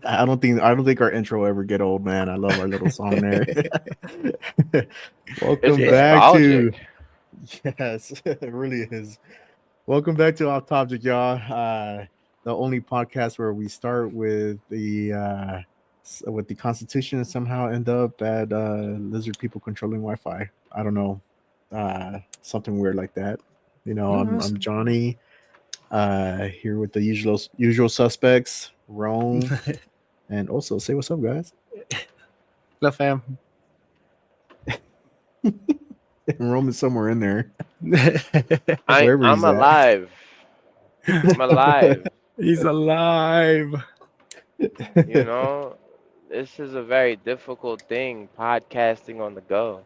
I don't think our intro ever get old, man. I love our little song there. It's Welcome Yeah. back to nostalgic. yes, it really is. Welcome back to Off Topic, y'all. The only podcast where we start with the Constitution and somehow end up at lizard people controlling Wi-Fi. I don't know, something weird like that. I'm Johnny. Here with the usual suspects, Rome, and also say what's up, guys. Hello, fam. Rome is somewhere in there, I wherever I'm he's at. alive. I'm alive. He's alive. You know, this is a very difficult thing, podcasting on the go.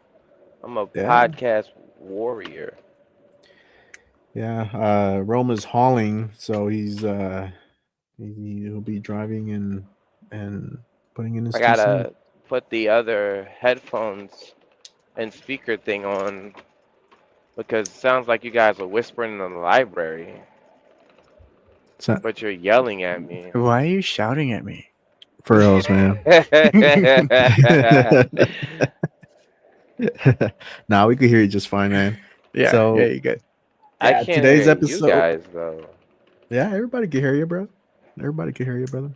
I'm a Yeah, podcast warrior. yeah. Rome is hauling, so he'll be driving and putting in his I 2 cents. gotta put the other headphones and speaker thing on because it sounds like you guys are whispering in the library, So, but you're yelling at me. Why are you shouting at me? for reals, man. Nah, we could hear you just fine, man. Yeah, So you good. I yeah, can't today's hear you episode. guys though. Yeah, everybody can hear you, bro. Everybody can hear you, brother.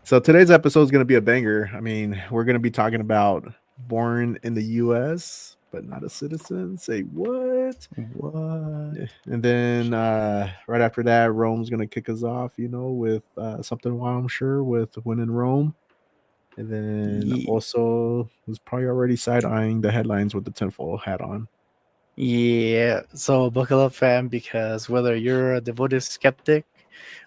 So today's episode is going to be a banger. I mean, we're going to be talking about born in the U.S. but not a citizen. Say what? What? And then right after that, Rome's going to kick us off, with something wild, I'm sure, with When in Rome. And then Ye- also was probably already side eyeing the headlines with the tinfoil hat on. Yeah, so buckle up, fam, because whether you're a devoted skeptic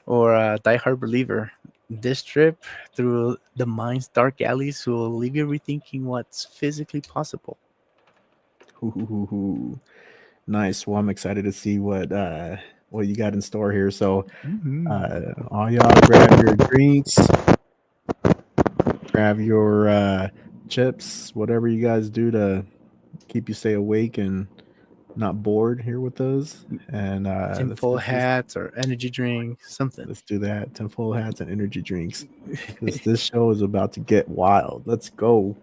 or a diehard believer, this trip through the mind's dark alleys will leave you rethinking what's physically possible. Ooh, nice. Well, I'm excited to see what you got in store here. So all y'all grab your drinks, grab your chips, whatever you guys do to keep you stay awake and not bored here with us. And let's Tinfoil get this. hats or energy drink, something. Let's do that. Tinfoil hats and energy drinks because this show is about to get wild. Let's go.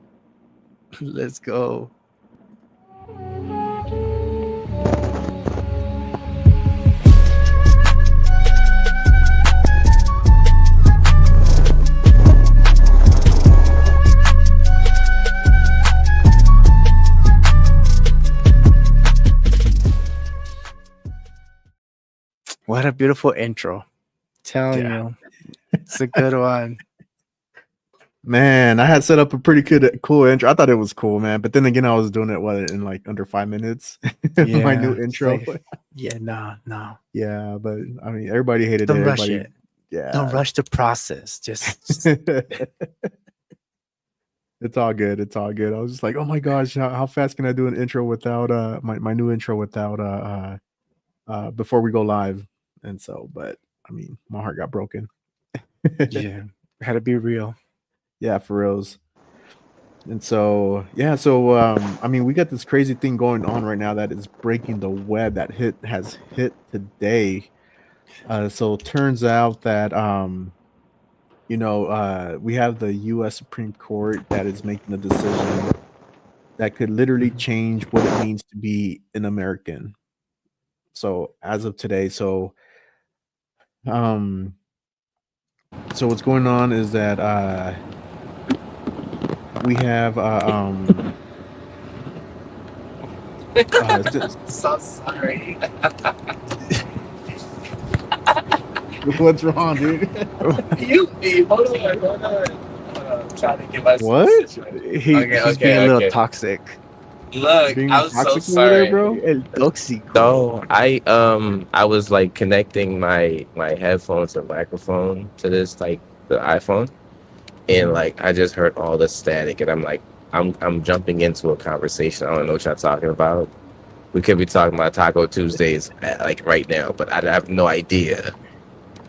Let's go. What a beautiful intro. Telling Yeah. you, it's a good one. Man, I had set up a pretty cool intro. I thought it was cool, man. But then again, I was doing it in like under 5 minutes. My new it's intro. like, yeah, no. Yeah, but I mean, everybody hated Don't it. rush Everybody, it. yeah. Don't rush the process. Just It's all good. It's all good. I was just like, oh my gosh, how fast can I do an intro without my new intro without before we go live? And so, but I mean, my heart got broken. yeah, had to be real. Yeah, for reals. And so, yeah, I mean, we got this crazy thing going on right now that is breaking the web that has hit today. So it turns out that we have the US Supreme Court that is making a decision that could literally change what it means to be an American. So as of today, um so what's going on is that we have So sorry. what's wrong, dude? Hold on. I'm trying to get myself What? situated. He's being a little toxic. Look, Being I'm so toxic over there, sorry. bro? El tóxico. So I was like connecting my headphones and microphone to this like the iPhone, and like I just heard all the static, and I'm like I'm jumping into a conversation. I don't know what y'all talking about. We could be talking about Taco Tuesdays like right now, but I have no idea.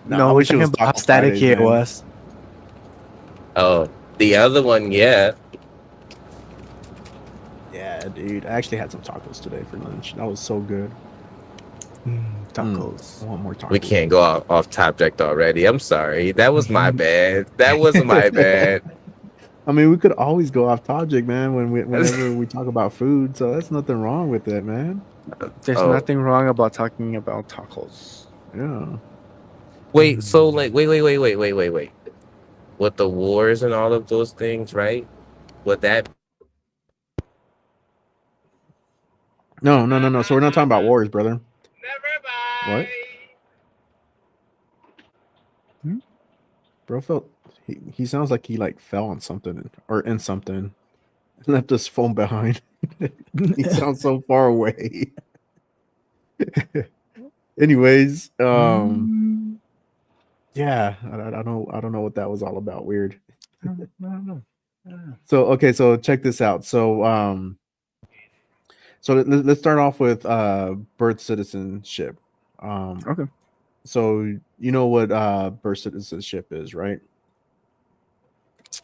Nah, I No, we're wish it talking was about how Taco static Fridays, it man. was. Oh, the other one, yeah. Yeah, dude. I actually had some tacos today for lunch. That was so good. I Tacos. want more tacos. We can't go off Topject already. I'm sorry. That was my bad. That was my bad. I mean, we could always go off topic, man, whenever we talk about food. So that's nothing wrong with it, man. There's Oh, nothing wrong about talking about tacos. Yeah. wait. So like, wait. With the wars and all of those things, right? Would that No. So we're not talking about wars, brother. What? Bro felt he sounds like he like fell on something or in something. Left his phone behind. He sounds so far away. Anyways, yeah, I don't know what that was all about. Weird. I don't know. So okay, so check this out. So so let's start off with birth citizenship. Okay. So you know what birth citizenship is, right?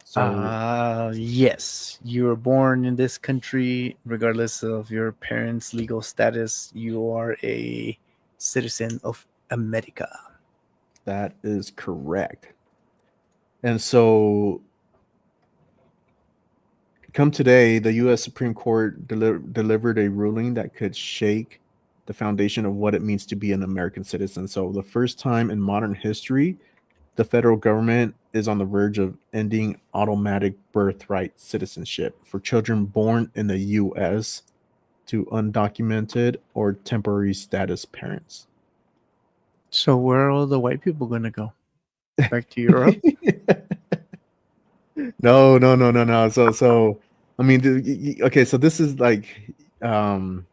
So Yes, you were born in this country, regardless of your parents' legal status. You are a citizen of America. that is correct. And so come today, the U.S. Supreme Court delivered a ruling that could shake the foundation of what it means to be an American citizen. So, the first time in modern history, the federal government is on the verge of ending automatic birthright citizenship for children born in the U.S. to undocumented or temporary status parents. So where are all the white people gonna go? Back to Europe? No. So, I mean, okay. So this is like, all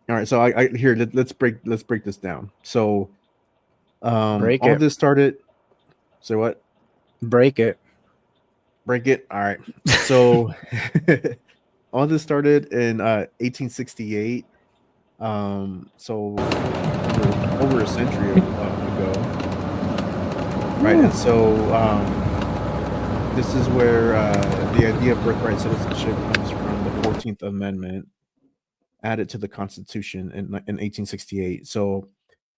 right. So I here let's break this down. So, Break all it. this started. Say what? Break it. Break it. All right. So, all this started in 1868. So over a century ago, right? And so this is where the idea of birthright citizenship comes from the 14th Amendment added to the Constitution in 1868. So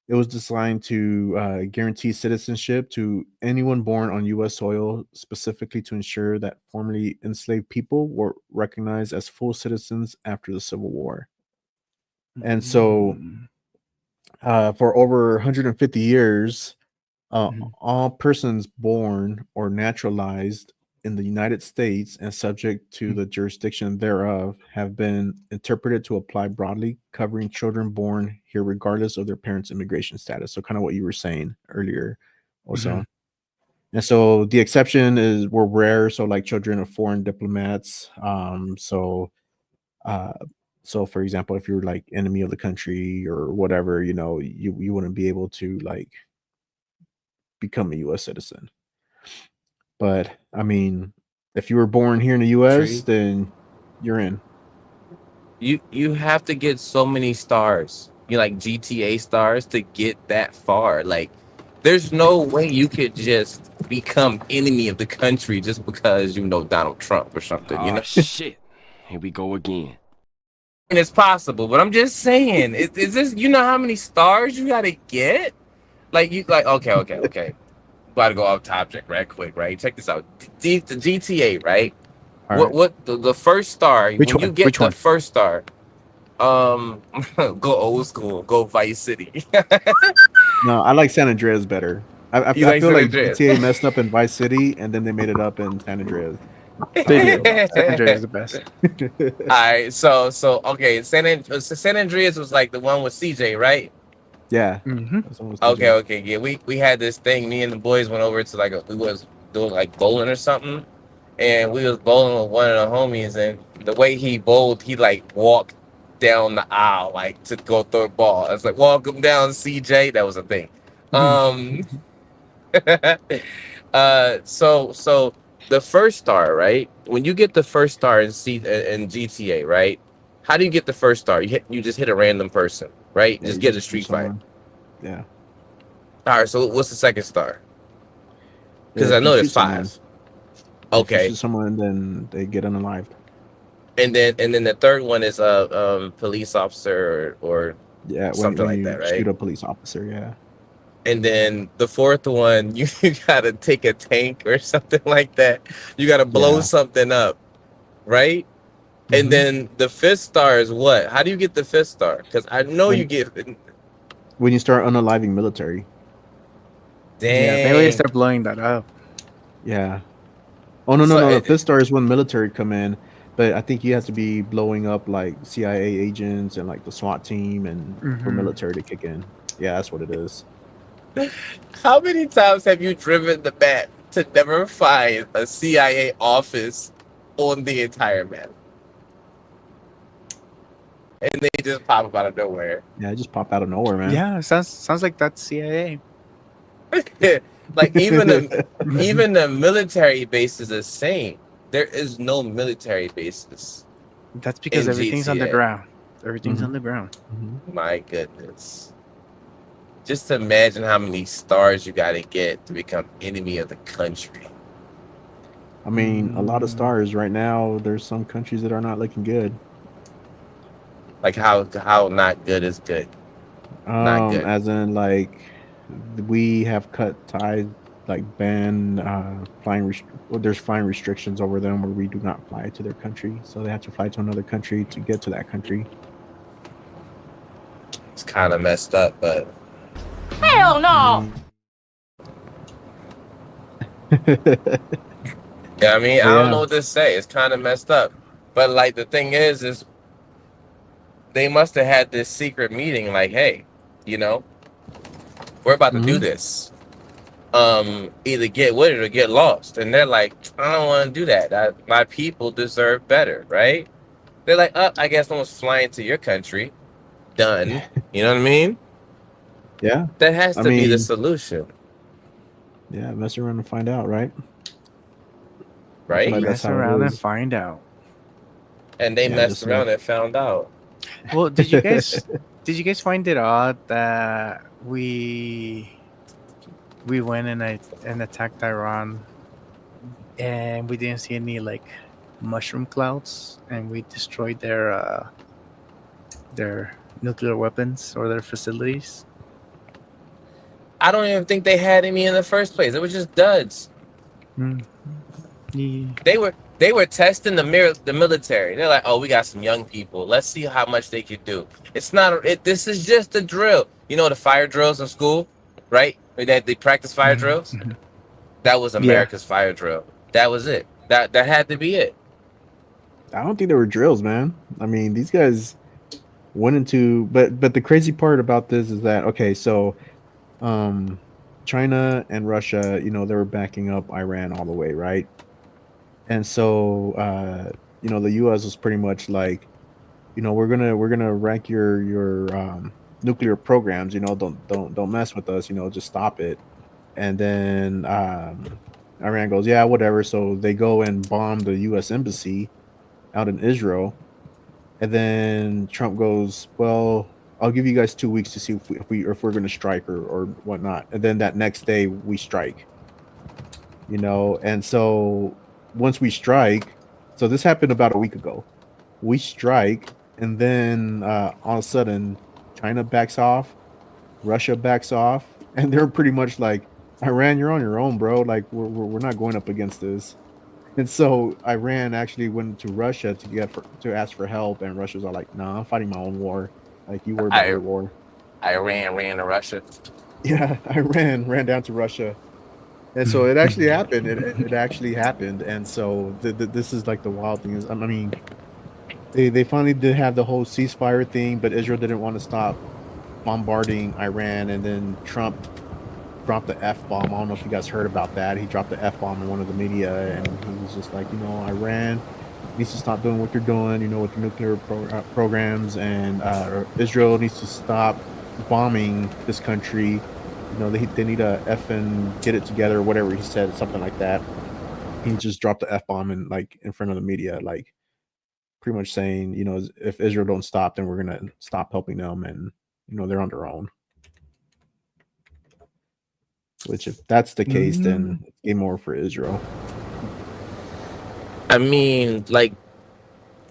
it was designed to guarantee citizenship to anyone born on U.S. soil, specifically to ensure that formerly enslaved people were recognized as full citizens after the Civil War. And so for over 150 years, all persons born or naturalized in the United States and subject to the jurisdiction thereof have been interpreted to apply broadly, covering children born here regardless of their parents' immigration status. So, kind of what you were saying earlier, also. And so the exception were rare. So, like children of foreign diplomats. Uh, so for example, if you're like enemy of the country or whatever, you wouldn't be able to like become a U.S. citizen. But I mean, if you were born here in the U.S., Tree? then you're in. You have to get so many stars, like GTA stars, to get that far. Like, there's no way you could just become enemy of the country just because you know Donald Trump or something. Oh shit. Here we go again. And it's possible, but I'm just saying, is this? You know how many stars you gotta get? Like okay. About to go off topic right quick, right? Check this out. The GTA, right? All right. What the first star? Which when you one? get Which the one? first star, go old school, go Vice City. No, I like San Andreas better. You I like feel San like Andreas? GTA messed up in Vice City and then they made it up in San Andreas. They did. San Andreas is the best. All right, so okay, San Andreas was like the one with CJ, right? Yeah. Mm-hmm. That's almost Okay, yeah. We had this thing. Me and the boys went over to we was doing like bowling or something, and we was bowling with one of the homies, and the way he bowled, he like walked down the aisle like to go throw a ball. I was like, "Welcome down, CJ." That was a thing. So the first star, right? When you get the first star in GTA, right? How do you get the first star? You just hit a random person, right? Yeah, Just you get a shoot street fight. someone. Yeah. All right. So what's the second star? Because Yeah, I if you know there's shoot someone, 5. if you Okay. shoot someone, then they get unalived. And then the third one is police officer or Yeah, something when like you that, right? shoot a police officer, yeah. And then the fourth one, you gotta take a tank or something like that. You gotta blow Yeah. something up, right? And Mhm. then the fifth star is what? How do you get the fifth star? Because I know you When get. when you start unaliving military. Yeah, they already Dang. start blowing that up. Yeah. Oh no, no, So no, no. Fifth star is when military come in, but I think you have to be blowing up like CIA agents and like the SWAT team and for Mhm. military to kick in. Yeah, that's what it is. how many times have you driven the map to never find a CIA office on the entire map? And they just pop up out of nowhere. Yeah, it just pop out of nowhere, man. Yeah, sounds like that's CIA. Like even the military base is the same. There is no military bases That's because in everything's GTA. underground. Everything's Mhm. underground. Mhm. My goodness. Just imagine how many stars you gotta get to become enemy of the country. I mean, a lot of Mm. stars right now. There's some countries that are not looking good. Like how not good is good. Not good. As in like we have cut ties, like ban well, there's flying restrictions over them where we do not fly to their country, so they have to fly to another country to get to that country. It's kind of messed up, but Hell no! yeah, I mean, But I don't know yeah. what to say. It's kind of messed up. But like the thing is they must have had this secret meeting. Like, hey, you know, we're about to do Mhm. this. Either get with it or get lost. And they're like, I don't want to do that. My people deserve better, right? They're like, I guess no one's flying to your country. Done. You know what I mean? Yeah. That has I to be the mean, solution, yeah, mess around and find out, right? I feel right? like that's Mess how it around and is. find out. And they Yeah, messed just like around and found out. Well, did you guys find it odd that we went and attacked Iran and we didn't see any like mushroom clouds and we destroyed their nuclear weapons or their facilities? I don't even think they had any in the first place. It was just duds. Mm. Yeah. They were testing the military. They're like, oh, we got some young people. Let's see how much they could do. It's not. This is just a drill. You know the fire drills in school, right? That they practice fire Mhm, drills. mhm. That was Yeah. America's fire drill. That was it. That had to be it. I don't think they were drills, man. I mean, these guys went into but the crazy part about this is that okay, so um China and Russia, they were backing up Iran all the way, right? And so the US was pretty much like, we're gonna rank your nuclear programs, don't mess with us, just stop it. And then Iran goes, yeah, whatever. So they go and bomb the US embassy out in Israel. And then Trump goes, well, I'll give you guys 2 weeks to see if we're gonna strike or whatnot. And then that next day we strike, and so once we strike, so this happened about a week ago. We strike, and then all of a sudden, China backs off, Russia backs off, and they're pretty much like, Iran, you're on your own, bro. Like we're not going up against this. And so Iran actually went to Russia to ask for help, and Russia's all like, "Nah, I'm fighting my own war. Like you worry about I your war." ran to Russia. Yeah, Iran ran down to Russia. And so it actually happened. It actually happened. And so this is like the wild thing is, I mean, they finally did have the whole ceasefire thing, but Israel didn't want to stop bombarding Iran, and then Trump dropped the F bomb. I don't know if you guys heard about that. He dropped the F bomb in one of the media, and he was just like, Iran needs to stop doing what they're doing, with the nuclear programs, and Israel needs to stop bombing this country. They need to F and get it together, whatever he said, something like that. He just dropped the F bomb in front of the media, like pretty much saying, if Israel don't stop, then we're gonna stop helping them, and they're on their own. Which, if that's the case, then it's game over for Israel. I mean, like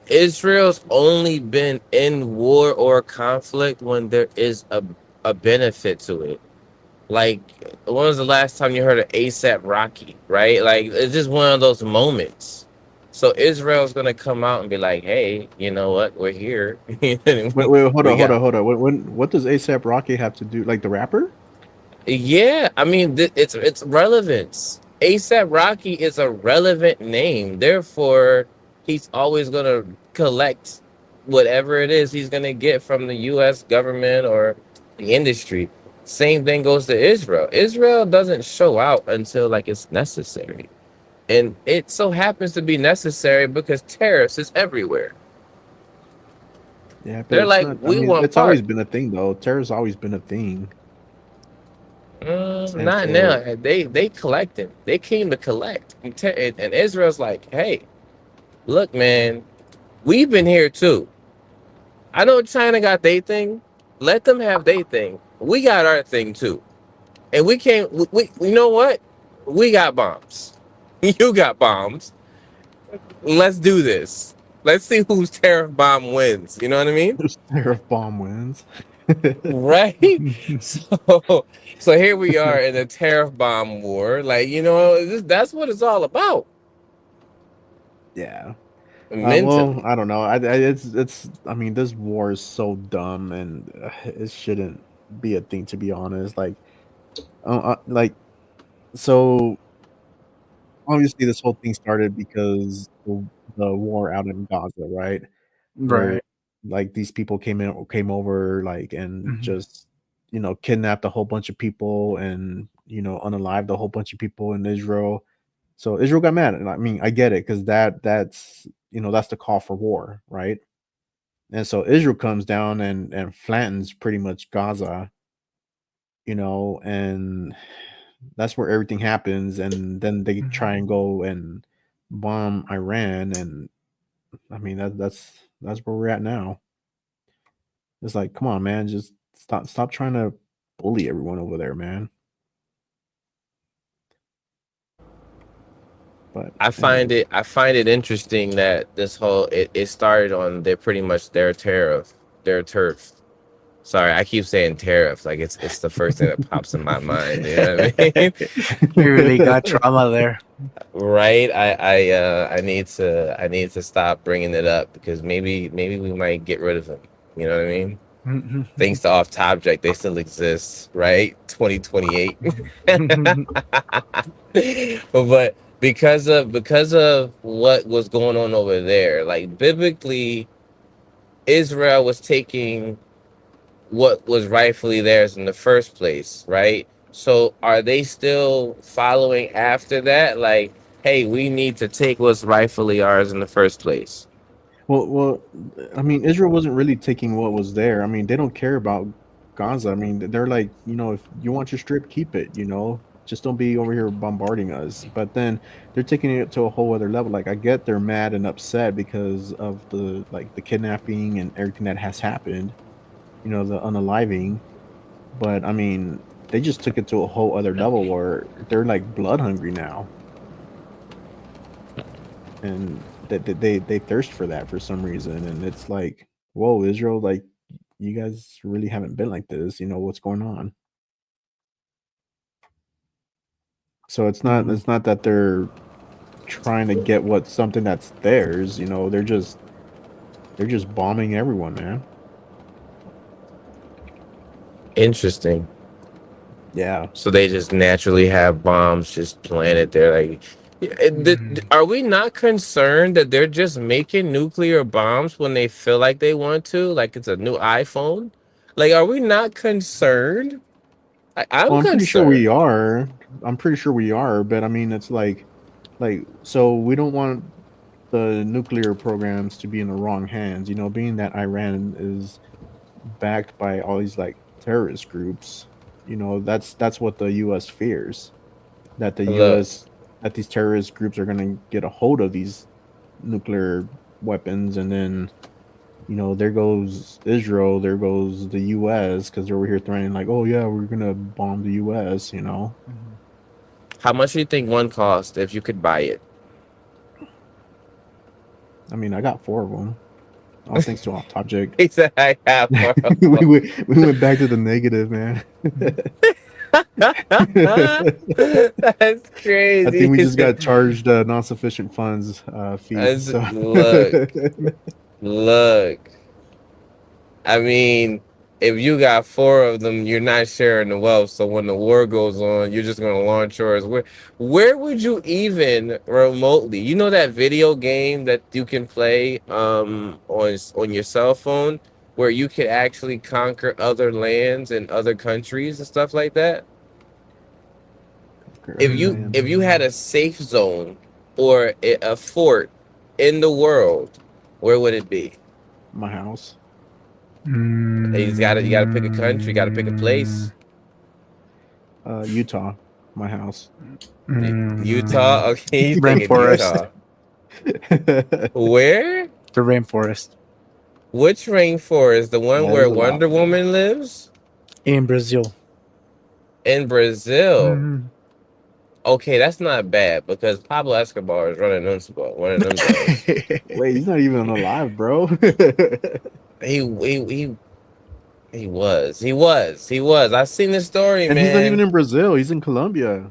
Israel's only been in war or conflict when there is a benefit to it. Like, when was the last time you heard of ASAP Rocky, right? Like, it's just one of those moments. So Israel's gonna come out and be like, "Hey, you know what? We're here. Wait, hold we on, hold got." on, hold on. What does ASAP Rocky have to do? Like the rapper? Yeah, I mean, it's relevance. ASAP Rocky is a relevant name. Therefore, he's always gonna collect whatever it is he's gonna get from the U.S. government or the industry. Same thing goes to Israel. Israel doesn't show out until like it's necessary, and it so happens to be necessary because tariffs is everywhere. Yeah, but They're it's like, not. I we mean, want it's always part. been a thing though. Terror's always been a thing, and Not so now. They collected. They came to collect, and Israel's like, hey, look, man, we've been here too. I know China got their thing. Let them have their thing. We got our thing too, and we can't. You know what? We got bombs. You got bombs. Let's do this. Let's see whose tariff bomb wins. You know what I mean? there's tariff bomb wins. Right. So here we are in a tariff bomb war. Like, that's what it's all about. Yeah. Well, Mentally. I don't know. It's. I mean, this war is so dumb, and it shouldn't be a thing. To be honest, like so. Obviously, this whole thing started because the war out in Gaza, right? Where Right. like these people came over like and Mhm. just kidnapped a whole bunch of people and unalived a whole bunch of people in Israel. So Israel got mad, and I mean I get it because that's the call for war, right? And so Israel comes down and flattens pretty much Gaza, and that's where everything happens. And then they Mhm. try and go and bomb Iran, and I mean that's where we're at now. It's like, come on, man, just stop trying to bully everyone over there, man. But anyway, I find it interesting that it started on their pretty much their turf. Sorry, I keep saying tariff like it's the first thing that pops in my mind. You know what I mean? You really got trauma there. Right? I need to stop bringing it up because maybe we might get rid of him. You know what I mean? Thanks to Off Topject, they still exist, right? 2028. But because of what was going on over there, like biblically, Israel was taking what was rightfully theirs in the first place, right? So are they still following after that? Like, hey, we need to take what's rightfully ours in the first place. well, I mean, Israel wasn't really taking what was there. I mean, they don't care about Gaza. I mean, they're like, if you want your strip, keep it. Just don't be over here bombarding us. But then they're taking it to a whole other level. Like, I get they're mad and upset because of the kidnapping and everything that has happened. The unaliving. But I mean, they just took it to a whole other level where they're like blood hungry now, and they thirst for that for some reason. And it's like, whoa, Israel, like you guys really haven't been like this. What's going on? So Mhm. it's not that they're trying to get what something that's theirs. They're just bombing everyone, man. Interesting. Yeah. So they just naturally have bombs just planted there. Like, Mhm. are we not concerned that they're just making nuclear bombs when they feel like they want to? Like it's a new iPhone? Like, are we not concerned? I'm Well, I'm pretty sure concerned. we are. I'm pretty sure we are, but I mean, it's so we don't want the nuclear programs to be in the wrong hands. Being that Iran is backed by all these like terrorist groups. That's what the U.S. fears, that the Look, U.S. that these terrorist groups are going to get a hold of these nuclear weapons, and then there goes Israel, there goes the U.S. because they're over here threatening like, oh yeah, we're gonna bomb the U.S. Mhm. how much do you think one cost if you could buy it? I mean, I got 4 of them. All thanks to off Topject. He said I have four of we went back to the negative, man. That's I crazy. think we just got charged non-sufficient funds fee. So Look. I mean, if you got 4 of them, you're not sharing the wealth. So when the war goes on, you're just gonna launch yours. Where would you even remotely? You know that video game that you can play on your cell phone where you could actually conquer other lands and other countries and stuff like that? If you had a safe zone or a fort in the world, where would it be? my house, You gotta pick a country, gotta pick a place. Utah, my house. Utah? Okay, you thinking Rainforest. Utah. Where? The rainforest Which rainforest? The one Yeah, where there's a lot Wonder of them. Woman lives? in Brazil. In Brazil. Mhm. Okay, that's not bad because Pablo Escobar is running one of them guys. Wait, he's not even alive, bro. He was. I seen the story, And man. he's not even in Brazil. He's in Colombia.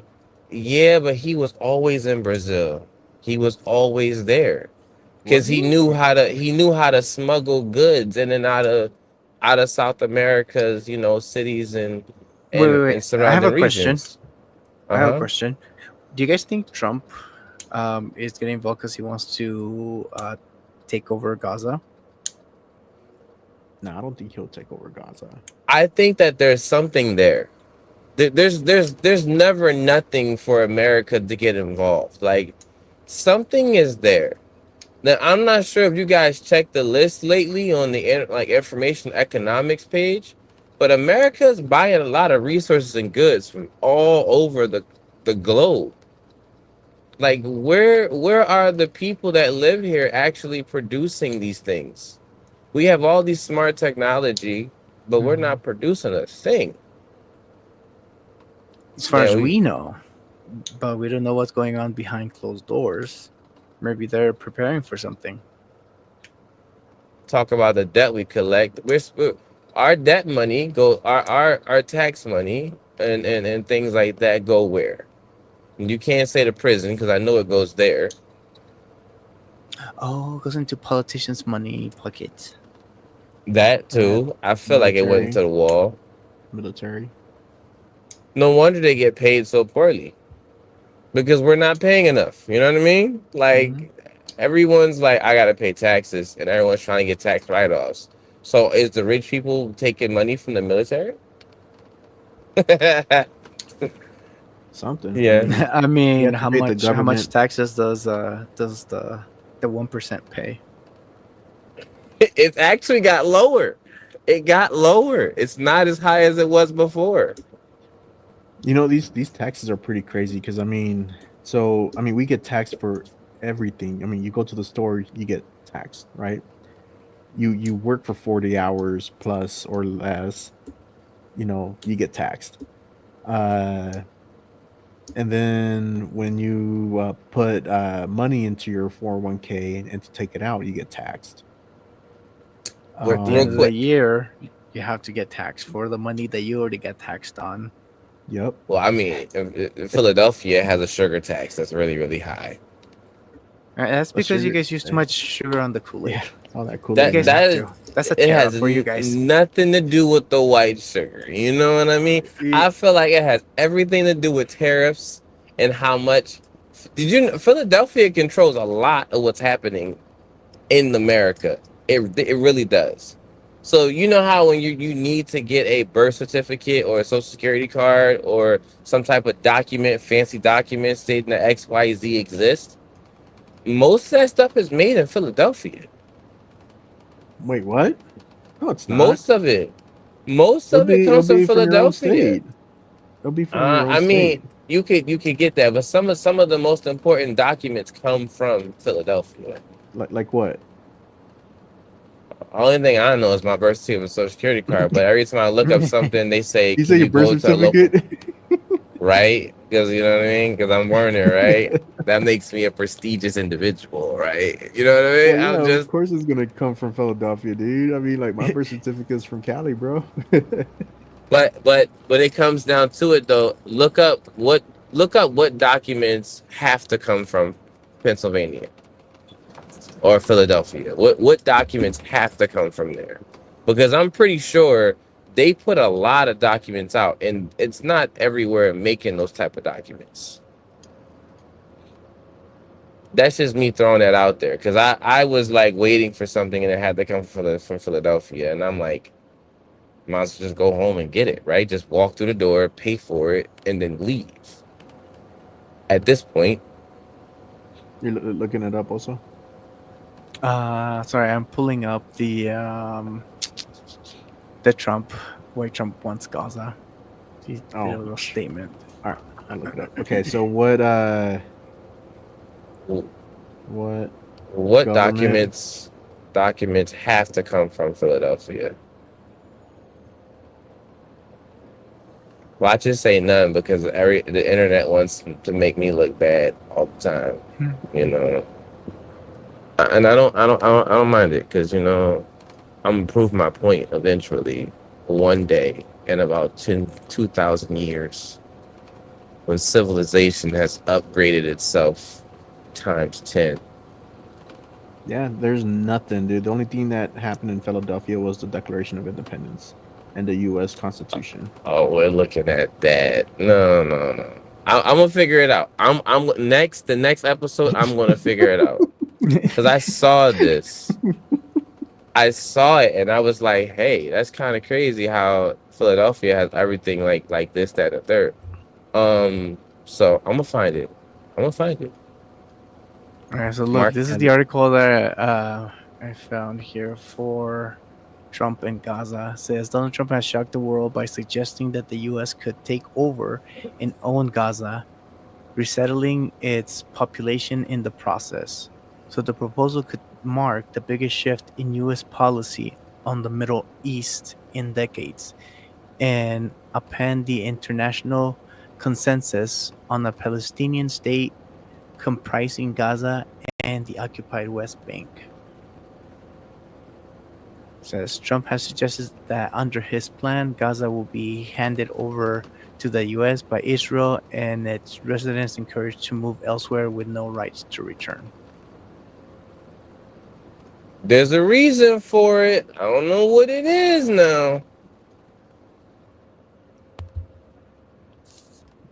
Yeah, but he was always in Brazil. He was always there because he knew how to smuggle goods in and out of South America's cities and Wait. and I have surrounding a question. regions. I have a question. Do you guys think Trump is getting involved because he wants to take over Gaza? No, I don't think he'll take over Gaza. I think that there's something there. There's never nothing for America to get involved. Like something is there. Now I'm not sure if you guys checked the list lately on the information economics page, but America's buying a lot of resources and goods from all over the globe. Like where are the people that live here actually producing these things? We have all these smart technology, but we're not producing a thing. As far as we know, but we don't know what's going on behind closed doors. Maybe they're preparing for something. Talk about the debt we collect. Our debt money our tax money and things like that go where? You can't say to prison because I know it goes there. Oh, it goes into politicians' money pockets. That too. I feel like it went into the wall. Military. No wonder they get paid so poorly. Because we're not paying enough. You know what I mean? Like everyone's like, I gotta pay taxes, and everyone's trying to get tax write-offs. So is the rich people taking money from the military? Something. Yeah. I mean, You have to how pay the much government. taxes does the 1% pay? It actually got lower. It got lower. It's not as high as it was before. You know, these taxes are pretty crazy because I mean, we get taxed for everything. I mean, you go to the store, you get taxed, right? You work for 40 hours plus or less, you get taxed. And then when you put money into your 401k and to take it out, you get taxed. At the end of the year, you have to get taxed for the money that you already got taxed on. Yep. Well, I mean, Philadelphia has a sugar tax that's really, really high. That's because you guys use too much sugar on the Kool-Aid. Yeah, all that Kool-Aid. That's a tariff for you guys. Nothing to do with the white sugar. You know what I mean? I feel like it has everything to do with tariffs and how much. Did you know Philadelphia controls a lot of what's happening in America? It really does. So you know how when you need to get a birth certificate or a social security card or some type of document, fancy document stating that XYZ exists, most of that stuff is made in Philadelphia. Wait, what? No, it's not. Most of it comes from Philadelphia. It'll be from your own I mean, state. you could get that, but some of the most important documents come from Philadelphia. Like what? Only thing I know is my birth certificate and social security card. But every time I look up something, they say, You say your birth certificate? Right? Because you know what I mean? Because I'm born there, right? that makes me a prestigious individual, right? You know what I mean? Well, yeah, I'm of just, course it's gonna come from Philadelphia, dude. I mean, like my birth certificate's from Cali, bro. but when it comes down to it, though, look up what documents have to come from Pennsylvania or Philadelphia. What documents have to come from there? Because I'm pretty sure they put a lot of documents out, and it's not everywhere making those type of documents. That's just me throwing that out there because I was like waiting for something and it had to come from Philadelphia, and I'm like, might as well just go home and get it, right? Just walk through the door, pay for it, and then leave. At this point, You're looking it up, also. Sorry, I'm pulling up the Trump where Trump wants Gaza. He did Oh, a little statement. All right, I'll look it up. Okay, so what what government? documents have to come from Philadelphia? Well, I just say none because the internet wants to make me look bad all the time, you know. And I don't mind it because I'm gonna prove my point eventually, one day in about 2,000 years, when civilization has upgraded itself times 10. Yeah, there's nothing, dude. The only thing that happened in Philadelphia was the Declaration of Independence and the U.S. Constitution. Oh, we're looking at that. No. I'm gonna figure it out. I'm next. The next episode, I'm gonna figure it out because I saw this. I saw it and I was like, "Hey, that's kind of crazy how Philadelphia has everything like this, that, and the third." So I'm gonna find it. All right, so look, Mark this is and- the article that I found here for Trump and Gaza. It says Donald Trump has shocked the world by suggesting that the U.S. could take over and own Gaza, resettling its population in the process. So the proposal could mark the biggest shift in U.S. policy on the Middle East in decades and upend the international consensus on a Palestinian state comprising Gaza and the occupied West Bank. Says Trump has suggested that under his plan, Gaza will be handed over to the U.S. by Israel and its residents encouraged to move elsewhere with no rights to return. There's a reason for it. I don't know what it is now.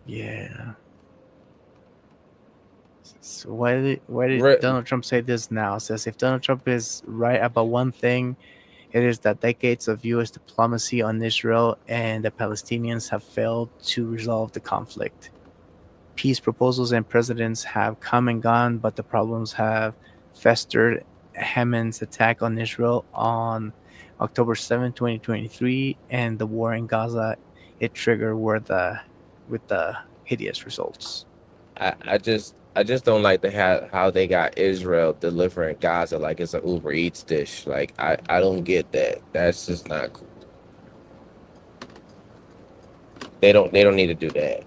Yeah. So why did Re- Donald Trump say this now? It says if Donald Trump is right about one thing, it is that decades of U.S. diplomacy on Israel and the Palestinians have failed to resolve the conflict. Peace proposals and presidents have come and gone, but the problems have festered. Haman's attack on Israel on October 7, 2023, and the war in Gaza it triggered with the hideous results. I just don't like how they got Israel delivering Gaza like it's an Uber Eats dish. Like I don't get that. That's just not cool. They don't need to do that.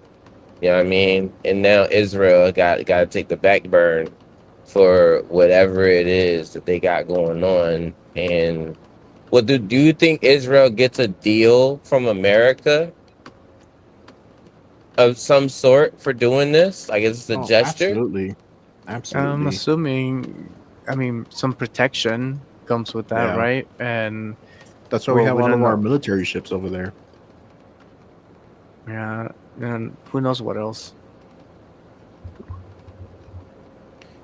You know what I mean? And now Israel got to take the back burn for whatever it is that they got going on. And what do you think Israel gets a deal from America of some sort for doing this? Like, is this a gesture? Absolutely. I'm assuming, some protection comes with that, Yeah. right? And That's why we have all don't of our know. military ships over there. Yeah, and who knows what else?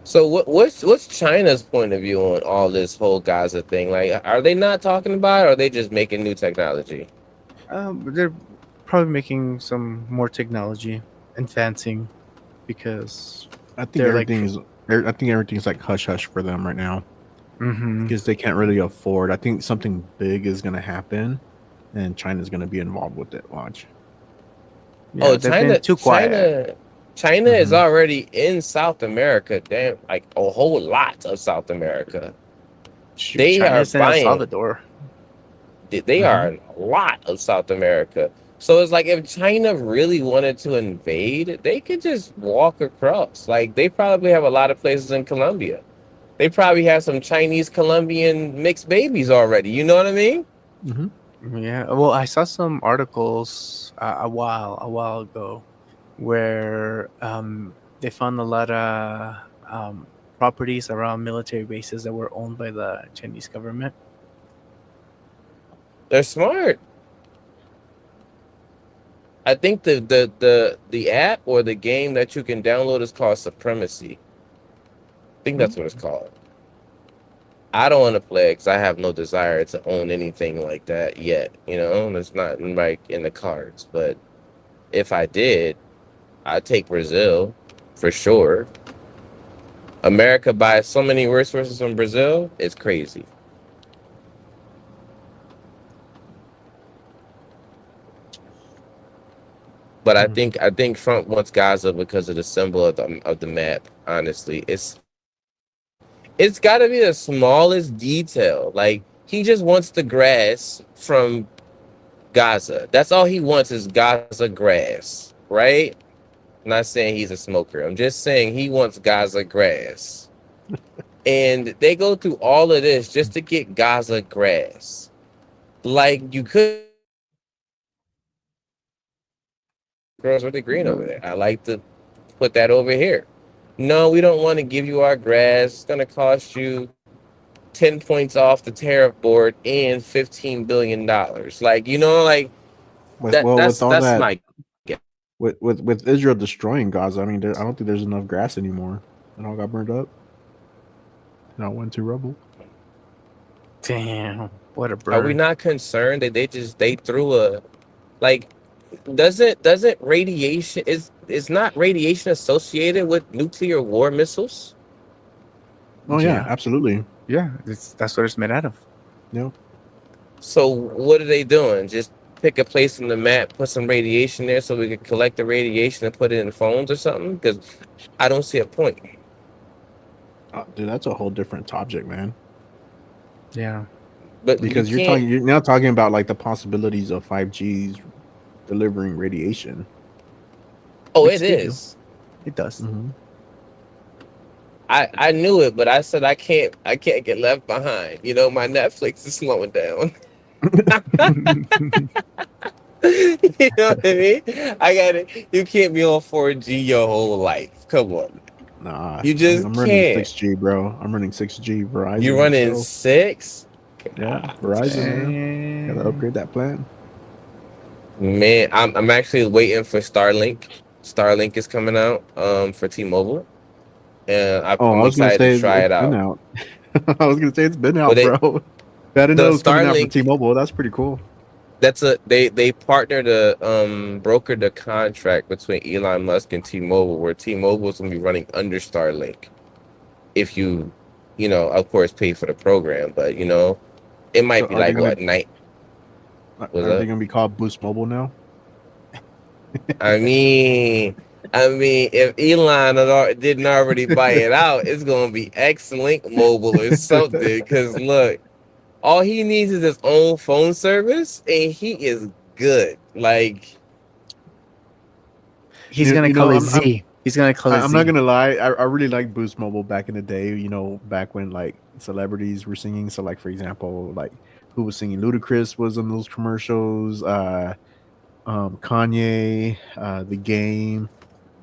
So what's China's point of view on all this whole Gaza thing? Like, are they not talking about it, or are they just making new technology? They're probably making some more technology, advancing, because I think they're like- everything's like hush hush for them right now because they can't really afford. I think something big is gonna happen, and China's gonna be involved with it. Watch. Yeah, Oh, they've been too quiet. China is already in South America. Damn, like a whole lot of South America. Shoot, They China's are in El buying- Salvador. They are in a lot of South America. So it's like if China really wanted to invade, they could just walk across. Like they probably have a lot of places in Colombia. They probably have some Chinese Colombian mixed babies already. You know what I mean? Hmm. Yeah. Well, I saw some articles a while ago where they found a lot of properties around military bases that were owned by the Chinese government. They're smart. I think the app or the game that you can download is called Supremacy. I think that's what it's called. I don't want to play because I have no desire to own anything like that yet. You know, it's not like in the cards. But if I did, I'd take Brazil for sure. America buys so many resources from Brazil, it's crazy. But I think Trump wants Gaza because of the symbol of the map. Honestly, it's got to be the smallest detail. Like he just wants the grass from Gaza. That's all he wants is Gaza grass, right? I'm not saying he's a smoker. I'm just saying he wants Gaza grass. And they go through all of this just to get Gaza grass. Like you could girls with the green over there. I like to put that over here. No, we don't want to give you our grass. It's gonna cost you 10 points off the tariff board and $15 billion. Like, you know, like Well, with all that's that, my with Israel destroying Gaza, I mean, I don't think there's enough grass anymore. It all got burned up. Now went to rubble. Damn, what a Are we burn! not concerned that they threw a like doesn't radiation is not radiation associated with nuclear war missiles? Oh yeah, Yeah. absolutely. Yeah, that's what it's made out of. No, So what are they doing? Just pick a place on the map, put some radiation there so we can collect the radiation and put it in phones or something? Because I don't see a point. dude, that's a whole different topic, man. Yeah. But Because you're now talking about like the possibilities of 5G's delivering radiation. Oh, Which it they do. is. It does. Mm-hmm. I knew it, but I said I can't get left behind. You know, my Netflix is slowing down. You know what I mean? I got it. You can't be on 4G your whole life. Come on. Nah, You just I'm running can't. 6G, bro. I'm running 6G Verizon. You're running So, 6? yeah, God, Verizon, man. Gotta upgrade that plan. man, I'm actually waiting for Starlink. Starlink is coming out for T-Mobile. And Oh, I'm I was gonna excited say to try it's it been out. out. I was gonna say it's been Well, out, bro. I didn't know the it was coming out for Starlink, T-Mobile. That's pretty cool. that's they partnered a brokered a contract between Elon Musk and T-Mobile where T-Mobile is gonna be running under Starlink. If you know, of course, pay for the program, but you know, it So might be like what night was are they up. gonna be called Boost Mobile now? I mean, if Elon didn't already buy it out, it's gonna be X-Link Mobile or something. Because look, all he needs is his own phone service, and he is good. Like, He's gonna You call know, it Z. He's gonna call it I'm Z. not gonna lie. I really like Boost Mobile back in the day. You know, back when like celebrities were singing. So, like for example, like who was singing? Ludacris was in those commercials. Kanye, The Game.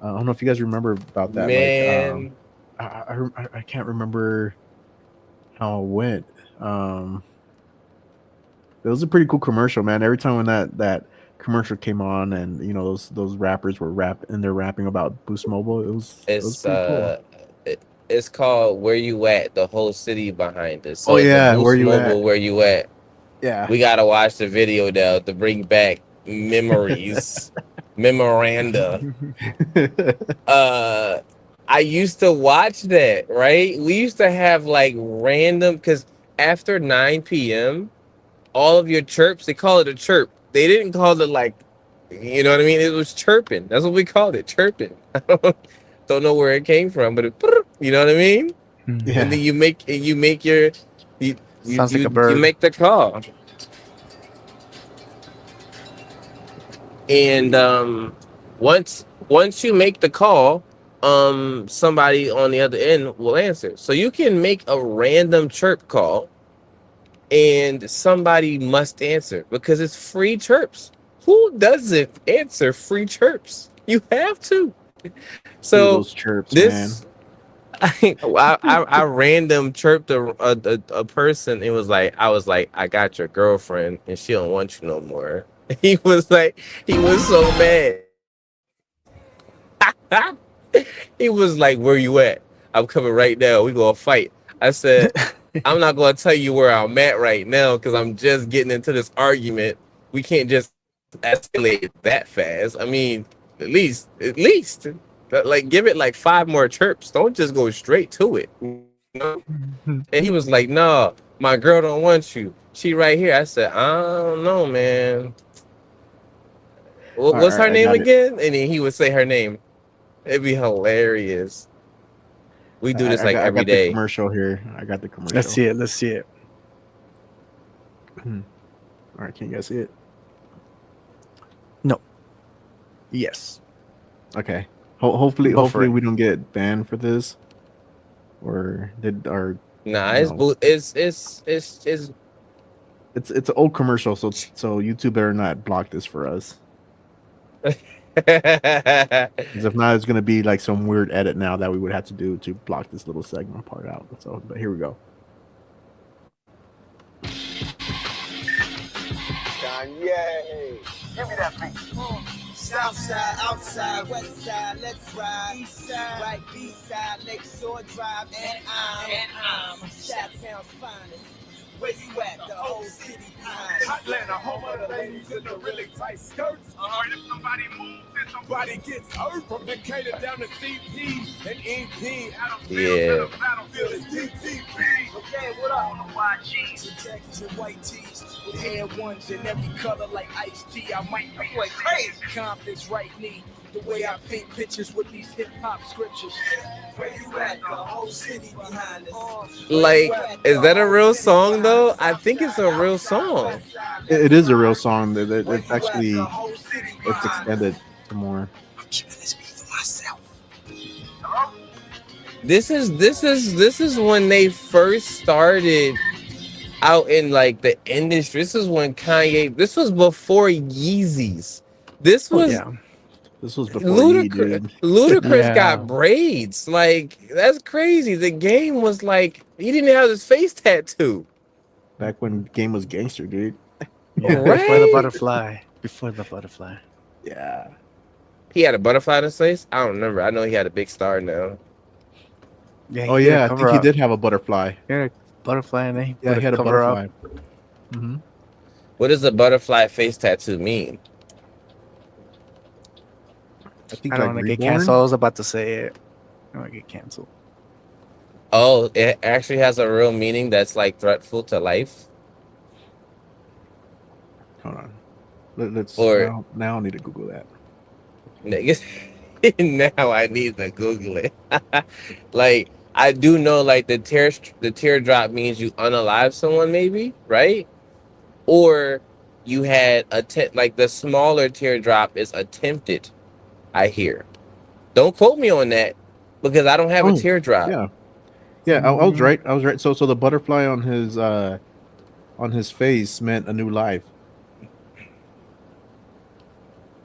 I don't know if you guys remember about that. Like, man, I can't remember how it went. It was a pretty cool commercial, man. Every time when that commercial came on, and you know those rappers were rapping about Boost Mobile, it was it's pretty cool. it's called Where You At, the whole city behind it. Oh So it's a yeah, where Boost you at? Mobile Where You At. Yeah. We gotta watch the video now to bring back memories, memoranda. uh I used to watch that, right? We used to have like random because after 9 p.m., all of your chirps, they call it a chirp. They didn't call it like, you know what I mean? It was chirping. That's what we called it, chirping. Don't know where it came from, but you know what I mean? And then Yeah. you make your Sounds like a you bird. make the call. and once you make the call, somebody on the other end will answer. So you can make a random chirp call, and somebody must answer because it's free chirps. Who doesn't answer free chirps? You have to. Dude, So those chirps, man. this I random chirped a person. It was like, I was like, I got your girlfriend and she don't want you no more. He was like, he was so mad. He was like, where you at? I'm coming right now. We gonna fight. I said, I'm not gonna tell you where I'm at right now because I'm just getting into this argument. We can't just escalate that fast. I mean, at least, like, give it like 5 more chirps. Don't just go straight to it. You know? And he was like, no, my girl don't want you. She right here. I said, I don't know, man. All What's her right, I name got it. again? And then he would say her name. It'd be hilarious. We do this like I every got the day. commercial here. I got the commercial. Let's see it. Let's see it. All right, can you guys see it? No. Yes. Okay. Hopefully Buffering. we don't get banned for this, or did our Nah, No. it's it's an old commercial, so YouTube better not block this for us. Because if not, it's gonna be like some weird edit now that we would have to do to block this little segment part out. So, but here we go. Kanye. Give me that beat. South side, outside, west side, let's ride. East side, right, B side, Lake Shore Drive, and I'm Chi-Town's finest. Where you at? The whole city behind. Atlanta, home of the ladies in the really tight skirts. If somebody moves and somebody gets hurt, from Decatur down to CP and NP. Yeah. Battlefield is DTP. Okay, what up? Some jackets and white tees with Air Ones in every color like iced tea. I might be like crazy. Compton's right knee. The way I paint pictures with these hip hop scriptures. Where you at? The whole city behind us. Like, is that a real song though? I think it's a real song. It is a real song. It's actually it's extended to more. I'm keeping this beat for myself. This is when they first started out in like the industry. This is when Kanye. This was before Yeezys. This was Yeah. This was before Ye, Ludacris. dude. Ludacris Yeah. got braids. Like, that's crazy. The Game was like, he didn't have his face tattoo. Back when Game was gangster, dude. Yeah. Right. Before the butterfly. Before the butterfly. Yeah. He had a butterfly in his face. I don't remember. I know he had a big star now. Yeah. Oh he did a yeah, I cover think he up. did have a butterfly. He had a butterfly and then he Yeah, put he had a cover up. butterfly. Mm-hmm. What does a butterfly face tattoo mean? I think I don't like want to get Reborn? canceled. I was about to say it. I don't want to get canceled. Oh, it actually has a real meaning that's like threatful to life. Hold on. Let's Or- now I need to Google that. Niggas. Now I need to Google it. Like, I do know, like, the teardrop means you unalive someone, maybe, right? Or you had like the smaller teardrop is attempted. I hear. Don't quote me on that because I don't have a Oh, teardrop. Yeah. Yeah, I was right. I was right. So the butterfly on his face meant a new life.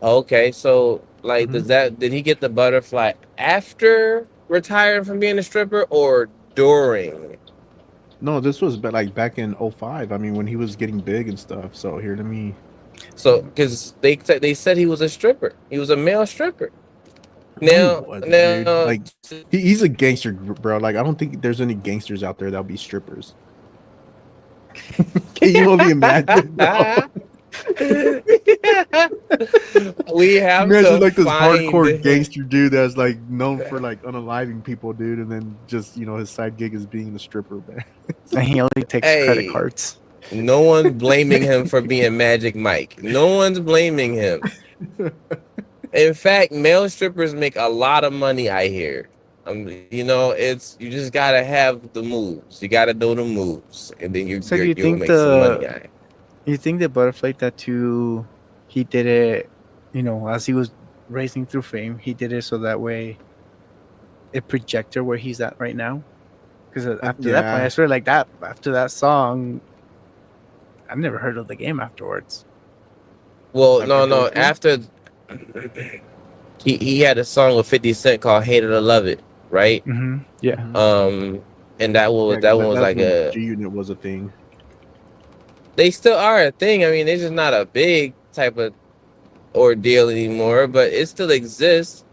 Okay, so like, Mhm. did he get the butterfly after retiring from being a stripper or during? No, this was like back in 05. I mean, when he was getting big and stuff. So here, let me. So, because they said he was a stripper. He was a male stripper. No, he Now, wasn't, dude. Like, he's a gangster, bro. Like, I don't think there's any gangsters out there that'll be strippers. Can you only imagine? Bro? We have Imagine to like this find hardcore gangster dude that's like known for like unaliving people, dude, and then just his side gig is being a stripper, man. And he only takes Hey. credit cards. No one's blaming him for being Magic Mike. No one's blaming him. In fact, male strippers make a lot of money, I hear. It's, you just gotta have the moves. You gotta know the moves, and then So do you you'll think make some money. You think the butterfly tattoo, he did it as he was racing through fame, he did it so that way it projected where he's at right now. Because after that point, I Yeah. swear, like that, after that song, I've never heard of the game afterwards. Well, After no, Halo no. 2? After he had a song with 50 Cent called "Hated or Love It," right? Mm-hmm. Yeah. Mhm. And that Yeah, one was that's like when a. G Unit was a thing. They still are a thing. I mean, it's just not a big type of ordeal anymore, but it still exists.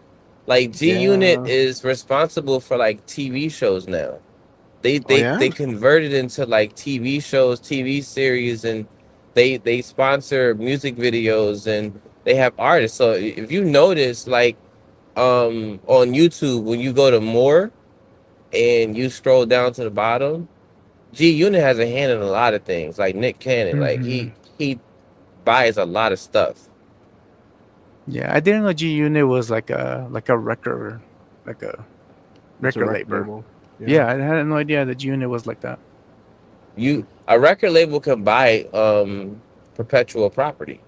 Like G Unit Yeah. is responsible for like TV shows now. They Oh they yeah? they converted into like TV shows, TV series, and they sponsor music videos and they have artists. So if you notice, like on YouTube, when you go to more and you scroll down to the bottom, G Unit has a hand in a lot of things. Like Nick Cannon, like Mm-hmm. he buys a lot of stuff. Yeah, I didn't know G Unit was like a record, like a It's a record record label. label. Yeah, I had no idea that G Unit was like that. A record label can buy perpetual property.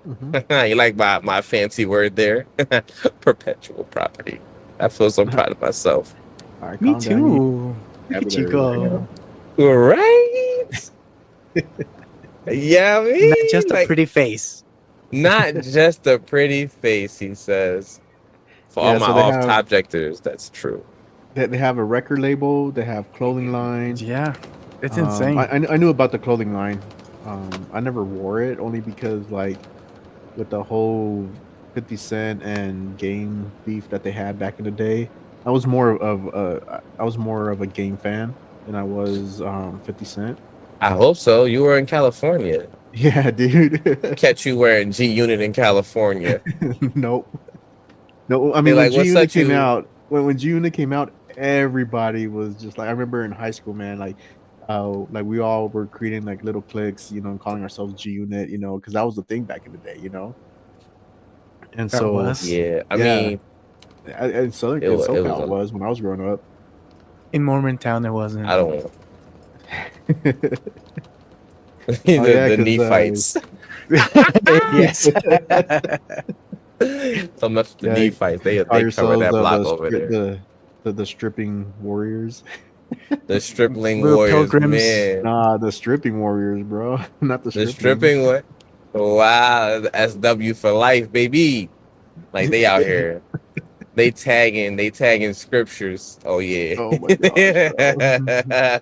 Mhm. You like my fancy word there? Perpetual property. I feel so proud of myself. All right, Me calm down. You too. Look at you vocabulary right go. now. Right? Yeah, I mean, Not just a like, pretty face. not just a pretty face, he says. For all Yeah, my so they off have topjectors, that's true. they have a record label. They have clothing line. Yeah, it's insane. I knew about the clothing line. I never wore it only because like with the whole 50 Cent and game beef that they had back in the day, I was more of a game fan than I was 50 Cent. I hope so. You were in California. Yeah, dude. Catch you wearing G Unit in California. Nope. No, I They mean when like, G what's Unit up, came you? out, when G Unit came out, everybody was just like, I remember in high school, man, like we all were creating like little cliques, and calling ourselves G Unit, because that was the thing back in the day, And That so was Yeah, I yeah, mean, in Southern it in was SoCal a. it was when I was growing up. in Mormontown. It wasn't. I don't. Oh yeah, the because Nephites. Yes. So much the yeah, Nephites. They call cover yourselves that block over there. the stripping warriors. The stripling Little warriors, pilgrims. man. Nah, the stripping warriors, bro. Not the The stripping. stripping what? Wow, SW for life, baby. Like they out here. They tagging scriptures. Oh yeah. Oh my gosh, bro.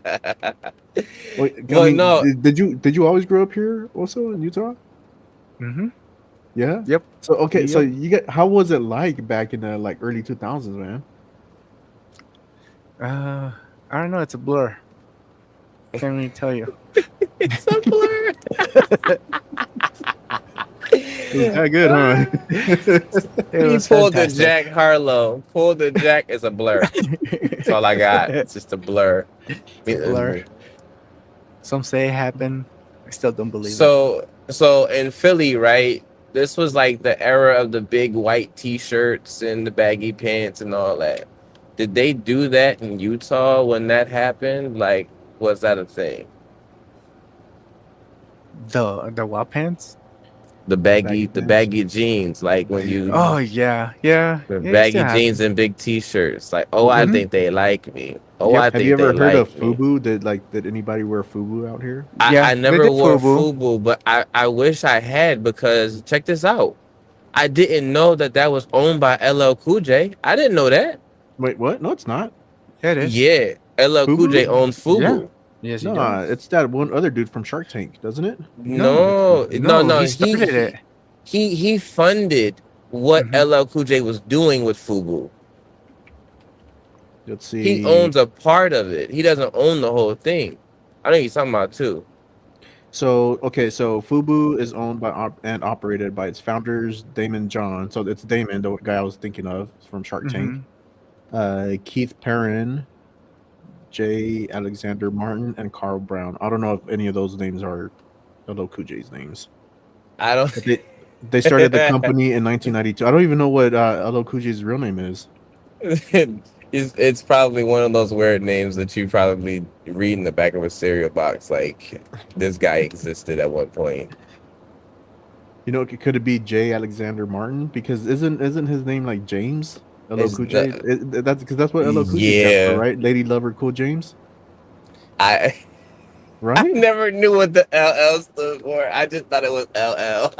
Wait, I Well, mean, no, did you always grow up here also in Utah? Mm-hmm. Yeah. Yep. So okay, so Yep. how was it like back in the like early 2000s, man? I don't know. It's a blur. Can't really tell you. it's a blur. It was that good, huh? It He was pulled the fantastic. Jack Harlow. Pulled the Jack is a blur. That's all I got. It's just a blur. It's a blur. Some say it happened. I still don't believe it. So in Philly, right? This was like the era of the big white T-shirts and the baggy pants and all that. Did they do that in Utah when that happened? Like, was that a thing? The WAP pants? The baggy jeans, like when you Oh yeah. the Yeah, baggy it jeans and big T-shirts. Like, oh, I Mhm. think they like me. Oh, Yep. I Have think you they ever heard of like me. FUBU? Did anybody wear FUBU out here? Yeah, I they never did wore FUBU. FUBU, but I wish I had because check this out. I didn't know that was owned by LL Cool J. I didn't know that. Wait, what? No, it's not. Yeah, it is. Yeah, LL Cool J FUBU? owns FUBU. Yes, he Nah, does. it's that one other dude from Shark Tank, doesn't it? No, no. He started it. He funded what Mhm. LL Cool J was doing with FUBU. Let's see. He owns a part of it. He doesn't own the whole thing. I know you're talking about too. So FUBU is owned by and operated by its founders, Damon John. So it's Damon, the guy I was thinking of from Shark Tank. Keith Perrin, J. Alexander Martin, and Carl Brown. I don't know if any of those names are LL Cool J's names. I don't. But they started the company in 1992. I don't even know what LL Cool J's real name is. It's probably one of those weird names that you probably read in the back of a cereal box. Like this guy existed at one point. You know, could it be J. Alexander Martin? Because isn't his name like James? LL It's Cool J. not, That's because that's what LL Cool J stands for, yeah. right? Lady Lover Cool James, I I right? never knew what the LL stood for. I just thought it was LL.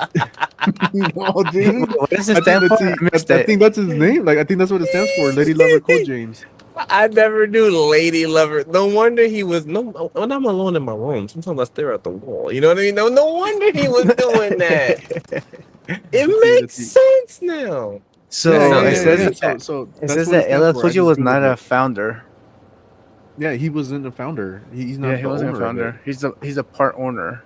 No, dude. What does it I think stand for? that's I missed I it. think that's his name. Like I think that's what it stands for. Lady Lover Cool James. I never knew Lady Lover. No wonder he was no. When I'm alone in my room, sometimes I stare at the wall. You know what I mean? No wonder he was doing that. It Let's see. makes sense now. So Yeah. it says Yeah. that So it that's says what it that stands LL for. Cool I J just was googled not a it. founder. Yeah, he wasn't a founder. He's Yeah, not he the wasn't a owner of it. founder. He's a part owner.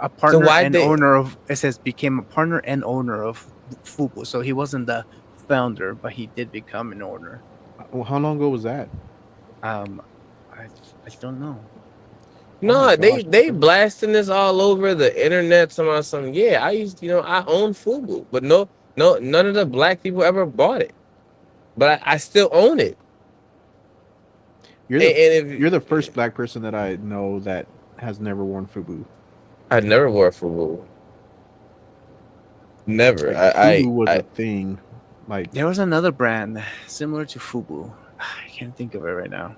A So partner why and they? owner of, it says, became a partner and owner of Fubu. So he wasn't the founder, but he did become an owner. Well, how long ago was that? Um, I I don't know. Oh my No, gosh. they blasting this all over the internet. Some yeah. I used I own Fubu, but none of the black people ever bought it. But I still own it. You're the And if you're the first black person that I know that has never worn FUBU. I never wore Fubu, never. Like FUBU was I a thing. Like There was another brand similar to Fubu. I can't think of it right now.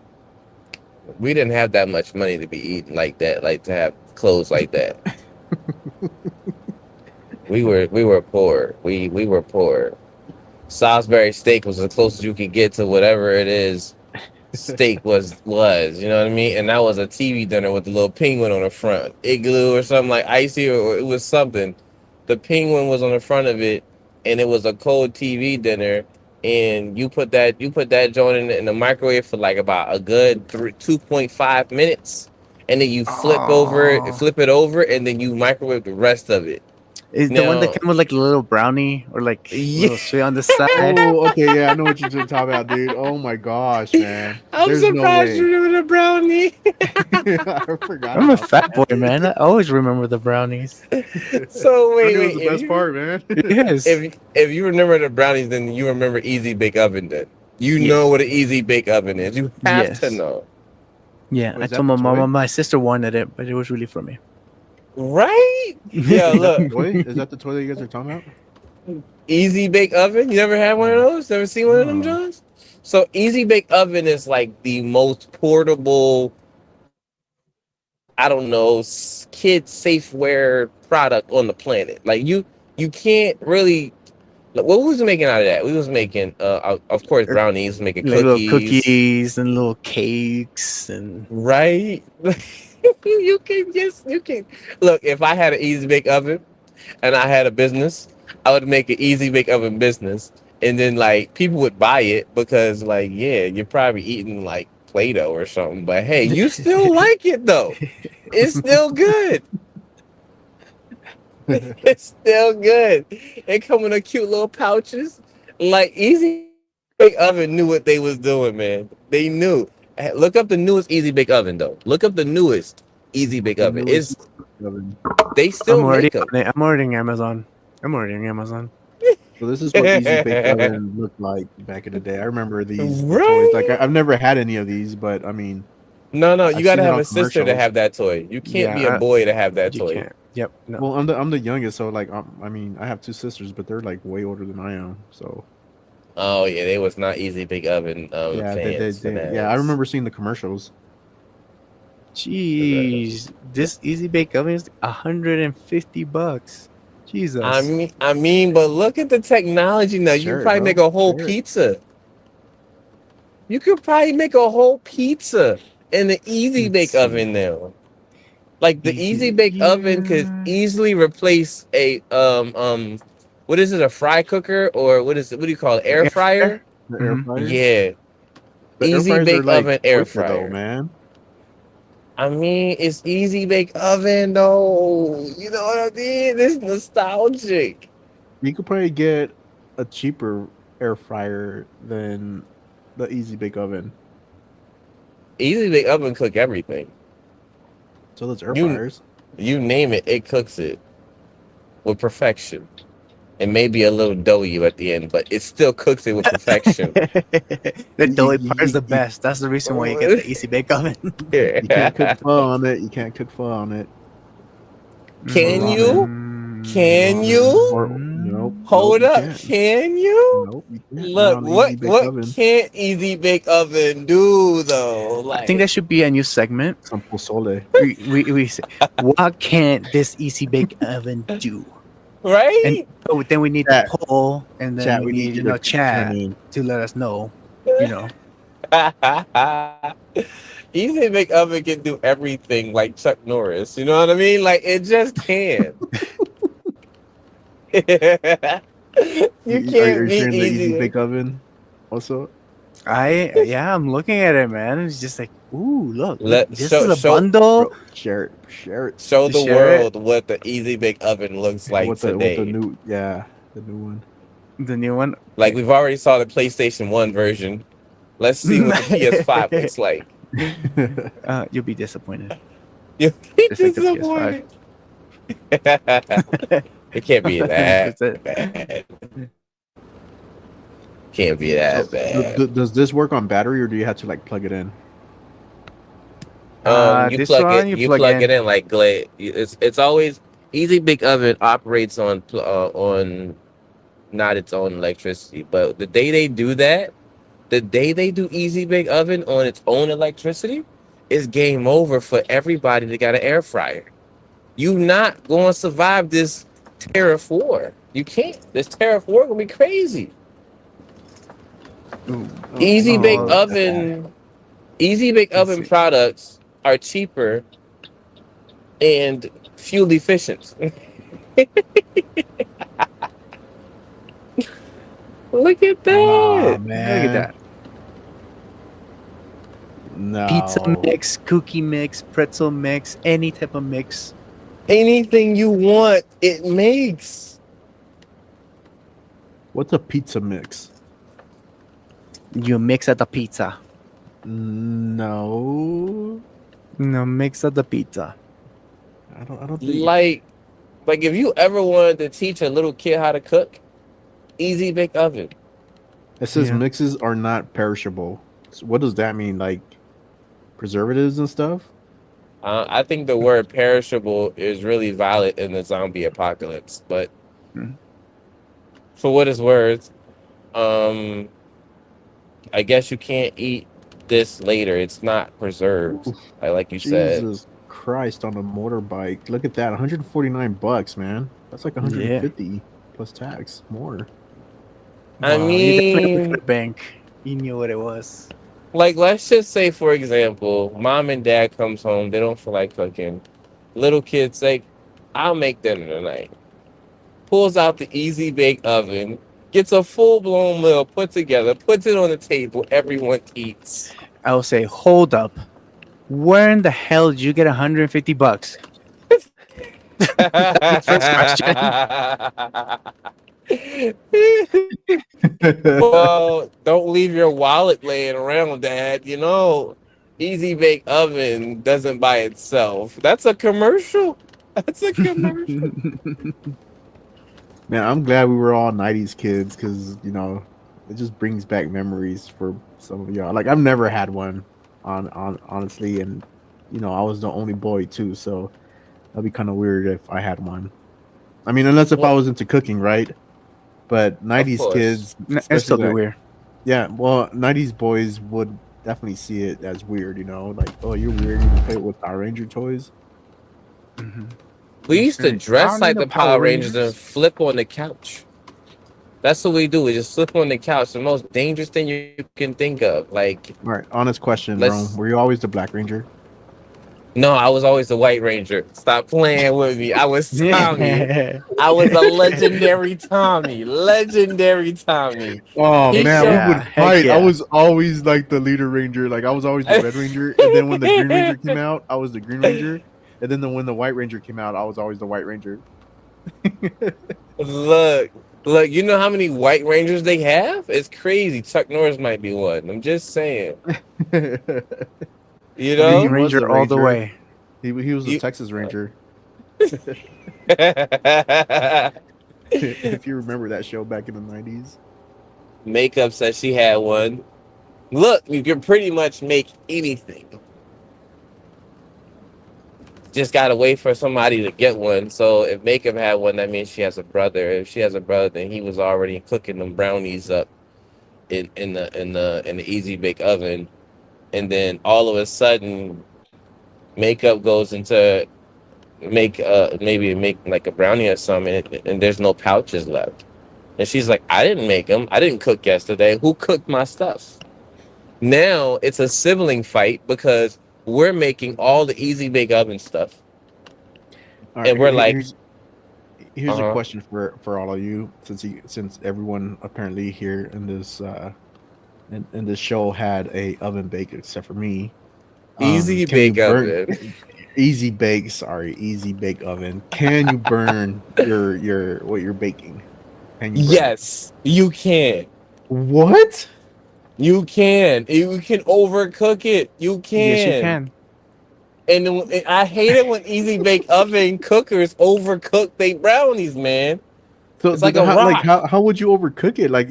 we didn't have that much money to be eating like that, like to have clothes like that. we were poor. We were poor. Salisbury steak was the closest you could get to whatever it is steak was, you know what I mean? And that was a TV dinner with a little penguin on the front, igloo or something like icy, or it was something. The penguin was on the front of it, and it was a cold TV dinner. And you put that joint in the microwave for like about a good 2.5 minutes, and then you Oh, flip it over, and then you microwave the rest of it. is the one that Now, came with like a little brownie or like a yeah, little sweet on the side? oh, okay, yeah, I know what you're talking about, dude. Oh my gosh, man. I'm There's no surprised you way. remember the brownie. I forgot I'm a about fat boy, that. man. I always remember the brownies. So Brownie was wait, the best part, man. Yes. if you remember the brownies, then you remember Easy Bake Oven. Then you Yes. know what an Easy Bake Oven is. You have to Yes. know, Yeah, Oh, I is that told my the mama toy? my sister wanted it, but it was really for me. right? Yeah, Is that the look, toy? Is that the toy that you guys are talking about? Easy Bake Oven. You never had one of those? Never seen one of them, No. Johns? So Easy Bake Oven is like the most portable, I don't know, kid safeware product on the planet. Like you can't really. Like, what was we making out of that? We was making, of course, brownies, making Like little cookies, cookies and little cakes and right? You can look. If I had an Easy Bake Oven and I had a business, I would make an Easy Bake Oven business, and then like people would buy it because like yeah, you're probably eating like Play-Doh or something, but hey, you still like it though. It's still good. It's still good. They come in a cute little pouches. Like Easy Bake Oven knew what they was doing, man. They knew. Look up the newest Easy Bake Oven though. Look up the newest Easy Bake The Oven. newest It's oven. they still make them. I'm ordering Amazon. I'm ordering Amazon. So this is what Easy Bake Oven looked like back in the day. I remember the toys. Like Right? I've never had any of these, but I mean, No, you I've gotta seen it have on a sister to commercials. have that toy. You can't be a Yeah, boy to have that you toy. can't. Yep. No. Well, I'm the youngest, so like I mean, I have two sisters, but they're like way older than I am. So Oh yeah, they was not Easy Bake Oven yeah, fans. yeah. I remember seeing the commercials. Jeez, this Easy Bake Oven is $150. Jesus. I mean, but look at the technology now. You Sure, could probably bro. make a whole Sure. pizza. You could probably make a whole pizza in the Easy Let's Bake see. Oven now. Like the Easy Bake Oven could Yeah. easily replace a what is it, a fry cooker, or what do you call it, air Air fryer? fryer? The air Mhm. fryers. Yeah, The air Easy fryers are Bake like Oven air quicker though, fryer. man. I mean, it's Easy Bake Oven though. You know what I mean? It's nostalgic. You could probably get a cheaper air fryer than the Easy Bake Oven. Easy Bake Oven cook everything. So those air You fryers. you name it, it cooks it with perfection. And maybe a little doughy at the end, but it still cooks it with perfection. The doughy part is the best. That's the reason why you get the Easy Bake Oven. You can't cook pho on it. You can't cook pho on it. Can on you? Can you? Or nope. Hold You up, can't. can you? Nope, you can't. Not Look, on the easy bake what oven. can't Easy Bake Oven do though? I think that should be a new segment. Some pozole. We say, what can't this easy bake oven do? And right? so then we need Chat. the poll, and then Chat, we we need need you to chat chime in. to let us know. Easy Bake Oven can do everything like Chuck Norris. You know what I mean? Like it just can. You Are can't you beat sharing the easy Easy. bake oven? Also, I'm looking at it, man. It's just like, ooh, look, Let this is a show bundle. bro, share it. show the Share it. world what the Easy Bake Oven looks like With the today. new the new one. The new one. Like we've already saw the PlayStation 1 version. Let's see what the PS5 looks like. You'll be disappointed. You'll be Just like the PS5. disappointed. It can't be that 100%. bad. Can't be that bad. Does this work on battery, or do you have to like plug it in? You This plug one, it. you You plug plug it in. in like Glade. It's always Easy Big Oven operates on not its own electricity. But the day they do that, the day they do Easy Big Oven on its own electricity, is game over for everybody that got an air fryer. You not gonna survive this tariff war. You can't. This tariff war gonna be crazy. Ooh. Easy Bake Oh, Oven see. products are cheaper and fuel efficient. Look at Ah, that. man. Look at that. No. Pizza mix, cookie mix, pretzel mix, any type of mix. Anything you want, it makes. What's a pizza mix? You mix at the pizza. No. No, mix at the pizza. I don't think. Like if you ever wanted to teach a little kid how to cook, Easy Bake Oven. It says Yeah. mixes are not perishable. So what does that mean? Like preservatives and stuff? I think the word perishable is really valid in the zombie apocalypse, but for what it's worth, I guess you can't eat this later. It's not preserved, like you said. Jesus Christ, on a motorbike. Look at that. $149, man. That's like 150 plus tax. More. I Wow, you definitely mean, looked at the bank. You knew what it was. like, let's just say, for example, mom and dad comes home. They don't feel like cooking. Little kid say, I'll make dinner tonight. Pulls out the Easy Bake Oven, gets a full-blown meal put together, puts it on the table. Everyone eats. I will say, hold up. Where in the hell did you get $150? That's the first Well, don't leave your wallet laying around, Dad. You know, Easy Bake Oven doesn't buy itself. That's a commercial. That's a commercial. Man, I'm glad we were all 90s kids because, you know, it just brings back memories for some of y'all. Like, I've never had one on honestly, and, you know, I was the only boy too, so that'd be kind of weird if I had one. I mean, unless if I was into cooking, right? But 90s kids, It's still a bit weird. yeah, well, 90s boys would definitely see it as weird, you know, like, oh, you're weird, you can play with Power Ranger toys. We used to dress like the Power Rangers and flip on the couch. That's what we do. We just flip on the couch. The most dangerous thing you can think of. Like, all right, honest question, Rome. Were you always the Black Ranger? No, I was always the White Ranger. Stop playing with me. I was Tommy. I was a legendary Tommy. Legendary Tommy. Oh man, we would fight. yeah. I was always like the leader ranger. Like I was always the Red Ranger, and then when the Green Ranger came out, I was the Green Ranger, and then when the White Ranger came out, I was always the White Ranger. Look, you know how many White Rangers they have? It's crazy. Chuck Norris might be one. I'm just saying. You know? Green Ranger all the way. He was a Texas Ranger. If you remember that show back in the 90s. Makeup said she had one. Look, you can pretty much make anything. just gotta wait for somebody to get one. So if Makeup had one, that means she has a brother. If she has a brother, then he was already cooking them brownies up in the easy bake oven. And then all of a sudden, Makeup goes into maybe make like a brownie or something, and there's no pouches left. And she's like, I didn't make them. I didn't cook yesterday. Who cooked my stuff? Now it's a sibling fight because we're making all the easy bake oven stuff, All right, and we're like, here's a question for all of you, since everyone apparently here in this in this show had a oven bake except for me. easy Can you bake burn oven. easy bake? Sorry, easy bake oven. Can you burn your what you're baking? Can you burn it? Yes, you can. What? You can. You can overcook it. You can. Yes, you can. And I hate it when easy bake oven cookers overcook they brownies, man. So It's like a rock. how would you overcook it? Like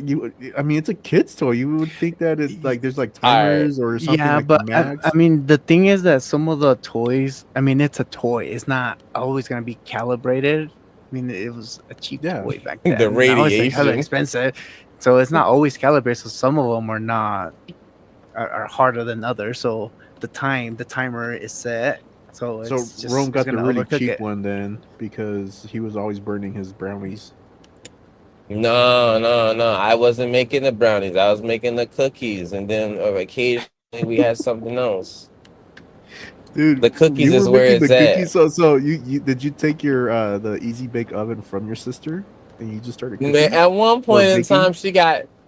I mean, it's a kid's toy. You would think that it's like there's like timers or something Yeah, like but the max. I mean, the thing is that some of the toys, I mean, it's a toy. It's not always gonna be calibrated. I mean, it was a cheap toy back then. The Now it's like hella radiation. expensive, so it's not always calibrated. So some of them are not are harder than others. So the timer is set. So So it's just, Rome it's got the gonna really overcook cheap it. one then because he was always burning his brownies. No. I wasn't making the brownies. I was making the cookies, and then occasionally we had something else. Dude, The cookies you were is where making the it's at. cookies. So you did you take your the easy bake oven from your sister and you just started cooking? Man, at one Or point in baking? time,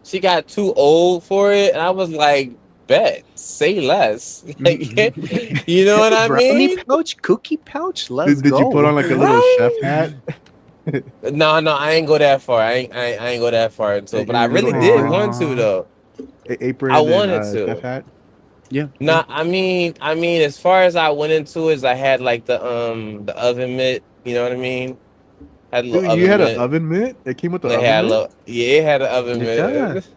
she got too old for it, and I was like, "Bet, say less." Like, you know what I Brownie mean? pouch, cookie pouch. Let's Did go. you put on like a little chef hat? No, I ain't go that far. I ain't go that far into it, but I Your really little did apron, want to though. apron I and wanted chef to. hat. Yeah. No, I mean, as far as I went into it, I had like the oven mitt. You know what I mean? Had a little Dude, you oven had an mitt. oven mitt? It came with the They oven had a mitt? little, yeah, it had an oven It mitt. does.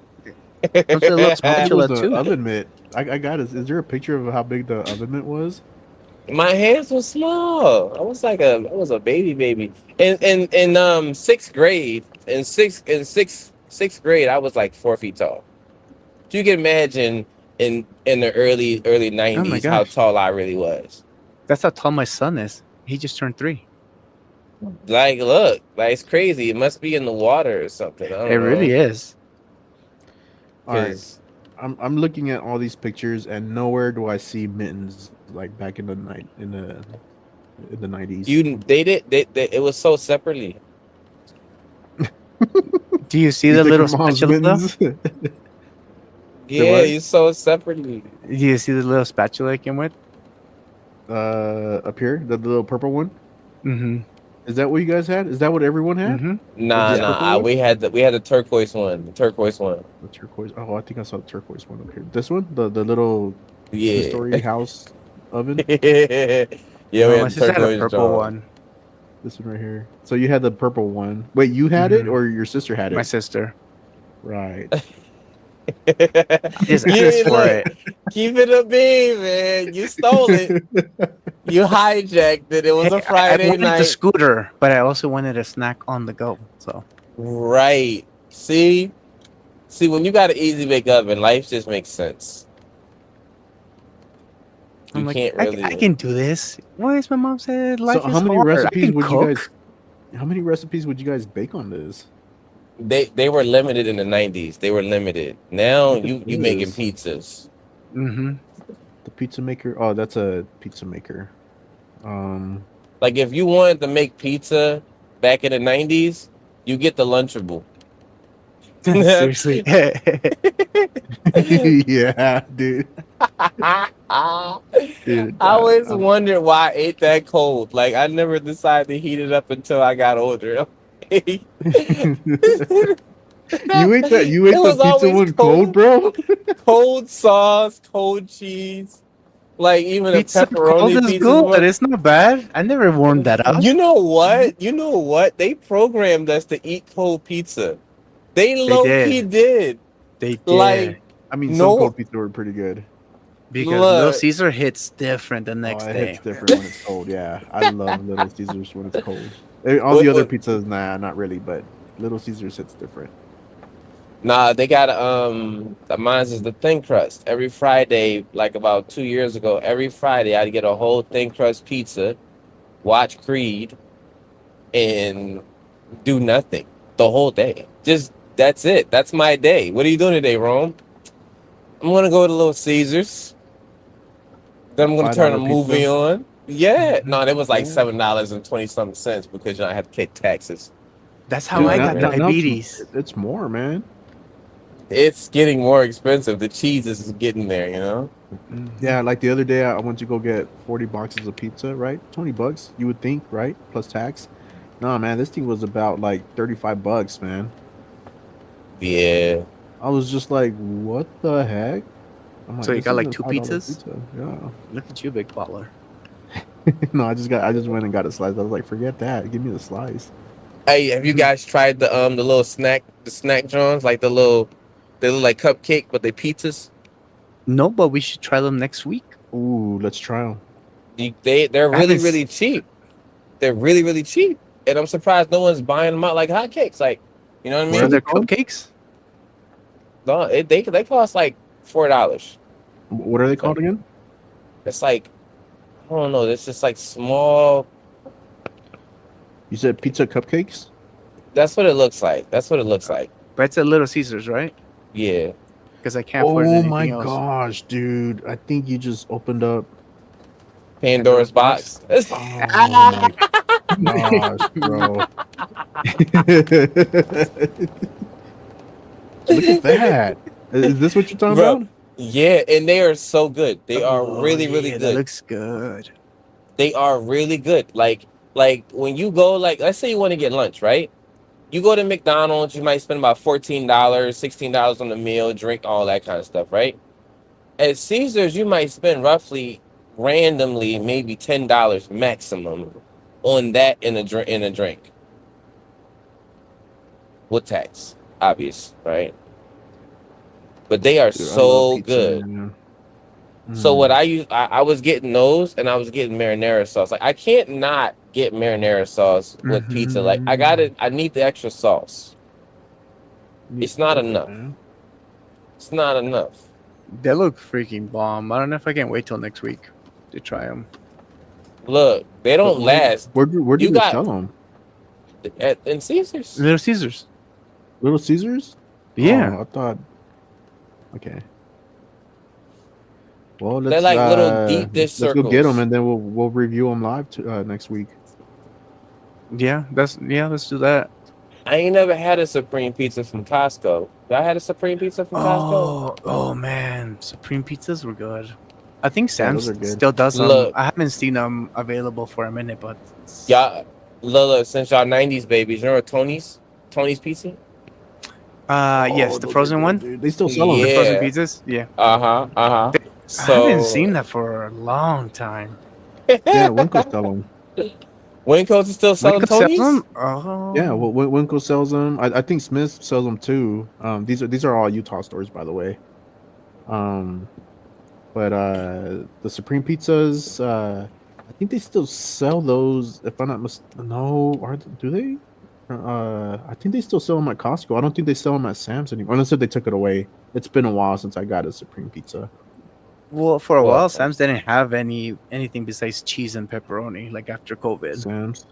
Comes with a little How big spatula was the too. oven mitt? I got it. Is there a picture of how big the oven mitt was? My hands were small. I was a baby. In sixth grade, in sixth grade, I was like 4 feet tall. You can imagine in the early Oh my 90s how gosh, tall I really was. that's how tall my son is. He just turned 3. Like, look, like it's crazy. It must be in the water or something. I don't It know. really is. All right. 'Cause I'm looking at all these pictures and nowhere do I see mittens like back in the night in the 90s. it was so separately. Do you see You the took little your mom's spatula though? mittens? Yeah, what? you so separately. Do you see the little spatula it came with? Up here, the little purple one. Mm-hmm. Is that what you guys had? Is that what everyone had? Mm-hmm. Nah, this purple one? we had the turquoise one. The turquoise one. The turquoise. Oh, I think I saw the turquoise one up here. This one, the little Yeah. two-story house oven. Yeah, we No, my had the sister had a turquoise purple jaw. one. This one right here. So you had the purple one. Wait, you had it Mhm. or your sister had it? My sister. Right. Just Yeah, asked for look, it. keep it a beam, man. You stole it. You hijacked it. It was Hey, a Friday I wanted the night. scooter, but I also wanted a snack on the go. So Right. See, when you got an easy bake oven, life just makes sense. You I'm like, can't I really. can do this. Why is my mom said life So is how many hard? I recipes can would cook. you guys? How many recipes would you guys bake on this? They were limited in the 90s. They were limited. Now Look at you making this. pizzas. Mm-hmm. The pizza maker. Oh, that's a pizza maker. Like if you wanted to make pizza back in the 90s, you get the Lunchable. Seriously. Yeah, dude. Dude, I always I'm- wondered why I ate that cold. Like I never decided to heat it up until I got older. You ate It was the pizza always one cold, bro? Cold sauce, cold cheese, like even Pizza a pepperoni cold is pizza. good. It's not bad. I never warmed that up. You know what? They programmed us to eat cold pizza. They low key did. They did. Like I mean, No. some cold pizza were pretty good. Because Little Look, Caesar hits different the Oh, next it day. hits different when it's cold. Yeah, I love Little Caesars when it's cold. All what, the other what, pizzas, nah, not really, but Little Caesars hits different. nah, they got mine's is the thin crust. Every Friday, like about 2 years ago, every Friday I'd get a whole thin crust pizza, watch Creed, and do nothing the whole day. Just that's it. That's my day. What are you doing today, Rome? I'm gonna go to Little Caesars. Then I'm gonna Five turn a dollar movie pizza. on. Yeah, no, it was like Yeah. $7.20 because I had to pay taxes. That's how Dude, I Right, got right. now diabetes. it's more, man. It's getting more expensive. The cheese is getting there, you know. Yeah, like the other day, I went to go get 40 boxes of pizza, right? $20, you would think, right? Plus tax. No, man, this thing was about like $35, man. Yeah. I was just like, what the heck? I'm like, So you this got isn't like two $5 pizzas? pizza. Yeah. Look at you, big baller. No, I just went and got a slice. I was like, forget that. Give me the slice. Hey, have you guys tried the little snack Johns, like they look like cupcake, but they pizzas? No, but we should try them next week. Ooh, let's try them. They're I really haven't really cheap. They're really really cheap, and I'm surprised no one's buying them out like hotcakes. Like, you know what I What So are mean? they they're called? cupcakes? No, they cost like $4. What are they called again? It's like, I don't know. It's just like small. You said pizza cupcakes? That's what it looks like. That's what it looks like. But it's at Little Caesars, right? Yeah. Because I can't afford Oh anything my else. gosh, dude. I think you just opened up. Pandora's box. Oh my gosh, bro. Look at that. Is this what you're talking Bro, about? yeah, and they are so good. They are Oh, really, really yeah, good. That looks good. They are really good. Like when you go, like, let's say you want to get lunch, right? You go to McDonald's, you might spend about $14, $16 on the meal, drink, all that kind of stuff, right? At Caesars, you might spend roughly, randomly, maybe $10 maximum on that in a drink. With tax, obvious, right? But they are Dude, I love so pizza, good. man. So what Mm. I was getting those, and I was getting marinara sauce. Like, I can't not get marinara sauce with pizza. Like, I need the extra sauce. It's not Okay, enough. man. It's not enough. They look freaking bomb. I don't know if I can wait till next week to try them. Look, they don't But last. Where do You they got sell them? in Caesars. Little Caesars. Little Caesars? Yeah. Oh, I thought. Okay. Well, They're like little deep dish let's go get them, circles. and then we'll review them live next week. Yeah, let's do that. I ain't never had a Supreme Pizza from Costco. I had a Supreme Pizza from Costco. Oh man, Supreme pizzas were good. I think Yeah, those Sam's are good. still does them. Look. I haven't seen them available for a minute, but Y'all, look, since y'all 90s babies, you know what Tony's Pizza? yes, Oh, the those are frozen good, one, dude. They still sell them. the Yeah. frozen pizzas. Yeah, Uh-huh. I haven't seen that for a long time. Yeah, Winco sell them. Winco's is still selling Winco sells Tony's? them? Oh, Yeah, well, Winco sells them. I think Smith sells them too. These are all Utah stores, by the way. But the Supreme pizzas, I think they still sell those. If I'm not mistaken, no, do they? I think they still sell them at Costco. I don't think they sell them at Sam's anymore, unless if they took it away. It's been a while since I got a Supreme pizza. well, for a Well, while, Sam's didn't have anything besides cheese and pepperoni, like after COVID, Sam's.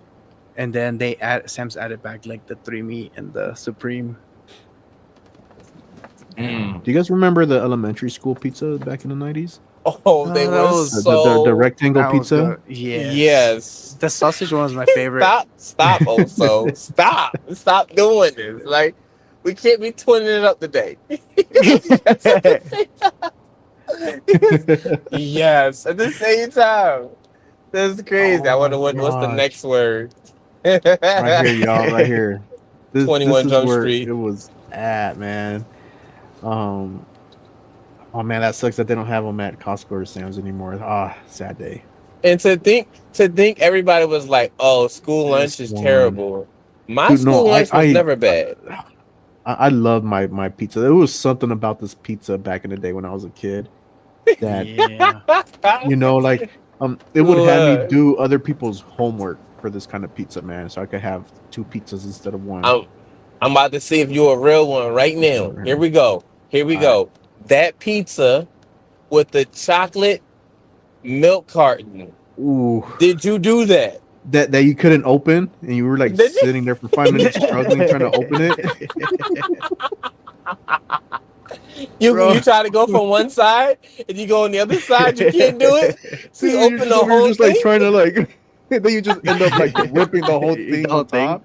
and then Sam's added back like the 3 meat and the Supreme. Do you guys remember the elementary school pizza back in the 90s? Oh, they that were was- so... The rectangle That was pizza. good. Yes. Yes. The sausage one was my favorite. Stop, Oso. Stop doing this. Like, we can't be twinning it up today. Yes, at the same time. That's crazy. I wonder what's the gosh. next word. Right here, y'all. Right here. This 21 is Jump where Street. it was at, man. Oh man, that sucks that they don't have them at Costco or Sam's anymore. Ah, sad day. And to think everybody was like, "Oh, school lunch This is one. terrible." My Dude, no, school lunch was I- never bad. I love my pizza. There was something about this pizza back in the day when I was a kid. that Yeah. like it would have me Look, do other people's homework for this kind of pizza, man, so I could have two pizzas instead of one. I'm I'm about to see if you're a real one right This one now. right Here here. we go. Here we All right. go. That pizza with the chocolate milk carton. Ooh, Did you do that? that you couldn't open, and you were like Did you? sitting there for 5 minutes struggling trying to open it, bro. You try to go from one side and you go on the other side, you can't do it. So you Dude, you're open just the over here whole just like thing. trying to like then you just end up like ripping the whole The thing whole on thing. top.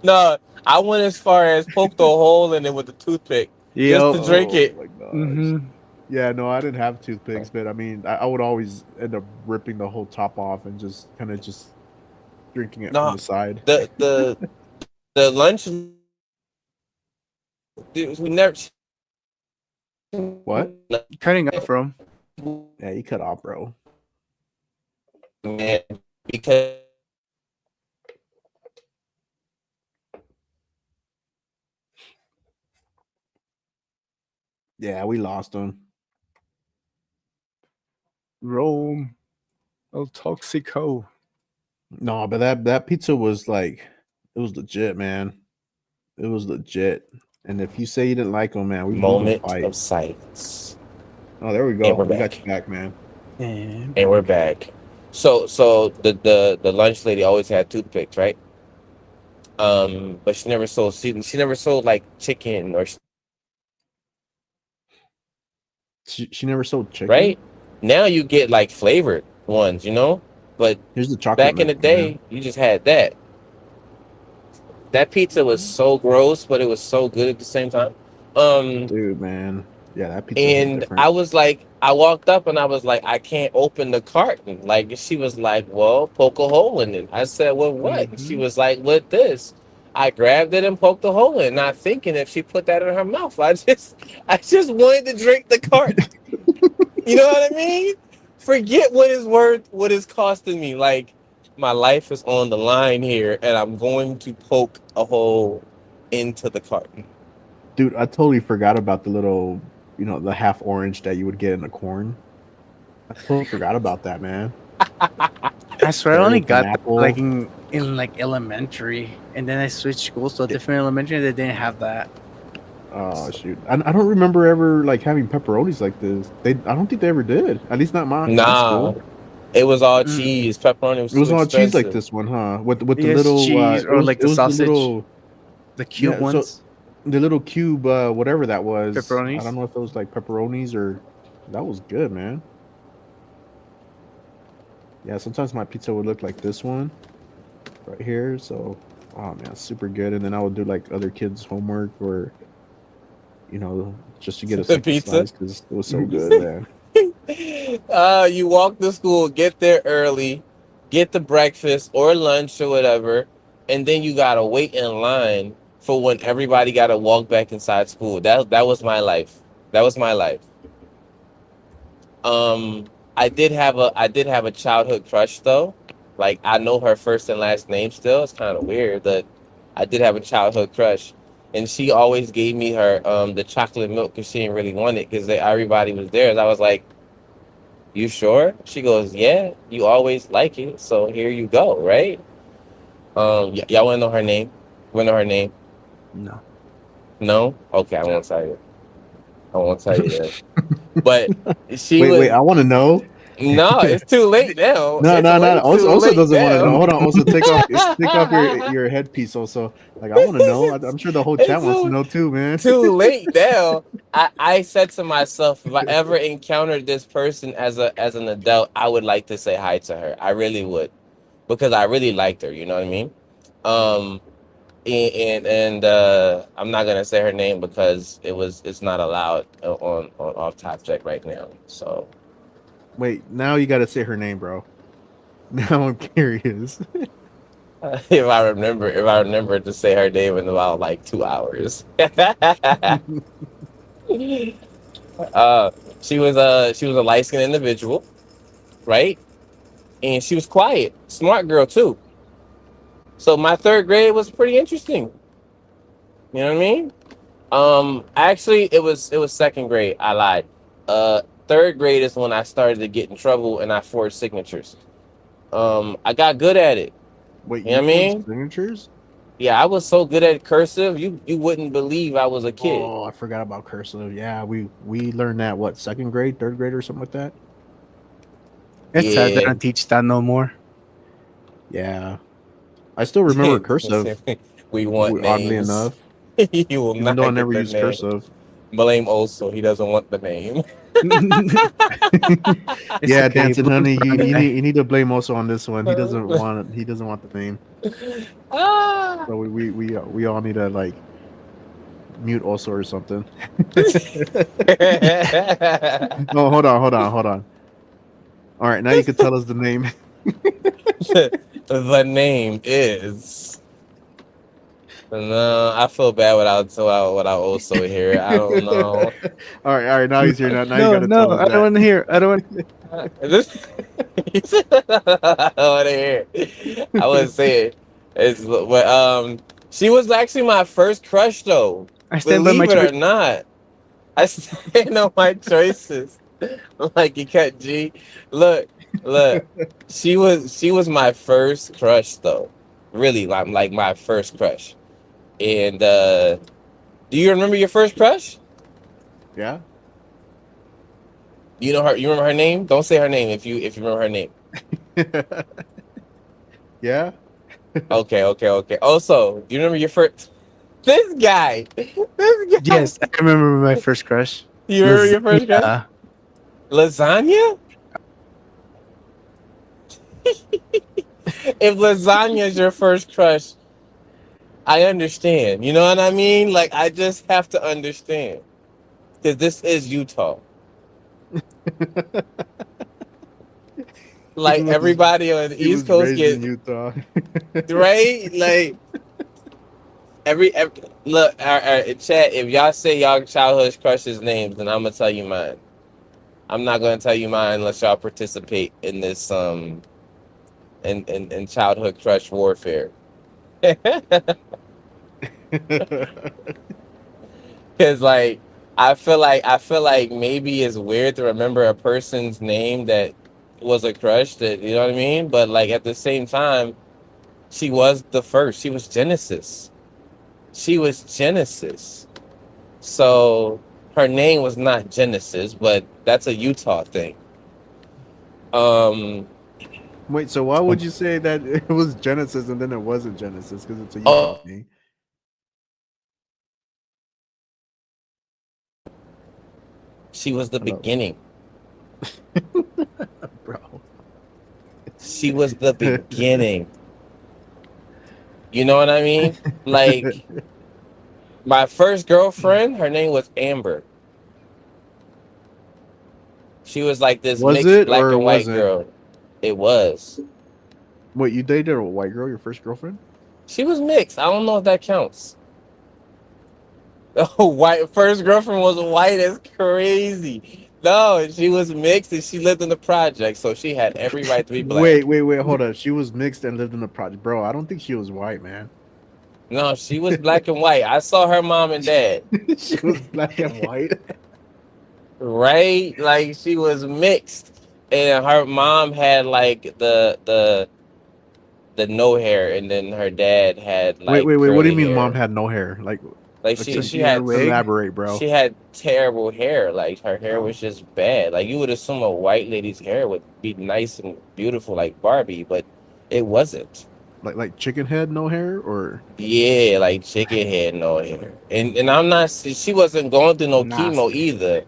No, I went as far as poked a hole in it with a toothpick just Yep. to drink Oh it. my gosh. Hmm. Yeah, no, I didn't have toothpicks, but I mean, I would always end up ripping the whole top off and just kind of just drinking it from No, the side. the lunch we never What? Cutting off, bro. Yeah, you cut off, bro. man, because Yeah, we lost him. Rome. El Toxico. No, but that pizza was like, it was legit, man. It was legit. And if you say you didn't like them, man, we gonna moment fight. of silence. Oh, there we And go. we're We got back. you back, man. And And we're back. So the lunch lady always had toothpicks, right? But she never sold like chicken or She never sold chicken. right? Now you get like flavored ones, you know? But Here's the chocolate back in the milk, man. day, you just had that. That pizza was so gross, but it was so good at the same time. Dude, man. Yeah, that pizza hit And different. I was like, I walked up and I was like, I can't open the carton. Like she was like, well, poke a hole in it. I said, well, what? She was like, with this. I grabbed it and poked a hole in it, not thinking if she put that in her mouth. I just wanted to drink the carton. You know what I mean? Forget what it's worth, what it's costing me. Like my life is on the line here, and I'm going to poke a hole into the carton. Dude, I totally forgot about the little, the half orange that you would get in the corn. I totally forgot about that, man. I swear I Berry only with got an that apple. like in like elementary, and then I switched schools to a different elementary that didn't have that. Oh shoot, I don't remember ever like having pepperonis like this. I don't think they ever did. At least not my Nah, school. it was all Mm. cheese. Pepperoni was It was too all cheese like expensive. this one, huh? With the Yes, little cheese or like it the was sausage, the little the cube yeah, so ones, the little cube whatever that was. I pepperonis. don't know if it was like pepperonis or that was good, man. Yeah, sometimes my pizza would look like this one right here. So, oh man, super good. And then I would do like other kids' homework or, just to get a The second pizza. slice because it was so good, man. You walk to school, get there early, get the breakfast or lunch or whatever, and then you gotta wait in line for when everybody gotta walk back inside school. That was my life. That was my life. Um, I did have a childhood crush though. Like I know her first and last name still. It's kind of weird, but I did have a childhood crush, and she always gave me her the chocolate milk because she didn't really want it because everybody was there. And I was like, "You sure?" She goes, "Yeah, you always like it, so here you go." Right? Y'all want to know her name? Want to know her name? No. No? Okay, I won't tell you. I won't tell you that. But she Wait, was. I want to know. No, it's too late now. No, It's no, way no. too Also late doesn't want to know. now. Hold on. Also, take off your headpiece. Also, like I want to know. I'm sure the whole chat It's wants to too, know too, man. too late now. I said to myself, if I ever encountered this person as an adult, I would like to say hi to her. I really would, because I really liked her. You know what I mean? Um, and I'm not gonna say her name because it's not allowed on off top check right now. So Wait, now you got to say her name, bro. Now I'm curious. if I remember to say her name in about like 2 hours. She was a light skinned individual, right? And she was quiet, smart girl too. So my third grade was pretty interesting. You know what I mean? Actually, it was second grade. I lied. Third grade is when I started to get in trouble and I forged signatures. I got good at it. Wait, You know you what I forged mean? signatures? Yeah, I was so good at cursive. You wouldn't believe I was a kid. Oh, I forgot about cursive. Yeah, we learned that what, second grade, third grade, or something like that. It's sad they Yeah. don't teach that no more. Yeah, I still remember cursive. We want Oddly names. enough, You will even though I not get never the used name. cursive. Blame also. He doesn't want the name. It's Yeah, okay. dancing honey, you, Brown you guy. need you need to blame also on this one. He doesn't want the name. Ah. So we all need to like mute also or something. No, hold on. All right, now you can tell us the name. The name is. No, I feel bad without also here. I don't know. All right. Now he's here. Now you No, got to tell us I don't want to hear. I don't want. This, I don't want to hear. I wouldn't say it. It's but she was actually my first crush though. I stand by my Believe it or choice. not, I stand on my choices. Like you cut G. Look. She was my first crush though. Really, like my first crush. And do you remember your first crush? Yeah. You know her. You remember her name? Don't say her name if you remember her name. Yeah. Okay. Also, do you remember your first? This guy. This guy. Yes, I remember my first crush. You remember your first crush? Lasagna. Lasagna? If lasagna is your first crush, I understand. You know what I mean? Like I just have to understand because this is Utah. Like was- everybody on the He East was Coast raised in get Utah. right. Like every look, our chat. If y'all say y'all childhood crushes names, then I'm gonna tell you mine. I'm not gonna tell you mine unless y'all participate in this in childhood crush warfare. Cause like I feel like maybe it's weird to remember a person's name that was a crush that you know what I mean? But like at the same time, she was the first. She was Genesis. She was Genesis. So her name was not Genesis, but that's a Utah thing. Um Wait, so why would you say that it was Genesis and then it wasn't Genesis? Because it's a Utah oh, thing. she was the Hello, beginning. bro. She was the beginning. You know what I mean? Like my first girlfriend, her name was Amber. She was like this Was mixed it black or and white wasn't? girl. It was. Wait, you dated a white girl, your first girlfriend? She was mixed. I don't know if that counts. Oh, white first girlfriend was white. That's crazy. No, she was mixed and she lived in the project, so she had every right to be black. Wait, hold on. She was mixed and lived in the project. Bro, I don't think she was white, man. No, she was black and white. I saw her mom and dad. She was black and white. Right? Like she was mixed. And her mom had like the no hair and then her dad had Wait. like What do you curly mean mom hair. had no hair? Like, Like So okay, she had a wig. elaborate, bro. she had terrible hair. Like her hair Oh, was just bad. Like you would assume a white lady's hair would be nice and beautiful like Barbie, but it wasn't. like chicken head, no hair, or Yeah, like chicken head, no hair. And I'm not. She wasn't going through no chemo Nasty. either.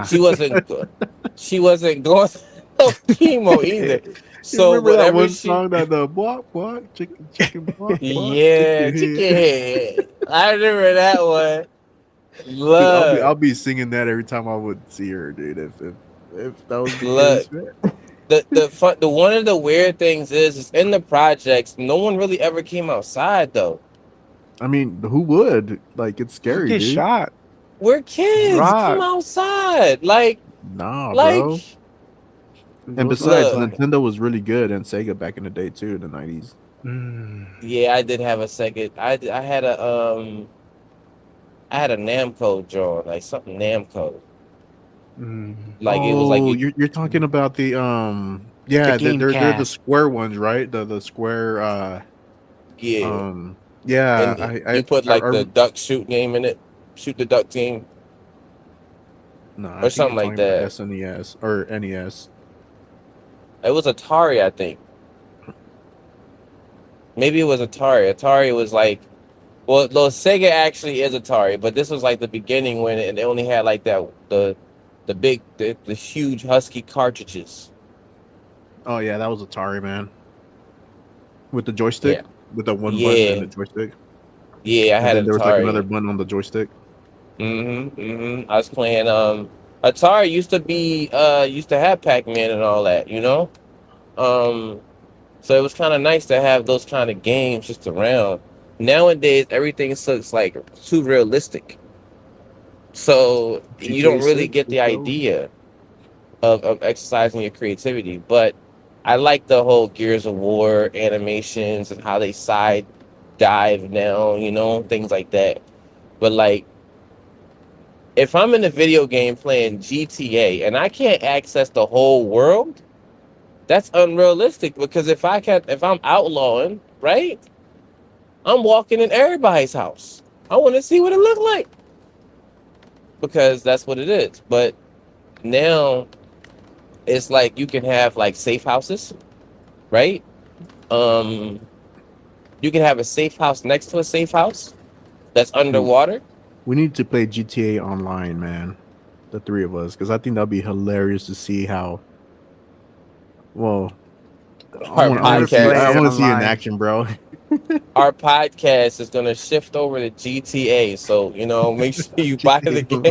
She Nasty. wasn't. She wasn't going through no chemo either. you So remember that whatever one she. song that the walk, chicken, walk, Yeah, chicken head. I remember that one. Dude, I'll Look, be singing that every time I would see her, dude. If that was the look. case, man. The one of the weird things is in the projects, no one really ever came outside though. I mean, who would? Like, it's You scary, get dude. shot. We're kids. Come Rock. outside. Like Nah, like bro. And Those besides, Look. Nintendo was really good, and Sega back in the day too, in the 90s. Mm. yeah, I did have a second. I had a I had a Namco drawn, like something Namco. Mm. Like it was like Oh, you, you're talking about the The yeah, they're the Gamecast. square ones, right? The square yeah, yeah, and you put like the duck shoot game in it, shoot the duck team no, I or think you're something like talking about that. SNES or NES. It was Atari, I think. Maybe it was Atari. Atari was like, well, no, Sega actually is Atari, but this was like the beginning when it only had like that the huge husky cartridges. Oh yeah, that was Atari, man. With the Yeah, joystick, with the one button and yeah, the joystick, yeah. I and had then there was like another Atari. button on the joystick. I was playing. Atari used to have Pac-Man and all that, you know. Um, so it was kind of nice to have those kind of games just around. Nowadays, everything looks like too realistic. So you GTA don't really 6, get the let's go. idea of exercising your creativity. But I like the whole Gears of War animations and how they side dive now, you know, things like that. But like, if I'm in a video game playing GTA and I can't access the whole world, that's unrealistic because if I'm outlawing, right? I'm walking in everybody's house. I want to see what it look like because that's what it is. But now it's like you can have like safe houses, right? Um, you can have a safe house next to a safe house that's Dude, underwater. we need to play GTA online, man. The three of us, because I think that'd be hilarious to see how. Well, Our I want to see. I Play podcast, want to see it in online. action, bro. our podcast is gonna shift over to GTA. So you know, make sure you buy the GTA online. game.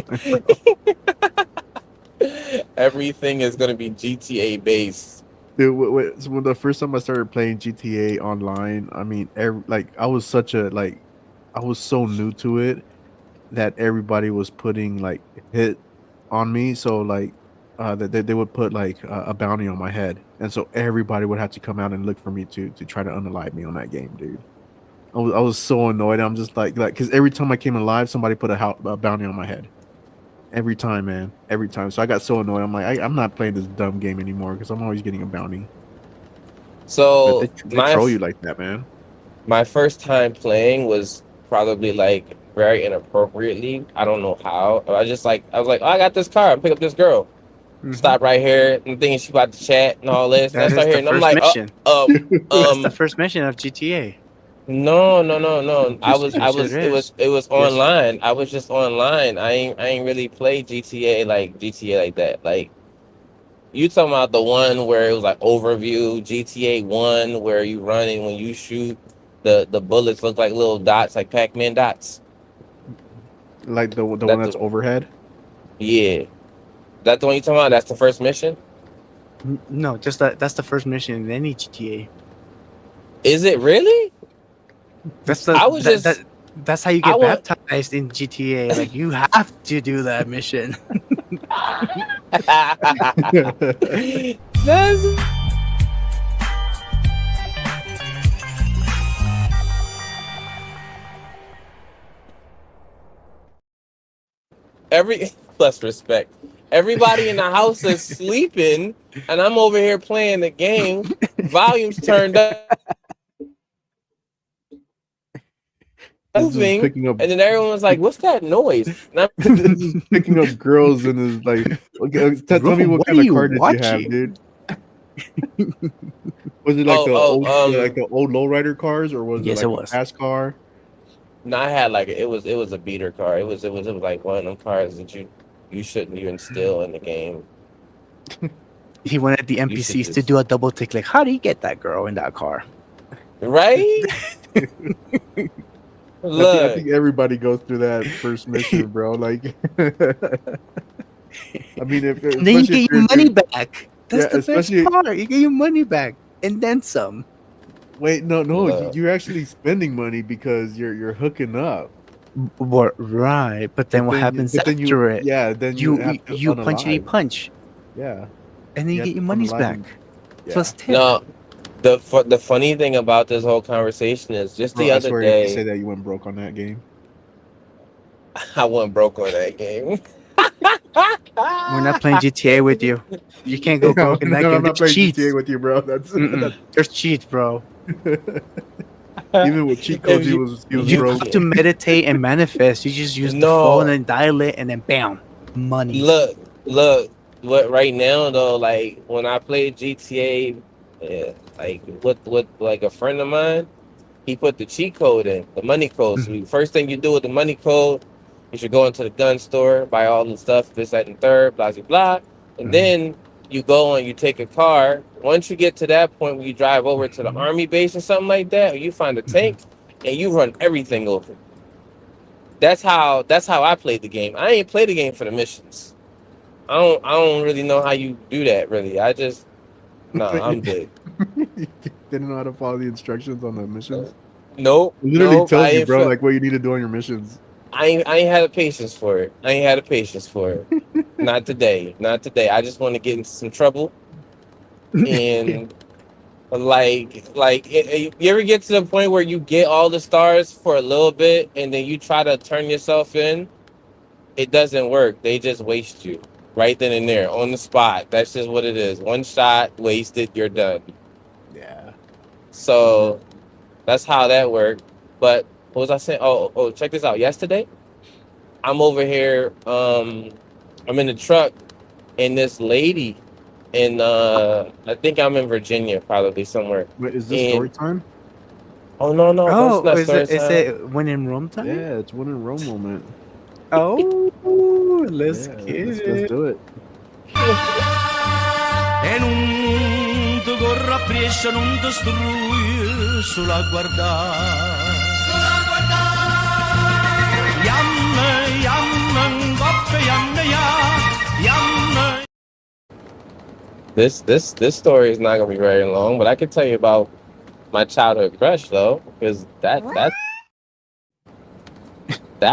Everything is gonna be GTA based. Dude, so when the first time I started playing GTA online, I mean, I was such a like, I was so new to it that everybody was putting like hit on me. So like, they would put like a bounty on my head, and so everybody would have to come out and look for me to try to unalive me on that game, dude. I was so annoyed. I'm just like because every time I came alive, somebody put a bounty on my head. Every time, man. Every time. So I got so annoyed. I'm like, I'm not playing this dumb game anymore because I'm always getting a bounty. But So they troll you like that, man. my first time playing was probably like very inappropriately. I don't know how. I was like, oh, I got this car. I'm pick up this girl. Mhm. Stop right here. And thinking she about to chat and all this. And I That start is the hearing. I'm first like, mission. That's the um, first mission of GTA. no. Yes, it is. It was Yes. online. I was just online. I ain't really played GTA like that. Like you talking about the one where it was like overview GTA 1 where you run and when you shoot the bullets look like little dots like Pac-Man dots. Like the one That's that's overhead. yeah. That's the one you talking about? That's the first mission? No, just that's the first mission in any GTA. Is it really? That's the I was just that's how you I get want baptized in GTA. Like you have to do that mission. That's every plus respect. Everybody in the house is sleeping, and I'm over here playing the game. Volumes turned up, It's just moving, picking up and then everyone was like, "What's that noise?" And I'm, it's just picking up girls and is like, okay, tell me Bro, what what kind are of you car did you have, watching? dude? Was it like oh, the old lowrider cars, or was it Yes, like it a was. fast car? no, I had like it was a beater car. It was like one of them cars that you shouldn't even steal in the game. He wanted the You should NPCs to just do a double take. Like, how do you get that girl in that car? right. I Look, think everybody goes through that first mission, bro. Like, I mean, if And then you especially if get your you're money back. That's yeah, the best especially part. You get your money back and then some. wait, no, look. you're actually spending money because you're hooking up. Right, but then what happens But then you after it? yeah, then you have to You punchity unalive. punch, Yeah, and then you you have get to your monies unalive back them. Yeah, plus tip. No, the funny thing about this whole conversation is just bro. the I other swear, if you say day. that, you went broke on that game. I went broke on that game. We're not playing GTA with you. You can't go broke in that No, game. I'm not There's playing cheats. GTA with you, bro. That's There's cheats, bro. even with cheat If codes, he you, was You broke. have to meditate and manifest. You just use the phone no, and dial it, and then bam, money. look. What right now though? Like when I played GTA, like with like a friend of mine, he put the cheat code in, the money code. So first thing you do with the money code, you should go into the gun store, buy all the stuff, this, that, and third, blah, blah, blah. And then you go and you take a car. Once you get to that point where you drive over to the army base or something like that, or you find a tank and you run everything over. That's how I played the game. I ain't played the game for the missions. I don't really know how you do that really. I'm good. Didn't know how to follow the instructions on the missions. Nope. It literally Nope. tells you, bro, like what you need to do on your missions. I ain't had the patience for it. Not today. I just want to get into some trouble. And you ever get to the point where you get all the stars for a little bit and then you try to turn yourself in? It doesn't work. They just waste you right then and there on the spot. That's just what it is. One shot, wasted, you're done. Yeah. So that's how that worked. But what was I saying? Oh, check this out. Yesterday, I'm over here. I'm in the truck, and this lady, and I think I'm in Virginia, probably somewhere. Wait, is this And story time? oh no, Oh, that's is not it story is time. it when in Rome time? Yeah, it's one in Rome moment. Oh, let's Yeah, get let's it. do it. E non ti corra appresso, non ti strui, solo a guardare. Yamma, yamma, ngoppe, yamma, yamma. This story is not gonna be very long, but I can tell you about my childhood crush though, because that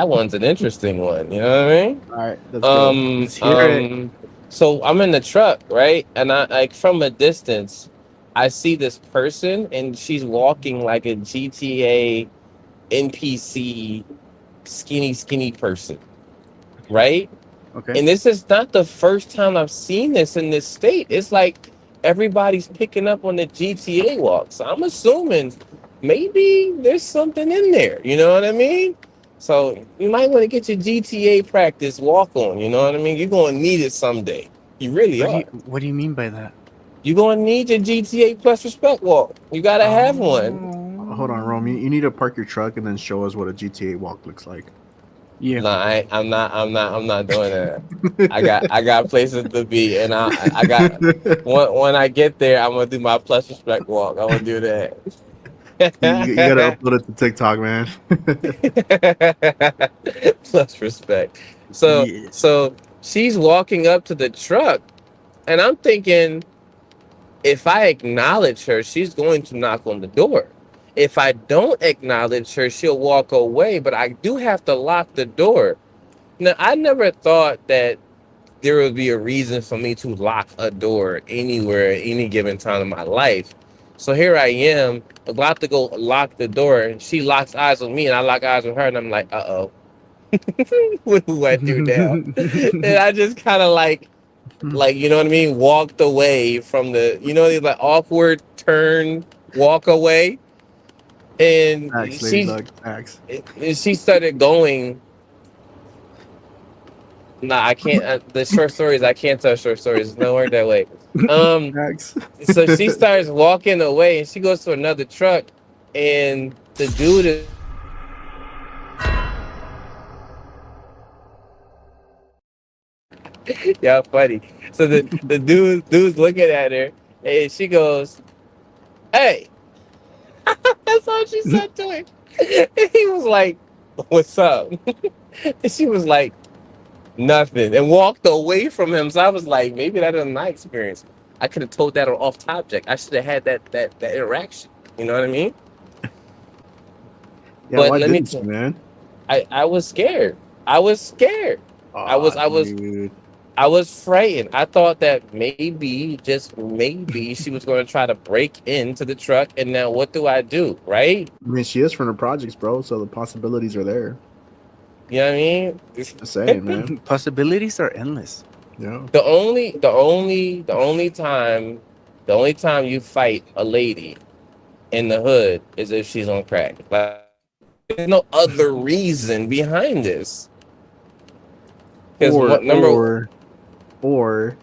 one's an interesting one. You know what I mean? All right, let's go. Let's hear it. So I'm in the truck, right? And I like from a distance, I see this person and she's walking like a GTA NPC skinny person, right? Okay. And this is not the first time I've seen this in this state. It's like everybody's picking up on the GTA walk. So I'm assuming maybe there's something in there. You know what I mean? So you might want to get your GTA practice walk on. You know what I mean? You're going to need it someday. You really are. What do you mean by that? You're going to need your GTA plus respect walk. You got to have one. Hold on, Rome. You need to park your truck and then show us what a GTA walk looks like. Yeah. No, I'm not doing that. I got places to be, and I got when I get there, I'm gonna do my plus respect walk. I'm gonna do that. You gotta upload it to TikTok, man. Plus respect. So Yeah. so she's walking up to the truck, and I'm thinking, if I acknowledge her, she's going to knock on the door. If I don't acknowledge her, she'll walk away, but I do have to lock the door. Now, I never thought that there would be a reason for me to lock a door anywhere at any given time in my life. So here I am, about to go lock the door, and she locks eyes with me, and I lock eyes with her, and I'm like, uh-oh. What do I do now? And I just kind of like, you know what I mean? Walked away from the, like awkward turn, walk away. And Thanks, lady luck. Thanks. she started going. Nah, I can't. The short stories, I can't tell short stories. It don't work that way. Thanks. So she starts walking away, and she goes to another truck, and the dude is. Yeah, funny. So the dude's looking at her, and she goes, "Hey." That's all she said to him. And he was like, "What's up?" And she was like, "Nothing," and walked away from him. So I was like, maybe that was my experience. I could have told that on off Topject. I should have had that interaction. You know what I mean? Yeah, But why let me didn't you, man? I was scared. I was scared. Dude. I was frightened. I thought that maybe, just maybe, she was going to try to break into the truck. And now what do I do, right? I mean, she is from the projects, bro, so the possibilities are there. You know what I mean? Just saying, man. Possibilities are endless. Yeah. The only time you fight a lady in the hood is if she's on crack. Like, there's no other reason behind this. Because Or number or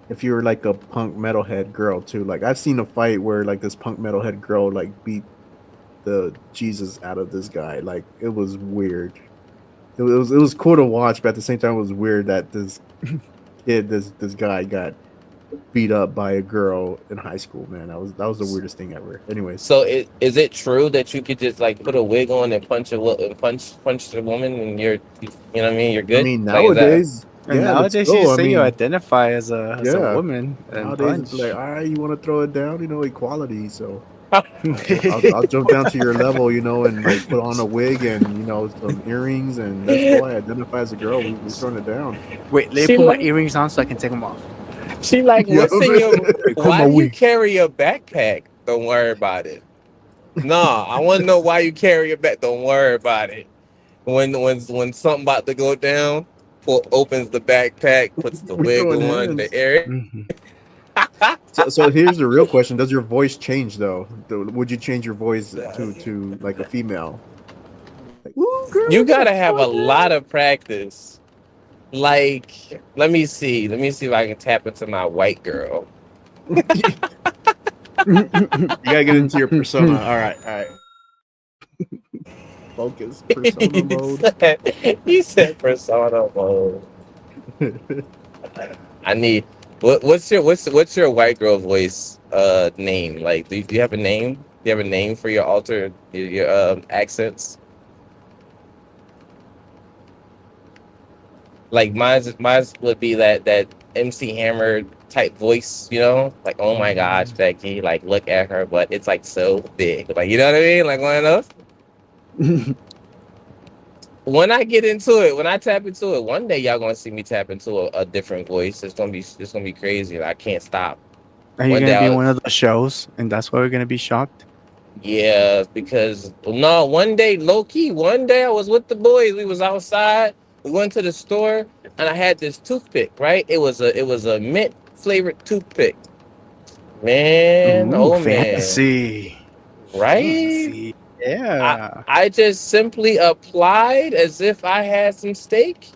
if you're like a punk metalhead girl too. Like I've seen a fight where like this punk metalhead girl like beat the Jesus out of this guy. Like it was weird. It was cool to watch, but at the same time it was weird that this this guy got beat up by a girl in high school, man. That was the weirdest thing ever. Anyways. So is it true that you could just like put a wig on and punch a woman and you know what I mean? You're I good. mean Like is that nowadays, And yeah, let's nowadays, you go. just I say you mean, identify as a yeah. woman and Nowadays punch. it's like, all right, you want to throw it down, equality. So I'll jump down to your level, and like put on a wig and some earrings, and let's go. I identify as a girl. We're throwing it down. Wait, let me She put my like- earrings on so I can take them off. she like Yeah. what's in your Come why on, do you we. carry a backpack? Don't worry about it. Nah, I want to know why you carry a back. Don't worry about it. When something about to go down, opens the backpack, puts the We wig throwing on the hands. area. Mhm. So here's the real question: does your voice change though? Would you change your voice to like a female? Like, ooh, girl, You I'm gonna gotta have throw a it down." lot of practice. Like, let me see if I can tap into my white girl. You gotta get into your persona. All right. Focus persona mode. He said persona mode. I need what's your white girl voice name? Like, do you have a name? Do you have a name for your your accents? Like mine's would be that MC Hammer type voice, like, oh my gosh, Becky, like look at her, but it's like so big, like, you know what I mean, like one of those. When I get into it, when I tap into it, one day y'all gonna see me tap into a different voice. It's gonna be crazy. I can't stop. Are you One gonna day be in I'll- one of those shows, and that's why we're gonna be shocked? Yeah, because no, one day, low key, one day I was with the boys. We was outside. We went to the store, and I had this toothpick. Right, it was a mint flavored toothpick. Man, Ooh, oh man, fancy. right? Fancy. Yeah. I just simply applied as if I had some steak,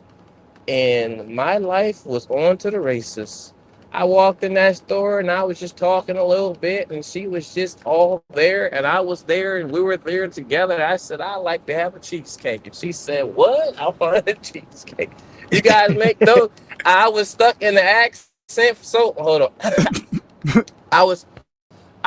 and my life was on to the races. I walked in that store and I was just talking a little bit, and she was just all there, and I was there, and we were there together. I said, I like to have a cheesecake, and she said, what? I want a cheesecake. You guys make those? I was stuck in the accent. So hold on, I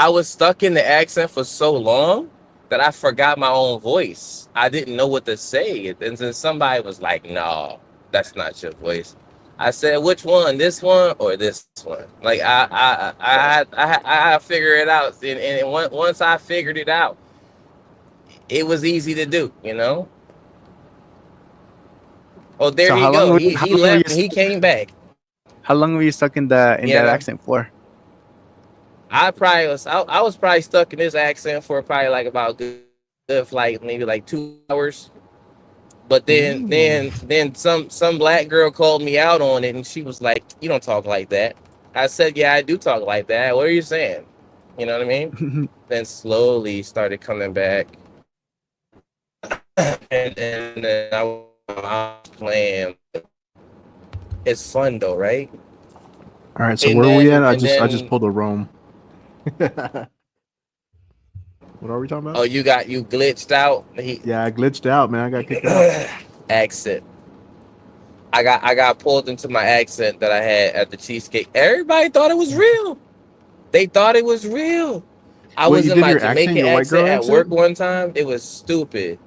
was stuck in the accent for so long that I forgot my own voice. I didn't know what to say, and then somebody was like, no, that's not your voice. I said, which one? This one or this one? Like I figure it out, and once I figured it out, it was easy to do. Oh, there So he how long go. were He left and he came back. how long were you stuck in that accent for? I was probably stuck in this accent for probably like about good like maybe like 2 hours. But then some black girl called me out on it, and she was like, "You don't talk like that." I said, "Yeah, I do talk like that. What are you saying?" You know what I mean? Then slowly started coming back, and then I was playing. It's fun though, right? All right. So And where are we at? I then just pulled a Rome. What are we talking about? Oh, you glitched out. Yeah, I glitched out, man. I got kicked out. Accent. I got pulled into my accent that I had at the cheesecake. Everybody thought it was real. They thought it was real. I Wait, was you in did my your accent, Jamaican your white girl accent at accent? work one time. It was stupid.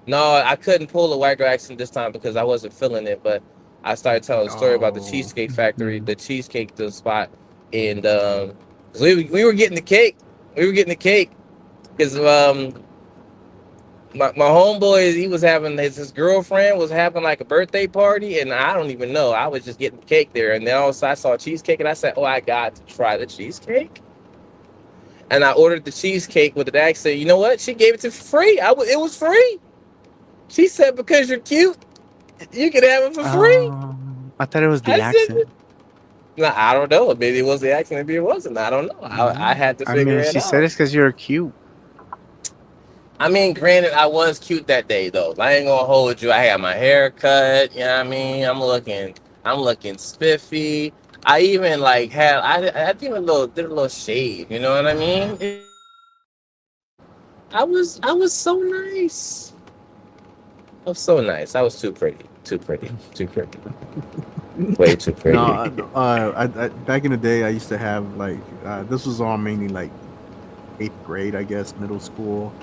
No, I couldn't pull a white girl accent this time because I wasn't feeling it. But I started telling a story about the Oh. Cheesecake Factory, the cheesecake the spot, and 'cause we were getting the cake. We were getting the cake because my homeboy, he was having his girlfriend was having like a birthday party, and I don't even know. I was just getting cake there, and then also I saw cheesecake, and I said, "Oh, I got to try the cheesecake." And I ordered the cheesecake with an accent. You know what? She gave it to for free. It was free. She said, because you're cute, you can have it for free. I thought it was the I said, accent. no, I don't know. Maybe it was the accent. Maybe it wasn't. I don't know. I had to I figure mean, it she said out. it's because you're cute. I mean, granted, I was cute that day though. I ain't gonna hold you. I had my hair cut. You know what I mean? I'm looking spiffy. I even like had, I did a little shave. You know what I mean? I was so nice. I was so nice. I was too pretty, too pretty, too pretty, way too No, pretty. I back in the day, I used to have like this was all mainly like 8th grade, I guess, middle school.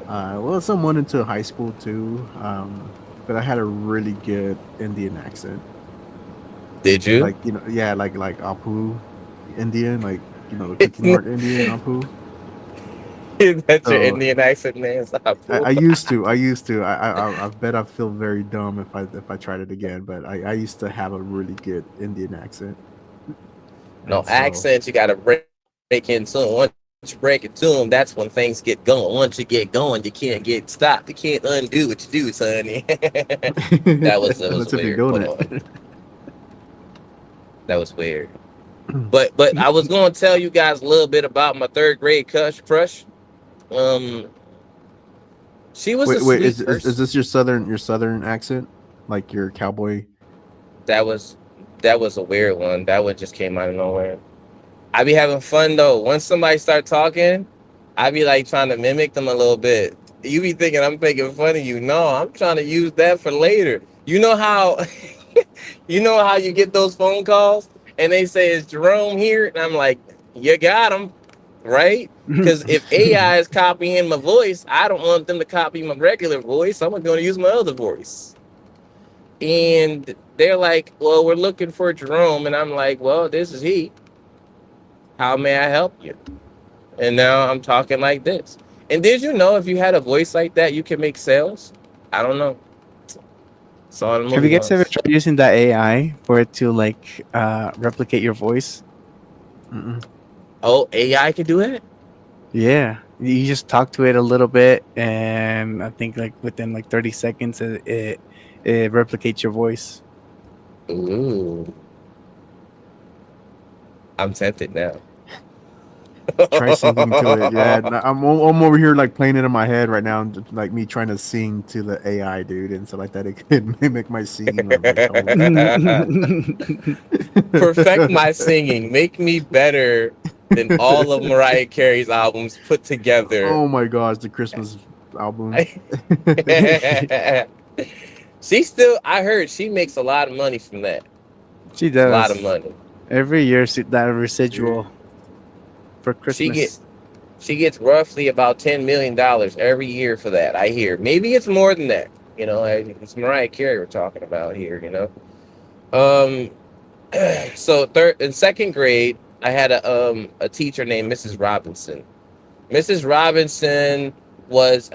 Well, some went into high school too. But I had a really good Indian accent, Did you? like yeah, like Apu Indian, like the Cookie Mart Indian Apu. That's your So Indian accent, man. Stop. I used to, I bet I feel very dumb if I tried it again, but I used to have a really good Indian accent, No and so accents. You got to break into them. Once you break into them, that's when things get going. Once you get going, you can't get stopped. You can't undo what you do, sonny. That was unless if you're weird. doing Hold on, it. that was weird. But I was going to tell you guys a little bit about my third grade crush. Um, she was a Wait, sweet is person. this your southern accent, like your cowboy? That was a weird one. That one just came out of nowhere. I be having fun though. Once somebody start talking, I be like trying to mimic them a little bit. You be thinking I'm making fun of you. No, I'm trying to use that for later. You know how you know how you get those phone calls and they say is Jerome here? And I'm like, you got him, right? Because if AI is copying my voice, I don't want them to copy my regular voice. I'm going to use my other voice. And they're like, well, we're looking for Jerome. And I'm like, well, this is he. How may I help you? And now I'm talking like this. And did you know if you had a voice like that, you can make sales? I don't know. Saw it in a Have you movie guys ever once. tried using that AI for it to like replicate your voice? Mm-mm. Oh, AI can do it? Yeah, you just talk to it a little bit, and I think like within like 30 seconds, it replicates your voice. Ooh. I'm tempted now. Try singing to it. Yeah, I'm over here like playing it in my head right now, and just, like me trying to sing to the AI, dude, and stuff like that. It could mimic my singing like totally. Perfect my singing. Make me better than all of Mariah Carey's albums put together. Oh my gosh, the Christmas album. She still, I heard she makes a lot of money from that. She A lot of does money. every year. That residual Dude. for She get Christmas. she gets roughly about $10 million every year for that. I hear. Maybe it's more than that. You know, it's Mariah Carey we're talking about here. You know. Um. So third in second grade, I had a teacher named Mrs. Robinson. Mrs. Robinson was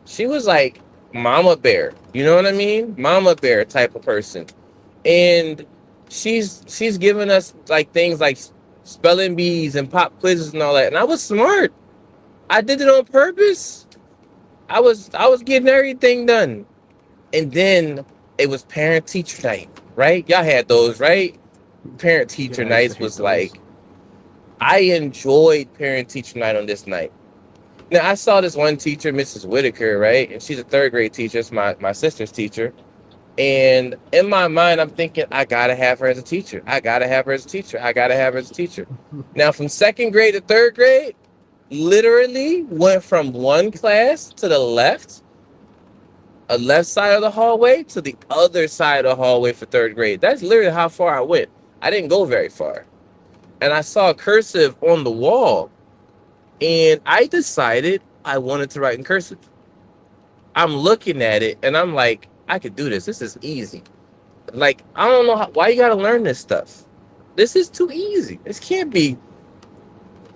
she was like Mama Bear. You know what I mean? Mama Bear type of person. And she's given us like things like spelling bees and pop quizzes and all that. And I was smart. I did it on purpose. I was getting everything done. And then it was parent teacher night, right? Y'all had those, right? Parent teacher Yeah, I used to nights hate was those. like I enjoyed parent teacher night on this night. Now I saw this one teacher, Mrs. Whitaker, right? And she's a third grade teacher. It's my sister's teacher. And in my mind, I'm thinking, I gotta have her as a teacher. I gotta have her as a teacher. I gotta have her as a teacher. Now, from second grade to third grade, literally went from one class to the left, a left side of the hallway, to the other side of the hallway for third grade. That's literally how far I went. I didn't go very far. And I saw cursive on the wall. And I decided I wanted to write in cursive. I'm looking at it and I'm like, I could do this. This is easy. Like, I don't know why you gotta learn this stuff. This is too easy. This can't be.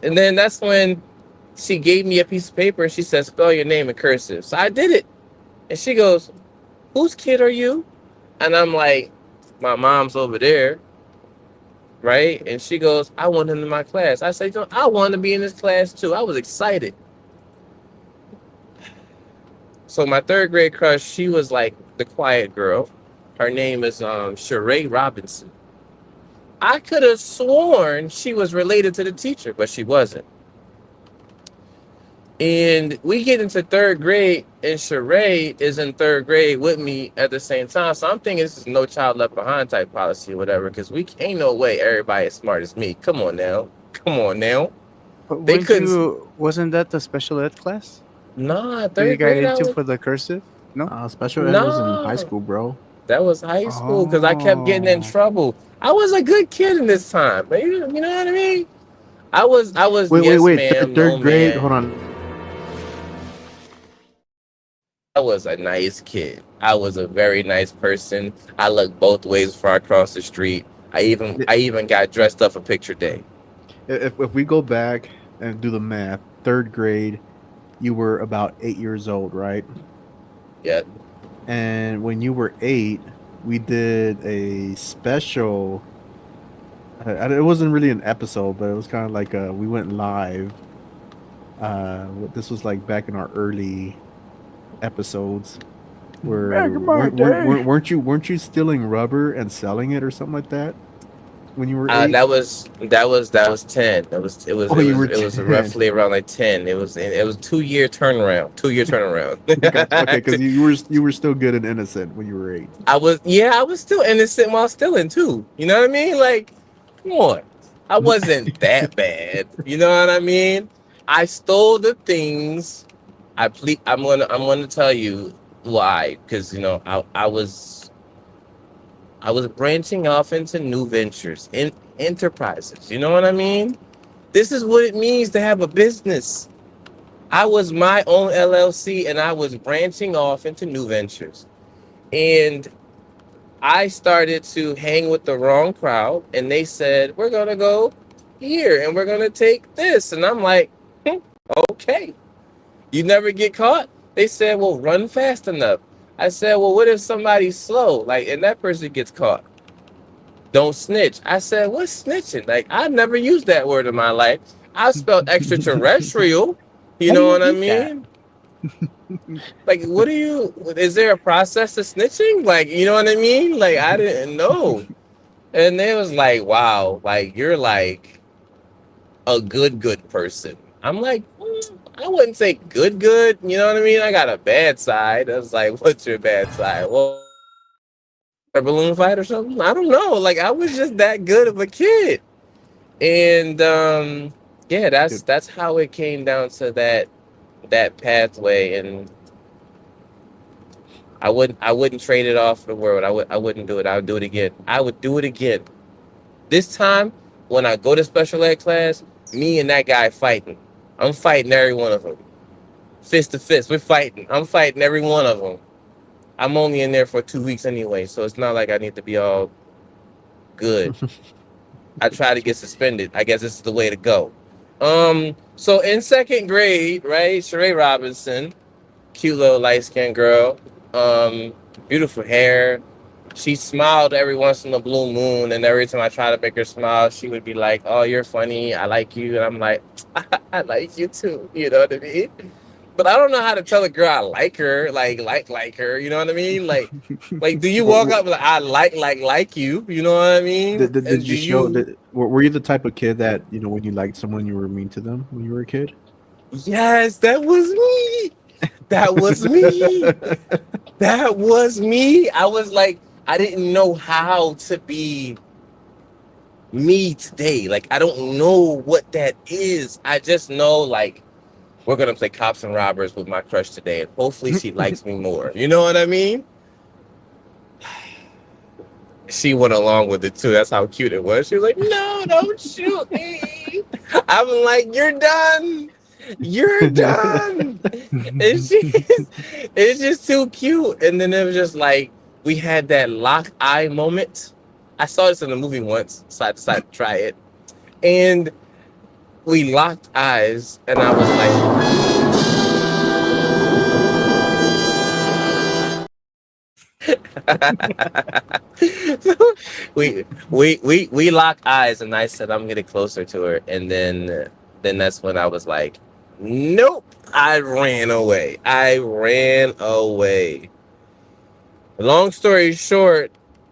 And then that's when she gave me a piece of paper and she said, spell your name in cursive. So I did it. And she goes, whose kid are you? And I'm like, my mom's over there. Right? And she goes, I want him in my class. I said, I want to be in this class too. I was excited. So my third grade crush, she was like the quiet girl. Her name is Sheree Robinson. I could have sworn she was related to the teacher, but she wasn't. And we get into third grade, and Sheree is in third grade with me at the same time. So I'm thinking this is no child left behind type policy or whatever, because we ain't no way everybody as smart as me. Come on now. Come on now. But They weren't couldn't. you? Wasn't that the special ed class Nah, that you third got grade, I into was. for the cursive? No. Special ed was in high Nah, school, bro. that was high school because I kept getting in Oh. trouble. I was a good kid in this time, but you know what I mean? I was yes Wait. ma'am, no Third grade. man. Hold on. I was a nice kid. I was a very nice person. I looked both ways before I crossed the street. I even got dressed up for picture day. If we go back and do the math, third grade, you were about 8 years old, right? Yeah. And when you were 8, we did a special. It wasn't really an episode, but it was kind of like we went live. This was like back in our early episodes, where Back in my day. weren't you stealing rubber and selling it or something like that when you were 8? That was 10. Oh, you were It was 10. roughly around like 10. It was 2 year turnaround. 2 year turnaround. Gotcha. Okay, because you were still good and innocent when you were 8. I was still innocent while stealing too. You know what I mean? Like, come on. I wasn't that bad. You know what I mean? I stole the things. I'm gonna tell you why. Because I was branching off into new ventures, in enterprises. You know what I mean? This is what it means to have a business. I was my own LLC and I was branching off into new ventures. And I started to hang with the wrong crowd, and they said, "We're gonna go here and we're gonna take this." And I'm like, okay. You never get caught? They said, "Well, run fast enough." I said, "Well, what if somebody's slow? Like, and that person gets caught? Don't snitch." I said, "What's snitching? Like, I've never used that word in my life. I spelled extraterrestrial. You How do know you what I eat that? mean? Like, is there a process to snitching? Like, you know what I mean? Like, I didn't know." And they was like, "Wow, like, you're like a good person." I'm like, I wouldn't say good. You know what I mean? I got a bad side. I was like, "What's your bad side?" Well, a balloon fight or something? I don't know. Like, I was just that good of a kid. And yeah, Dude, that's how it came down to that pathway. And I wouldn't trade it off for the world. I wouldn't do it. I would do it again. I would do it again. This time, when I go to special ed class, me and that guy fighting. I'm fighting every one of them. Fist to fist. We're fighting. I'm fighting every one of them. I'm only in there for 2 weeks anyway, so it's not like I need to be all good. I try to get suspended. I guess this is the way to go. So in second grade, right, Sheree Robinson, cute little light skinned girl, beautiful hair. She smiled every once in a blue moon, and every time I try to make her smile, she would be like, "Oh, you're funny. I like you." And I'm like, "I like you too." You know what I mean? But I don't know how to tell a girl I like her, like her. You know what I mean? Like, do you walk up like I like you? You know what I mean? did And do you show you? that? Were you the type of kid that when you liked someone, you were mean to them when you were a kid? Yes, that was me. That was me. That was me. I was like, I didn't know how to be me today. Like, I don't know what that is. I just know, like, we're gonna play cops and robbers with my crush today, and hopefully she likes me more. You know what I mean? She went along with it too. That's how cute it was. She was like, "No, don't shoot me." I'm like, "You're done. You're done." And it's just too cute. And then it was just like we had that lock eye moment. I saw this in a movie once, so I decided to try it. And we locked eyes, and I was like, so we locked eyes, and I said, "I'm getting closer to her," and then that's when I was like, Nope. I ran away. Long story short,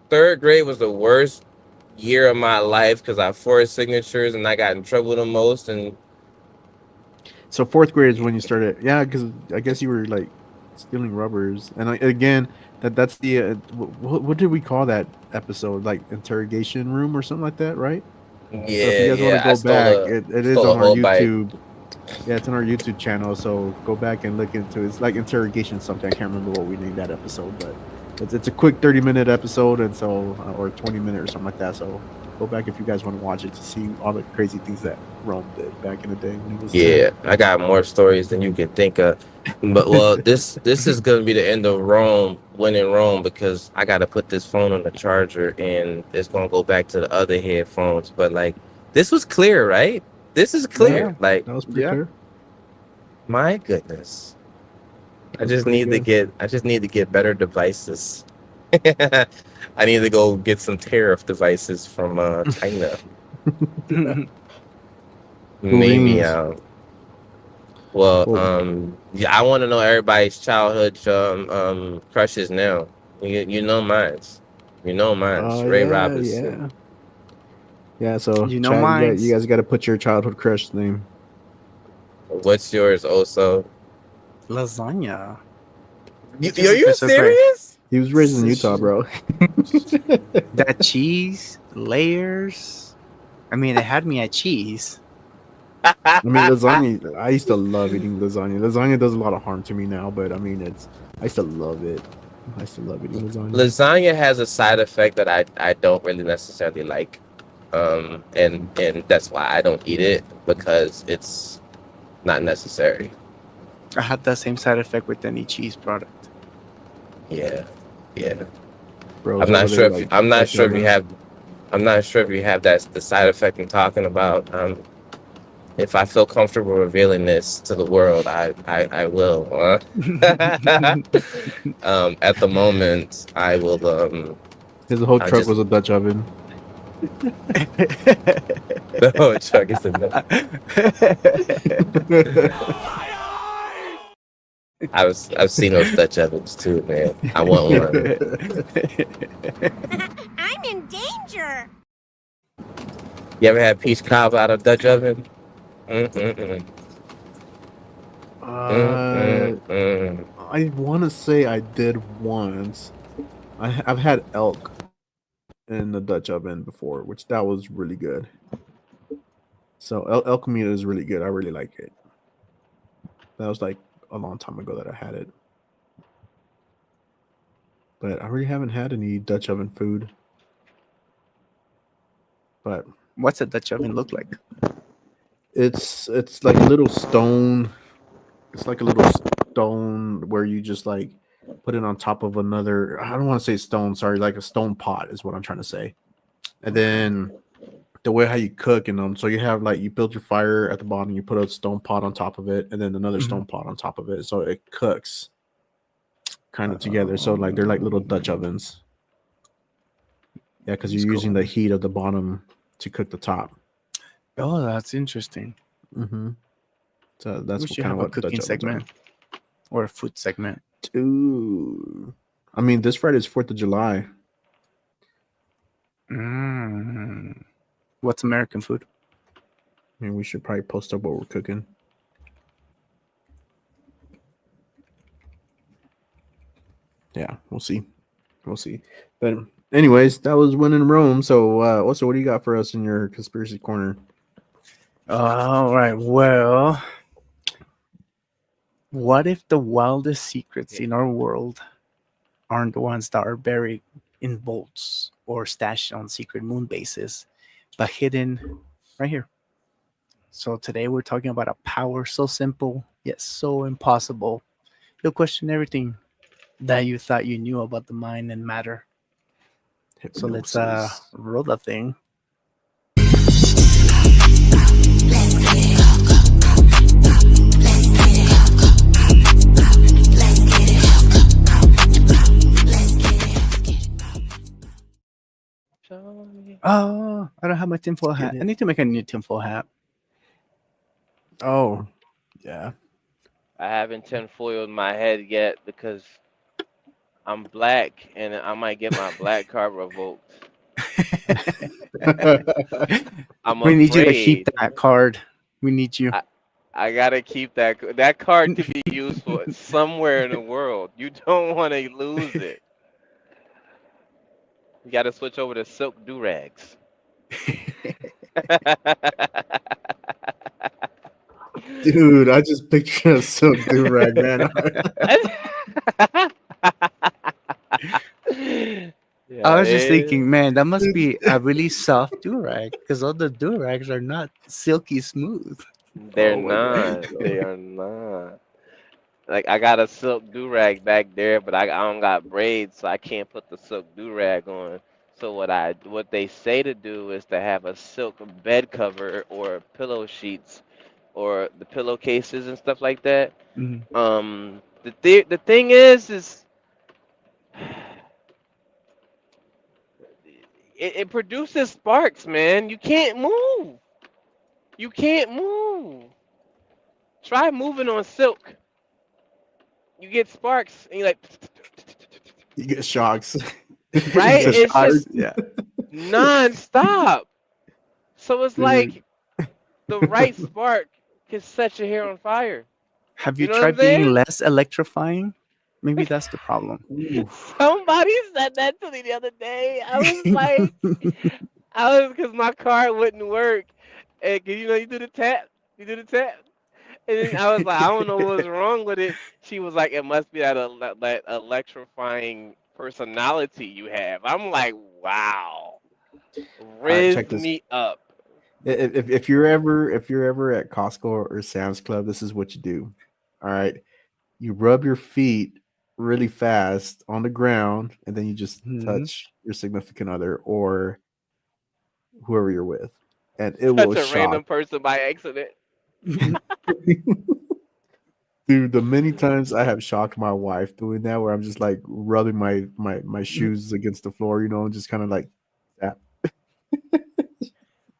third grade was the worst year of my life because I forged signatures and I got in trouble the most. And So fourth grade is when you started. Yeah, because I guess you were like stealing rubbers, and again, that's the what did we call that episode? Like interrogation room or something like that, right? So if you guys want to I go back, it is stole a on our whole bike. YouTube. Yeah, it's on our YouTube channel. So go back and look into it. It's like interrogation something. I can't remember what we named that episode, but it's a quick 30-minute episode, and so or 20-minute or something like that. So go back if you guys want to watch it to see all the crazy things that Rome did back in the day when he was 10. Yeah, I got more stories than you can think of. But well, this is gonna be the end of Rome, winning Rome, because I gotta put this phone on the charger and it's gonna go back to the other headphones. But like, this was clear, right? This is clear. Yeah. Like, That was pretty Yeah. clear. my goodness, I That's just pretty need to good. get better devices. I need to go get some tariff devices from China. Maybe Marines. well, Well, yeah, I want to know everybody's childhood crushes now. You know mine's. You know mine's. Ray yeah, Robinson. yeah. So You know Chad, you mines. guys got to put your childhood crush name. What's yours, also? Lasagna. Are Just you because so great. serious? He was raised in Utah, bro. That cheese, layers. I mean, it had me at cheese. I mean, lasagna. I used to love eating lasagna. Lasagna does a lot of harm to me now, but I mean, I used to love it. I used to love eating lasagna. Lasagna has a side effect that I don't really necessarily like, and that's why I don't eat it, because it's not necessary. I had that same side effect with any cheese product. Yeah. Bro, I'm not sure if you have that the side effect I'm talking about. If I feel comfortable revealing this to the world, I will. At the moment, I will. His whole I truck just- was a Dutch oven. No, Chuck is enough. I've seen those Dutch ovens too, man. I want one. I'm in danger. You ever had peach cobbler out of Dutch oven? Mm-mm-mm. Mm-mm-mm. I want to say I did once. I've had elk in the Dutch oven before, which that was really good. So elk meat is really good. I really like it. That was like a long time ago that I had it. But I really haven't had any Dutch oven food. But What's a Dutch oven look like? it's like a little stone. It's like a little stone where you just like put it on top of another. I don't want to say stone. Sorry, like a stone pot is what I'm trying to say. And then the way how you cook in them, so you have like you build your fire at the bottom, you put a stone pot on top of it, and then another stone pot on top of it, so it cooks kind of together. So like they're like little Dutch ovens. Yeah, because you're using the heat of the bottom to cook the top. Oh, that's interesting. Mm-hmm. So that's We should kind have of a what cooking Dutch ovens segment or a food segment. are. Ooh. I mean, this Friday is 4th of July. What's American food? I mean, we should probably post up what we're cooking. Yeah, we'll see. But anyways, that was when in Rome. So also, what do you got for us in your conspiracy corner? All right. Well, what if the wildest secrets in our world aren't the ones that are buried in vaults or stashed on secret moon bases, but hidden right here? So today we're talking about a power so simple yet so impossible. You'll question everything that you thought you knew about the mind and matter. So let's Hypnosis. roll that thing. Oh, I don't have my tinfoil hat. I need to make a new tinfoil hat. Oh, Yeah. I haven't tinfoiled my head yet because I'm black and I might get my black card revoked. I'm We need you to keep afraid. that card. We need you. I gotta keep that. That card could be useful somewhere in the world. You don't want to lose it. You gotta switch over to silk do-rags. Dude, I just picture a silk do rag, man. Yeah, I was just thinking, it, man, that must be a really soft durag because all the durags are not silky smooth. they're Oh my god. not. They are not. Like I got a silk do-rag back there, but I don't got braids, so I can't put the silk do-rag on. So what they say to do is to have a silk bed cover or pillow sheets or the pillowcases and stuff like that. Mhm. The thing is it produces sparks, man. You can't move. You can't move. Try moving on silk. You get sparks, and you're like, You get shocks. You right? get It's shocks. just Yeah. non-stop. So it's Dude. like the right spark can set your hair on fire. Have you You know what I'm tried being saying? less electrifying? Maybe that's the problem. Oof. Somebody said that to me the other day. I was like, I was because my car wouldn't work, and 'cause, you do the tap, you do the tap, and then I was like, I don't know what's wrong with it. She was like, it must be that electrifying personality you have. I'm like, wow, All right, riz check this. me up. If you're ever at Costco or Sam's Club, this is what you do. All right. You rub your feet really fast on the ground, and then you just Mhm. touch your significant other or whoever you're with, and it will Such a shock. random person by accident. Dude, the many times I have shocked my wife doing that, where I'm just like rubbing my shoes against the floor, and just kind of like that.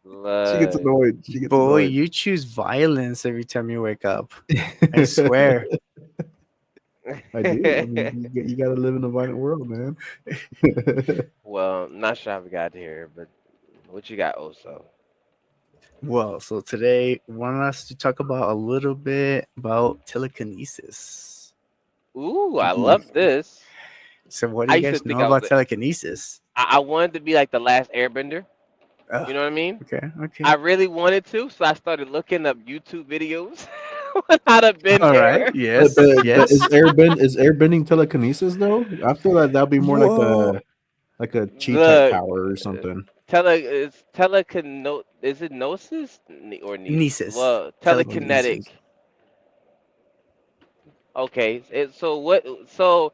She gets Look, annoyed. She gets Boy, annoyed. you choose violence every time you wake up. I swear. I do. I mean, you got to live in a violent world, man. well, not sure how we got here, but what you got, Oso? Well, so today I want us to talk about a little bit about telekinesis. Ooh, I love this. So, what do I you used to guys think know I was. about telekinesis? I wanted to be like the last Airbender. Oh, You know what I mean? okay, okay. I really wanted to, so I started looking up YouTube videos on how to bend All right. air. but, Yes. but Yes. is airbending telekinesis though? I feel like that'd be more Whoa. like a chi type Look, power or something. is telekino is it gnosis or nieces? Nieces. Well, telekinetic. Telekinesis. Okay, so what? So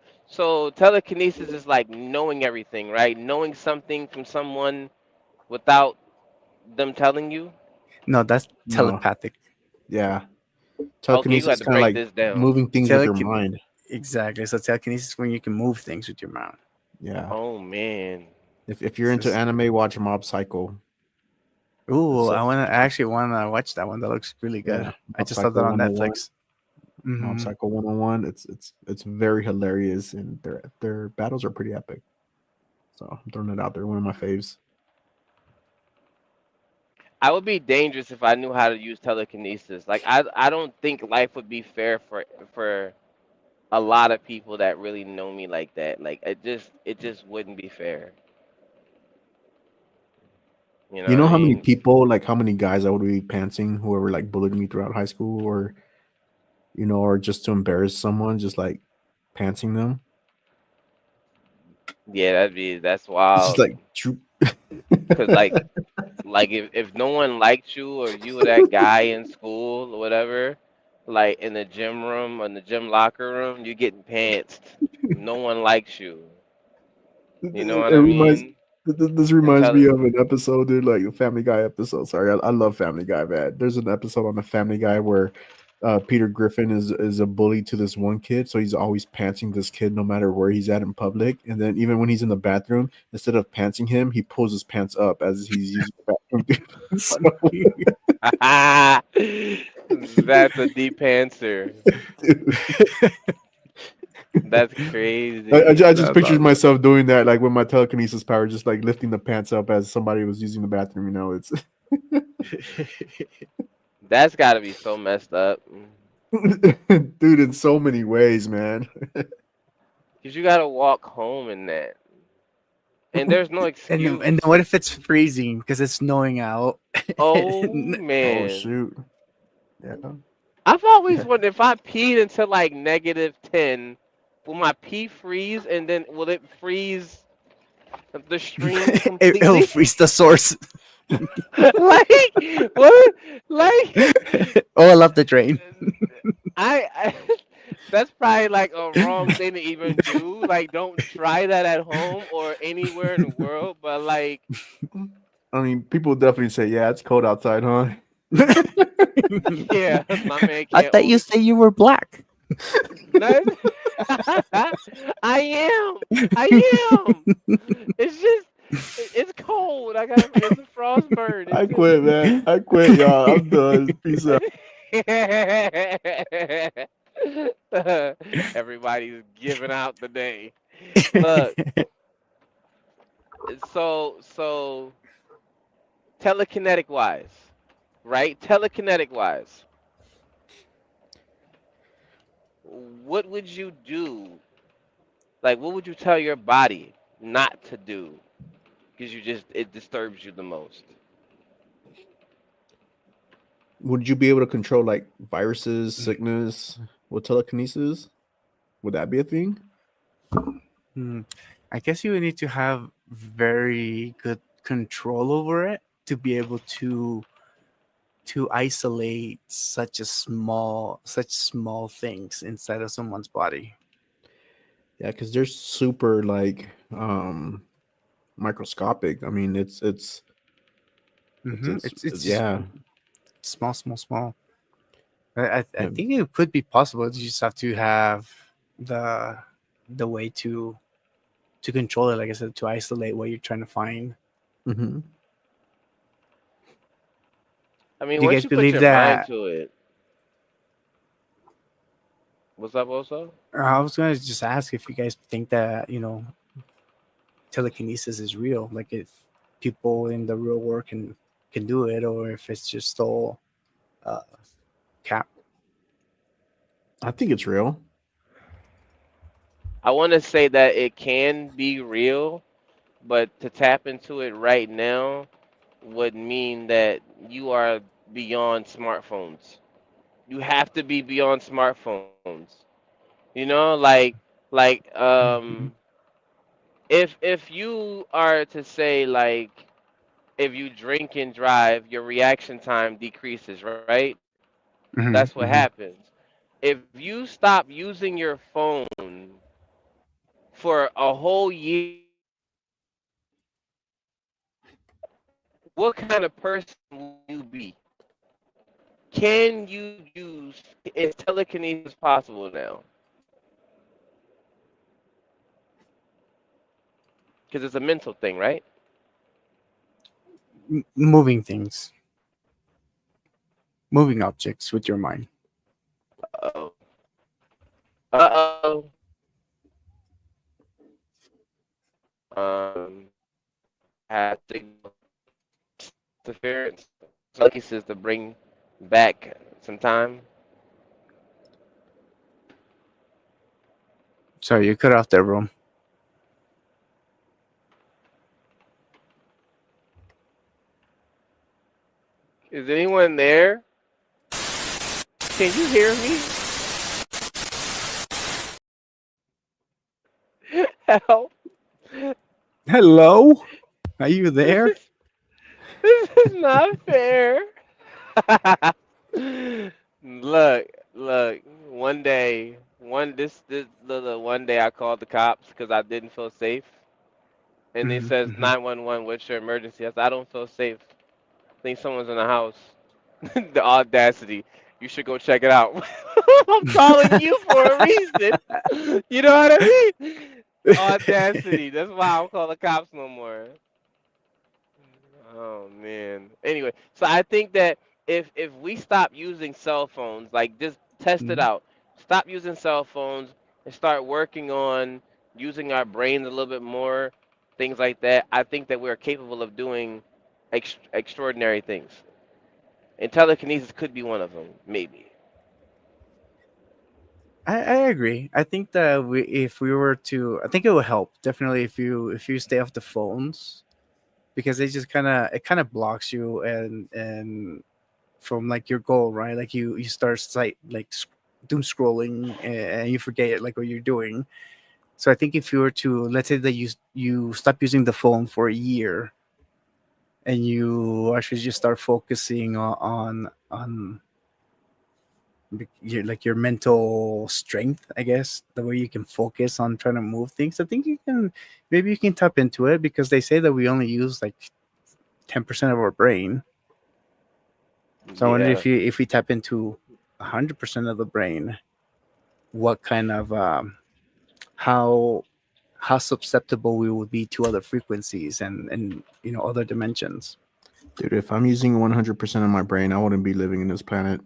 telekinesis is like knowing everything, right? Knowing something from someone without them telling you. No, that's No, telepathic. yeah, Okay, you telekinesis got is to kind of break like this down. moving things with your Telekin mind. Exactly. So telekinesis is when you can move things with your mouth. Yeah, Oh man. if you're It's into just, anime, watch Mob Psycho. ooh, It's I actually wanna watch that one. That looks really good. yeah, I Mob just saw Psycho that on 101. Netflix. Mob Hmm. Psycho 101. It's very hilarious, and their battles are pretty epic. So I'm throwing it out there. One of my faves. I would be dangerous if I knew how to use telekinesis. Like I don't think life would be fair for a lot of people that really know me like that. Like it just wouldn't be fair. You know You what know I how many mean? people, like how many guys I would be pantsing whoever like bullied me throughout high school, or or just to embarrass someone, just like pantsing them. Yeah, that's It's just wild. like troop. Cause like if no one liked you or you were that guy in school or whatever, like in the gym room or in the gym locker room, you're getting pantsed. No one likes you. You know It what I reminds mean? this And reminds tell me of an episode, dude, like a Family Guy episode. Sorry, I love Family Guy, man. There's an episode on the Family Guy where Peter Griffin is a bully to this one kid, so he's always pantsing this kid no matter where he's at in public. And then even when he's in the bathroom, instead of pantsing him, he pulls his pants up as he's using the bathroom. Dude. So, That's a deep answer. Dude, That's I crazy. just That's pictured awesome. myself doing that, like with my telekinesis power, just like lifting the pants up as somebody was using the bathroom. You know, it's That's got to be so messed up. dude in so many ways, man. Cause you got to walk home in that, and there's no And then excuse. what if it's freezing because it's snowing out? Oh Oh man. shoot, yeah, I've always yeah. wondered if I peed into like -10, will my pee freeze and then will it freeze the stream It'll completely? freeze the source. Like what? Like Oh, I love the train. I that's probably like a wrong thing to even do. Like don't try that at home or anywhere in the world. But like I mean, people definitely say, "Yeah, it's cold outside, huh?" yeah, my man I can't thought you only say you were black. no, I am. I am. It's just it's cold. I got it's a frost burn. I It's just quit, man. I quit, y'all. I'm done. Peace out. everybody's giving out the day. Look, so telekinetic wise, right? Telekinetic wise, what would you do? Like, what would you tell your body not to do? Because you just it disturbs you the most. Would you be able to control like viruses, sickness with telekinesis? Would that be a thing? Hmm. I guess you would need to have very good control over it to be able to isolate such small things inside of someone's body. Yeah, because they're super like microscopic. I mean, it's It's just yeah, small, small, small. I yeah. think it could be possible. You just have to have the the way to control it. Like I said, to isolate what you're trying to find. Hmm. I mean, Do you once guys you put believe your mind that? to it, what's up, also? I was gonna just ask if you guys think that telekinesis is real. Like if people in the real world can do it, or if it's just all uh, cap. I think it's real. I want to say that it can be real, but to tap into it right now would mean that you are beyond smartphones. You have to be beyond smartphones. You know, like if you are to say like if you drink and drive, your reaction time decreases, right? That's what Hmm. happens. If you stop using your phone for a whole year, what kind of person will you be? Can you use is telekinesis possible now? Because it's a mental thing, right? Moving things, moving objects with your mind. Uh-oh. Uh-oh. Um, have signal interference. Telekinesis to bring back some time. Sorry, you cut off that room. Is anyone there? Can you hear me? Help. Hello, are you This there? is this is not fair. Look. One day, one day I called the cops because I didn't feel safe, and they Hmm. says Hmm. 911. What's your emergency? I said I don't feel safe. I think someone's in the house. The audacity. You should go check it out. I'm calling you for a reason. You know what I mean? Audacity. That's why I don't call the cops no more. Oh man. Anyway, so I think that if we stop using cell phones, like just test it Mhm. out. Stop using cell phones and start working on using our brains a little bit more, things like that. I think that we're capable of doing extraordinary things. And telekinesis could be one of them, maybe. I agree. I think that if we were to, I think it would help definitely if you stay off the phones because they just kind of blocks you and from like your goal, right? Like you start doom scrolling and you forget like what you're doing. So I think if you were to, let's say that you stop using the phone for a year and you actually just start focusing on your like your mental strength, I guess, the way you can focus on trying to move things. I think you can maybe you can tap into it because they say that we only use like 10% of our brain. So I wonder Yeah. if we tap into 100% of the brain, what kind of how how susceptible we would be to other frequencies and other dimensions. Dude, if I'm using 100% of my brain, I wouldn't be living in this planet.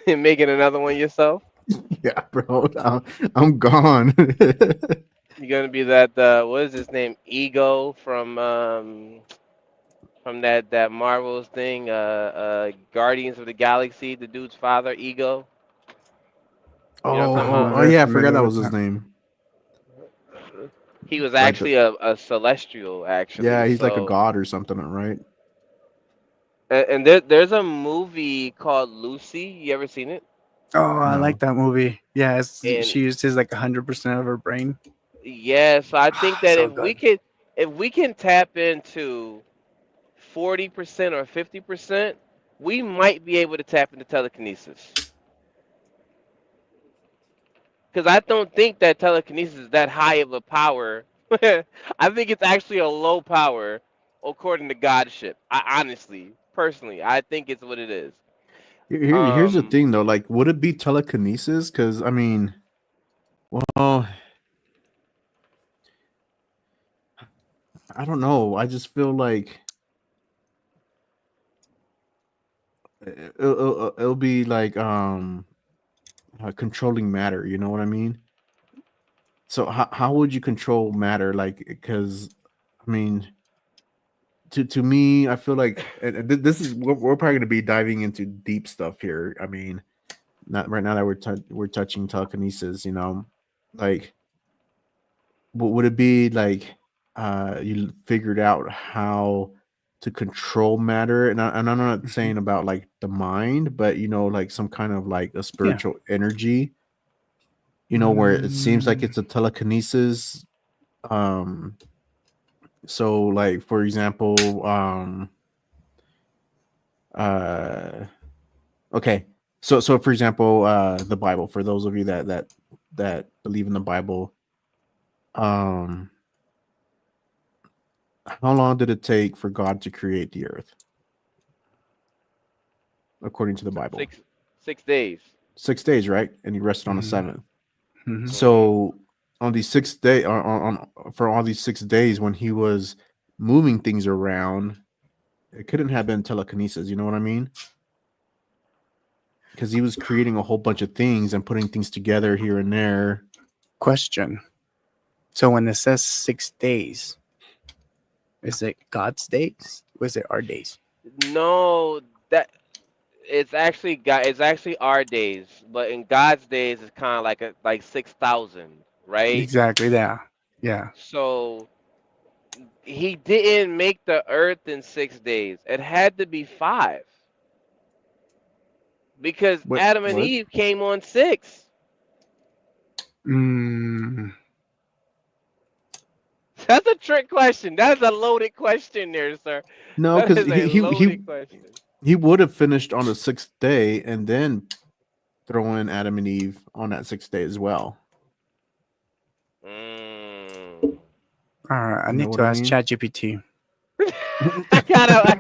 Making another one yourself. Yeah, bro. I'm gone. You're gonna be that what is his name? Ego from that Marvel's thing, Guardians of the Galaxy, the dude's father, Ego. You know what I'm talking Oh, about? I'm oh very yeah, I forgot familiar that with was his that. name. He was Like the actually a celestial, actually. yeah, he's like a So, god or something, right? and there's a movie called Lucy. You ever seen it? Oh, I like No. that movie. Yeah, And she uses like 100% of her brain. yeah, so I think that So good. if we can tap into 40% or 50%, we might be able to tap into telekinesis. Because I don't think that telekinesis is that high of a power. I think it's actually a low power, according to Godship. I honestly, personally, I think it's what it is. Here's the Um, thing though. Like, would it be telekinesis? Because I mean, well, I don't know. I just feel like it'll be like controlling matter. You know what I mean? So how would you control matter? Like, because I mean, to me, I feel like and this is we're probably going to be diving into deep stuff here. I mean, not right now that we're touching telekinesis. Like, would it be like you figured out how to control matter? And I'm not Mhm. saying about like the mind, but like some kind of like a Yeah. spiritual energy. Where it seems like Mm, it's a telekinesis. Um, so like for example, uh, okay, so for example, the Bible. For those of you that believe in the Bible, um, how long did it take for God to create the earth, according to the Bible? six 6 days. 6 days, right? And he rested on the mhm, seventh. mhm. Hmm. So on the sixth day, for all these 6 days, when he was moving things around, it couldn't have been telekinesis. You know what I mean? Because he was creating a whole bunch of things and putting things together here and there. Question. So when it says 6 days, is it God's days? Or is it our days? No, that it's actually our days, but in God's days it's kind of like 6,000, right? Exactly. Yeah. Yeah. So he didn't make the earth in 6 days. It had to be five because What? Adam and What? Eve came on six. Mm, That's a trick question. That is a loaded question there, sir. No, That because is a loaded question. he would have finished on the sixth day and then throw in Adam and Eve on that sixth day as well. Mm. all right. I You know need what to I ask mean? ChatGPT. I gotta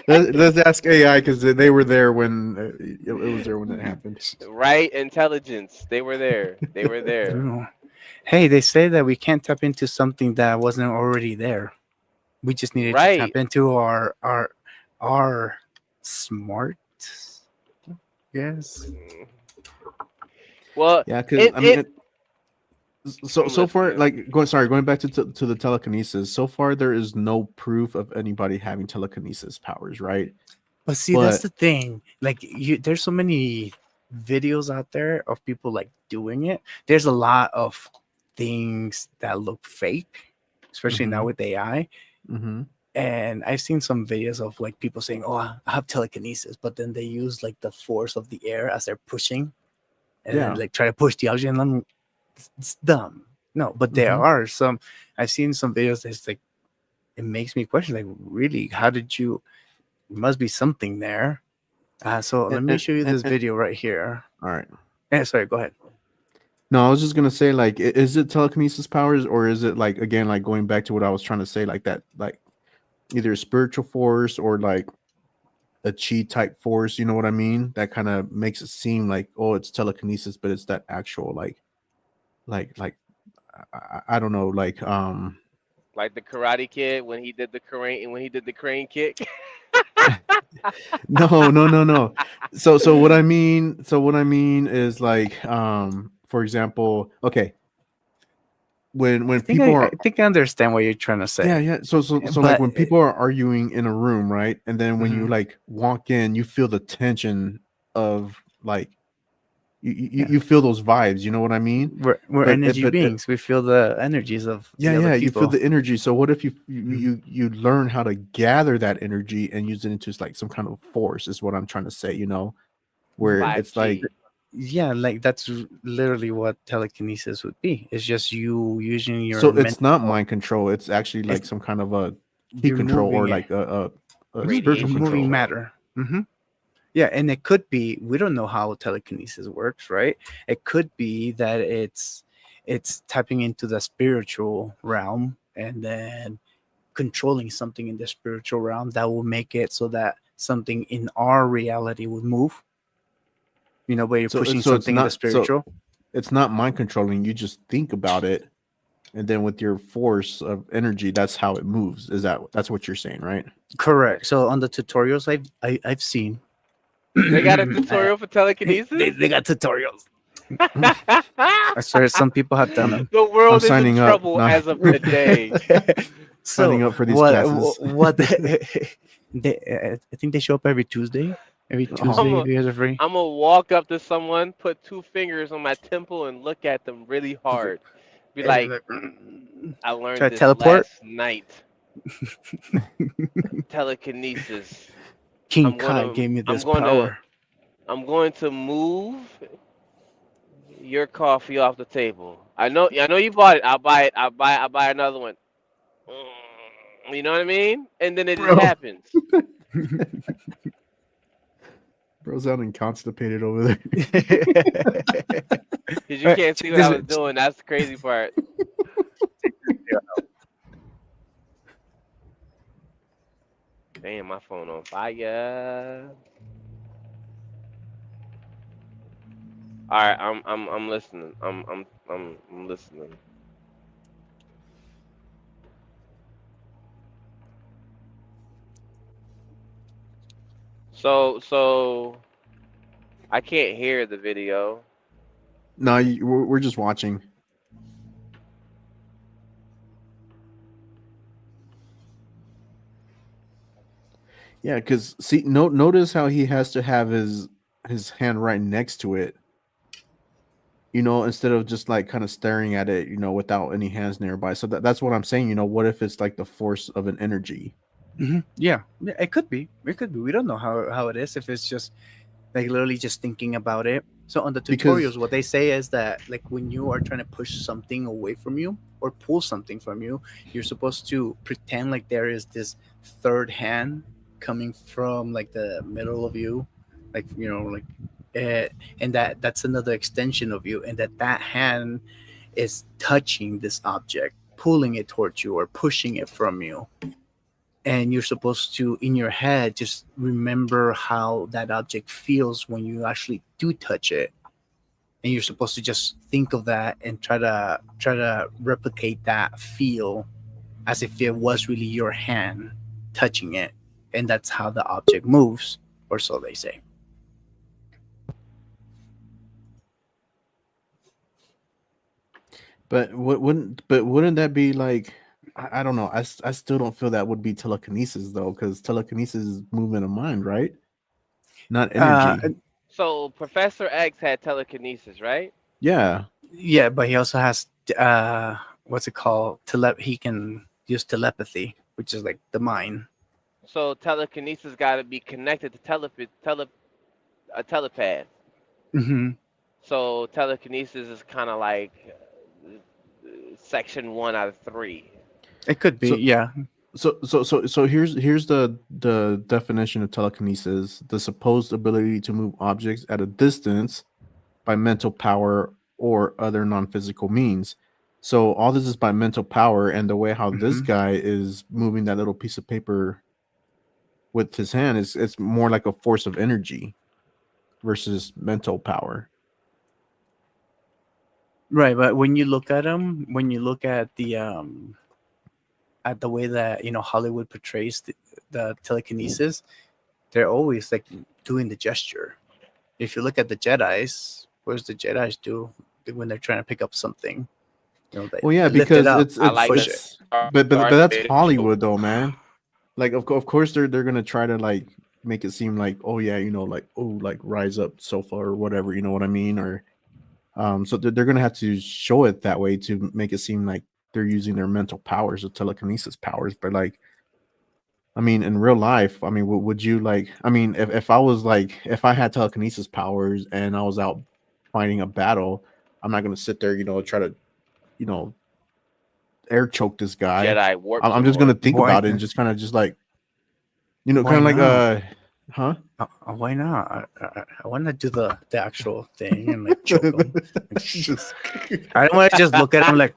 let's ask AI because they were there when it was there when it happened. right intelligence. They were there. They were there. Ooh. Hey, they say that we can't tap into something that wasn't already there. We just needed to Right. tap into our smart. Yes. Mm. Well, Yeah, because it I mean, it. I'm so far, listening. like going back to the telekinesis. So far, there is no proof of anybody having telekinesis powers, right? But see, that's But the thing. Like, there's so many videos out there of people like doing it. There's a lot of things that look fake, especially now hmm with AI. hmm And I've seen some videos of like people saying, "Oh, I have telekinesis," but then they use like the force of the air as they're pushing, and then yeah, like try to push the oxygen. And it's dumb. No, but there hmm are some. I've seen some videos that's like it makes me question, like, really, how did you? There must be something there. So let me show you this and video right here. all right. Sorry, go ahead. No, I was just gonna say, like, is it telekinesis powers, or is it like, again, like going back to what I was trying to say, like that, like either a spiritual force or like a chi type force, you know what I mean? That kind of makes it seem like, oh, it's telekinesis, but it's that actual like I don't know, like Like the Karate Kid when he did the crane kick. no. So what I mean is like for example, okay, when people I are, think I understand what you're trying to say, yeah. So like but when people are arguing in a room, right? And then when you mhm, like walk in, you feel the tension of like yeah, you feel those vibes, you know what I mean? we're energy But beings. We feel the energies of the other yeah, you feel people. the energy. So what if Mhm. you learn how to gather that energy and use it into like some kind of force is what I'm trying to say, you know, where it's like, 5G. Yeah, like that's literally what telekinesis would be. It's just you using so your it's not mental. mind control, it's actually like It's some kind of a key you're control or moving it. like a spiritual You're Radiation moving control. control. matter. Yeah, and it could be, we don't know how telekinesis works, right? It could be that it's tapping into the spiritual realm and then controlling something in the spiritual realm that will make it so that something in our reality would move. You know, where you're So pushing it's something in the not, so spiritual. it's not mind controlling, you just think about it, and then with your force of energy, that's how it moves. Is that's what you're saying, right? Correct. So on the tutorials I've seen, They got a uh, tutorial for telekinesis. they got tutorials. I swear some people have done i'm them. The I'm world is in signing up. trouble No, as of today. So signing up for these what classes. what I think they show up every Tuesday. Every Oh, I'm Tuesday, a, if you guys are free. I'm gonna walk up to someone, put two fingers on my temple, and look at them really hard. Be And like, you're like, I learned try to this teleport. last night. Telekinesis. King I'm Kai gonna, gave me I'm this gonna, power. I'm going to move your coffee off the table. I know you bought it. I'll buy it. I'll buy another one. You know what I mean? And then it just bro, happens. bro's sounding constipated over there. Cause you Alright, can't see check what I this. was doing. That's the crazy part. Damn, my phone on fire. All right, I'm listening. I'm listening. So I can't hear the video. No, we're just watching. Yeah, because see, notice how he has to have his hand right next to it, you know, instead of just like kind of staring at it, you know, without any hands nearby. So that's what I'm saying. You know, what if it's like the force of an energy? Yeah, it could be. It could be. We don't know how it is, if it's just like literally just thinking about it. So on the Because tutorials, what they say is that like when you are trying to push something away from you or pull something from you, you're supposed to pretend like there is this third hand coming from like the middle of you, like like, uh, and that's another extension of you, and that hand is touching this object, pulling it towards you or pushing it from you, and you're supposed to in your head just remember how that object feels when you actually do touch it, and you're supposed to just think of that and try to replicate that feel as if it was really your hand touching it, and that's how the object moves. or so they say. But wouldn't that be like I don't know. I still don't feel that would be telekinesis though, because telekinesis is movement of mind, right? Not Uh, energy. So Professor X had telekinesis, right? Yeah. yeah, but he also has what's it called? He can use telepathy, which is like the mind. So telekinesis got to be connected to a telepath. Hmm. So telekinesis is kind of like section 1 out of 3. It could be, So yeah. here's the definition of telekinesis: the supposed ability to move objects at a distance by mental power or other non-physical means. So all this is by mental power, and the way how this Hmm. guy is moving that little piece of paper with his hand is it's more like a force of energy versus mental power. Right, but when you look at him, when you look at the way that Hollywood portrays the telekinesis, they're always like doing the gesture. If you look at the Jedi's, what does the Jedi's do when they're trying to pick up something? Well, yeah, They lift it because up I and like push the it. it's but Darth that's Vader Hollywood show. though, man. Like of course they're gonna try to like make it seem like, oh yeah, like, oh, like rise up sofa or whatever, you know what I mean? Or so they're gonna have to show it that way to make it seem like they're using their mental powers or telekinesis powers. But like, I mean, in real life, I mean, would you like? I mean, if I was like, if I had telekinesis powers and I was out fighting a battle, I'm not gonna sit there, try to, you know, air choke this guy. Jedi warp I'm just gonna sword. think Why? about it and just kind of just like, Why kind of like not? huh? Why not? I want to do the actual thing and like choke him. Just I don't want to just look at him like,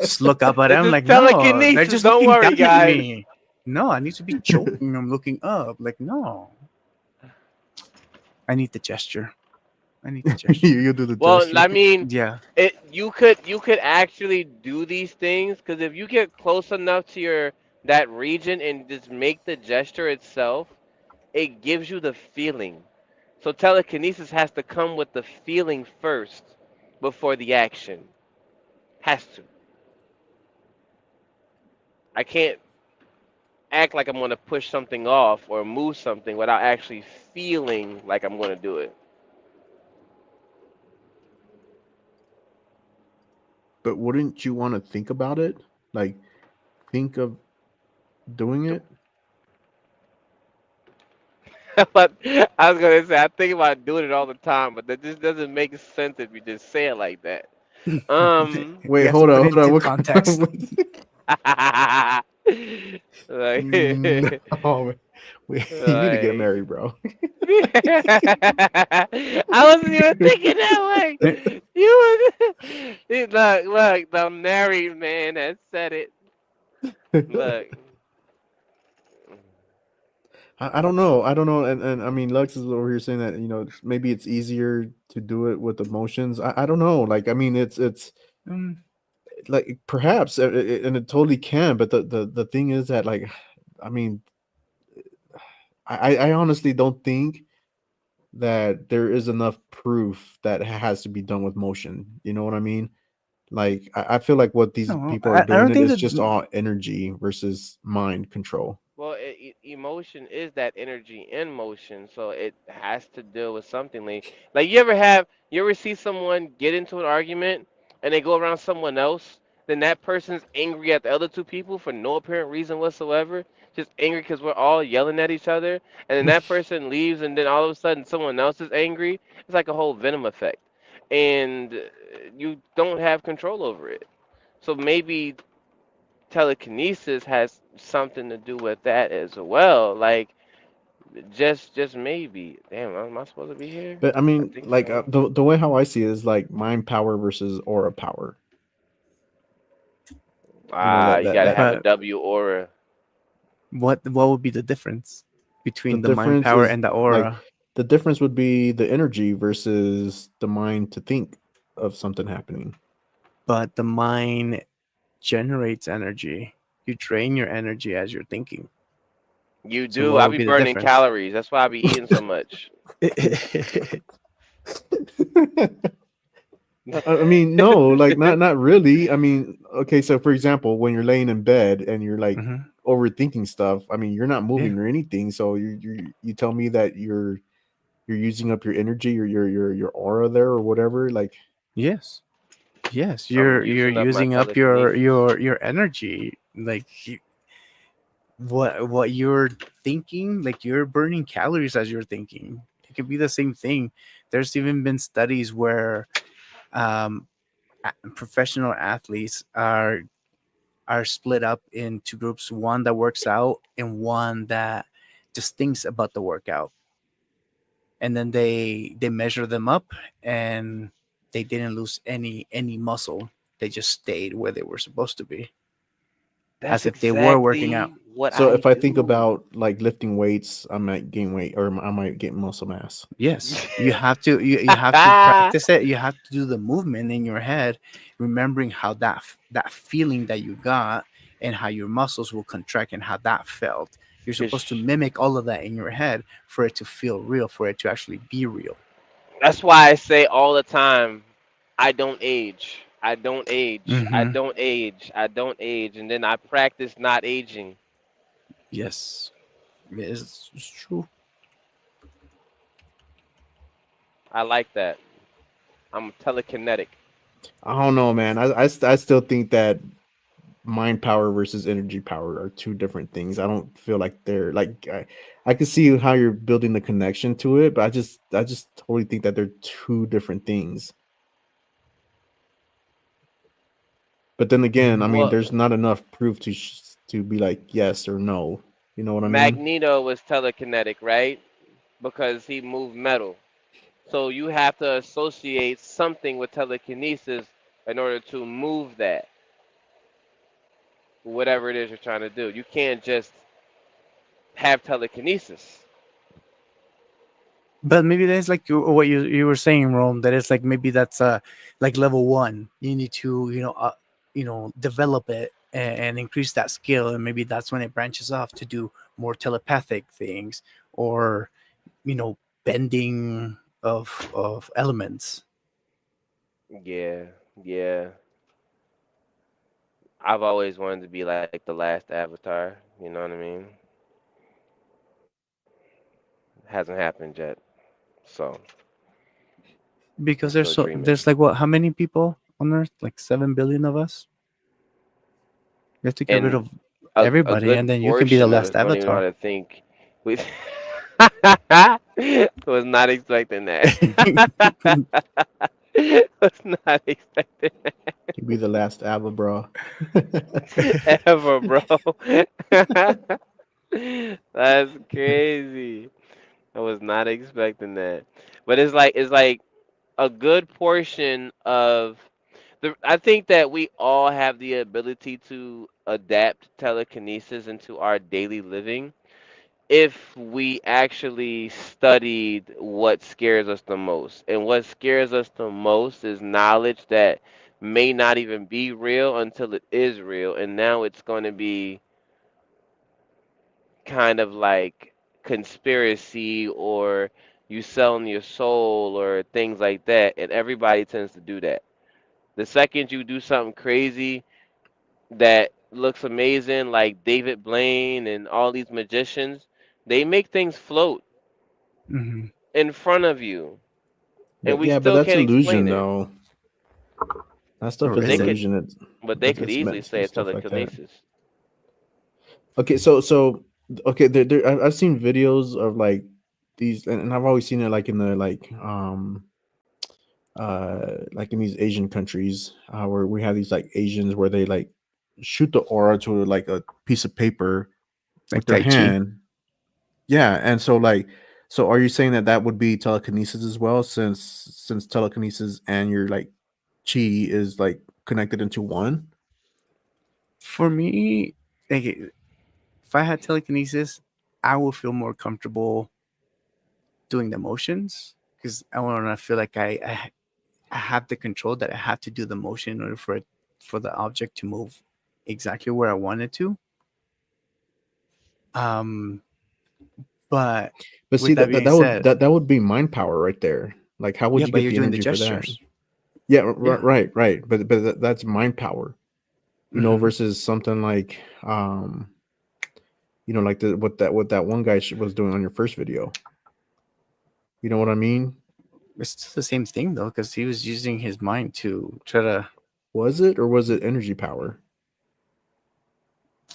just look up at This him is like, no, they're telekinesis. just Don't looking down worry, at guys. me. No, I need to be choking. I'm looking up. Like, no, I need the gesture. I need the gesture. you do the Well, gesture. I mean, Yeah. you could actually do these things because if you get close enough to your that region and just make the gesture itself, it gives you the feeling. So telekinesis has to come with the feeling first before the action. Has to. I can't act like I'm going to push something off or move something without actually feeling like I'm going to do it. But wouldn't you want to think about it? Like think of doing it? But I was gonna say I think about doing it all the time, but that just doesn't make sense if you just say it like that. Um, Wait, You have to put it hold on. into context. like, No, man. Wait, you need to get like, married, bro. I wasn't even thinking that way. You was, look, the married man that said it. Look, I don't know. I don't know. And I mean, Lux is over here saying that, maybe it's easier to do it with emotions. I don't know. Like, I mean, it's Mm, like perhaps, and it totally can. But the thing is that, like, I mean, I honestly don't think that there is enough proof that it has to be done with motion. You know what I mean? Like, I feel like what these no, people are I doing don't it think is that. just all energy versus mind control. well, emotion is that energy in motion, so it has to deal with something like you ever see someone get into an argument and they go around someone else, then that person's angry at the other two people for no apparent reason whatsoever, just angry because we're all yelling at each other, and then that person leaves, and then all of a sudden someone else is angry. It's like a whole venom effect, and you don't have control over it. So maybe telekinesis has something to do with that as well. Like just maybe. Damn, am I supposed to be here? But I I mean, think like so. the way how I see it is like mind power versus aura power. You know Ah, that you that gotta that have a But W aura. what would be the difference the between the mind difference power is and the like aura? the difference would be the energy versus the mind to think of something happening. But the mind generates energy. You drain your energy as you're thinking. You So do. what I would be be the burning difference? calories. That's why I be eating so much. I mean, no, like not really. I mean, okay, so for example, when you're laying in bed and you're like Hmm. overthinking stuff, I mean, you're not Yeah. moving or anything. So you tell me that you're using up your energy or your aura there or whatever. Like, Yes. Yes. I'm You're using up my using up your telekinesis. your energy. Like what you're thinking, like you're burning calories as you're thinking. It could be the same thing. There's even been studies where um, professional athletes are split up into groups, one that works out and one that just thinks about the workout, and then they measure them up, and they didn't lose any muscle. They just stayed where they were supposed to be, That's as if they were working exactly out. what so I if I think do. about like lifting weights, I might gain weight or I might get muscle mass. Yes, you have to practice it. You have to do the movement in your head, remembering how that feeling that you got and how your muscles will contract and how that felt. You're supposed to It's- mimic all of that in your head for it to feel real, for it to actually be real. that's why I say all the time, I don't age. I don't age. I Hmm. don't age. I don't age. And then I practice not aging. Yes, it's true. I like that. I'm telekinetic. I don't know, man. I still think that mind power versus energy power are two different things. I don't feel like they're like I can see how you're building the connection to it, but I just totally think that they're two different things. But then again, I Hmm. mean, Well, there's not enough proof to be like yes or no. You know what I mean? Magneto was telekinetic, right? Because he moved metal. So you have to associate something with telekinesis in order to move that, whatever it is you're trying to do. You can't just have telekinesis. But maybe that's like what you were saying, Rome. That it's like maybe that's like level one. You need to develop it and increase that skill, and maybe that's when it branches off to do more telepathic things or bending of elements. Yeah, yeah. I've always wanted to be like the last Avatar. You know what I mean? Hasn't happened yet. So I'm Because still dreaming. there's like what, how many people on Earth? Like 7 billion of us. You have to get rid And of a everybody, good and then you can be the portion of last us don't even know how Avatar. to think. We was not expecting that. Was not expecting You be the last Ava, bro. that ever, bro. That's crazy. I was not expecting that. But it's like a good portion of I think that we all have the ability to adapt telekinesis into our daily living if we actually studied what scares us the most. And what scares us the most is knowledge that may not even be real until it is real. And now it's going to be kind of like conspiracy or you selling your soul or things like that. And everybody tends to do that. The second you do something crazy that looks amazing, like David Blaine and all these magicians, they make things float Hmm. in front of you, and But we yeah, but still that's can't explain illusion it. though. That stuff Or is But they is it? could, illusion. but they could It's easily meant to say be it's stuff like that. telekinesis. Okay, so okay, I've seen videos of like these, and I've always seen it like in the like in these Asian countries where we have these like Asians where they like shoot the aura to like a piece of paper Like with their Tai Chi? hand. Yeah, and so like, so are you saying that that would be telekinesis as well, since telekinesis and your like chi is like connected into one? For me, like, if I had telekinesis, I would feel more comfortable doing the motions because I want to feel like I have the control, that I have to do the motion in order for the object to move exactly where I want it to. But But see with that that being that would said, that would be mind power right there. Like, how would yeah, you but get you're the doing the energy for that? gestures. Yeah, Yeah. right. But that's mind power, Hmm. versus something like, like what that one guy was doing on your first video. You know what I mean? It's still the same thing though, because he was using his mind to try to. Was it, or was it energy power?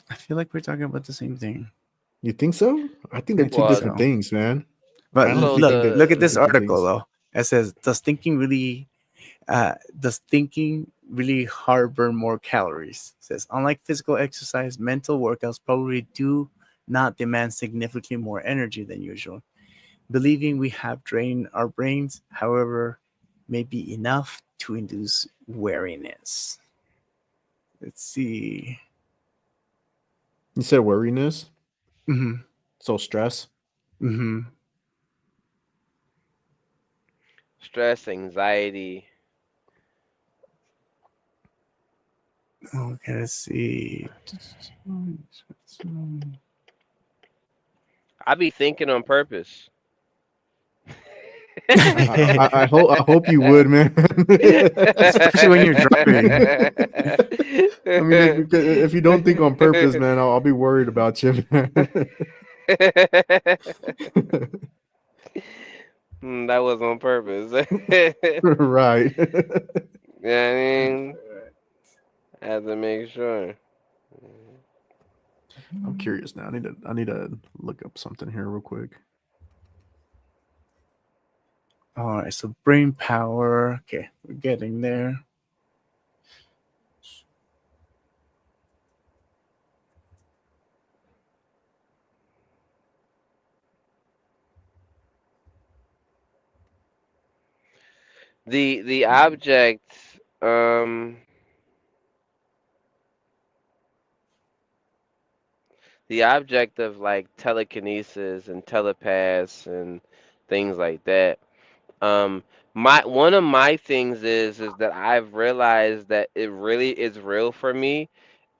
I feel like we're talking about the same thing. You think so? I think I they're two think Well, different so. things, man. But I so honestly look, think that look at the they're this different article things. though. It says, does thinking really harbor more calories? It says, unlike physical exercise, mental workouts probably do not demand significantly more energy than usual. Believing we have drained our brains, however, may be enough to induce weariness. Let's see. You said worriness, Mm-hmm. so stress. Mm-hmm. stress, anxiety. Okay, let's see. I be thinking on purpose. I hope you would, man. Especially when you're driving. I mean, if you don't think on purpose, man, I'll be worried about you, man. That was on purpose. Right. Yeah, I mean, I have to make sure. I'm curious now. I need to look up something here real quick. All right, so brain power. Okay, we're getting there. The object, um, the object of like telekinesis and telepaths and things like that. Um, my one of my things is that I've realized that it really is real for me.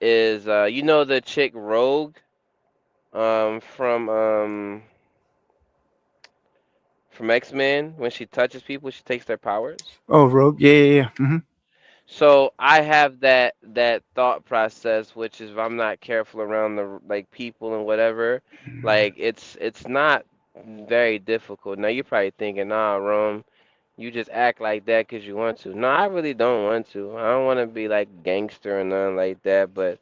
Is you know the chick Rogue, from X-Men, when she touches people, she takes their powers. Oh, Rogue. Yeah, yeah, yeah. Mm-hmm. So I have that thought process, which is if I'm not careful around the like people and whatever, like it's not very difficult. Now you're probably thinking, nah, Rome, you just act like that 'cause you want to. No, I really don't want to. I don't want to be like gangster or nothing like that. But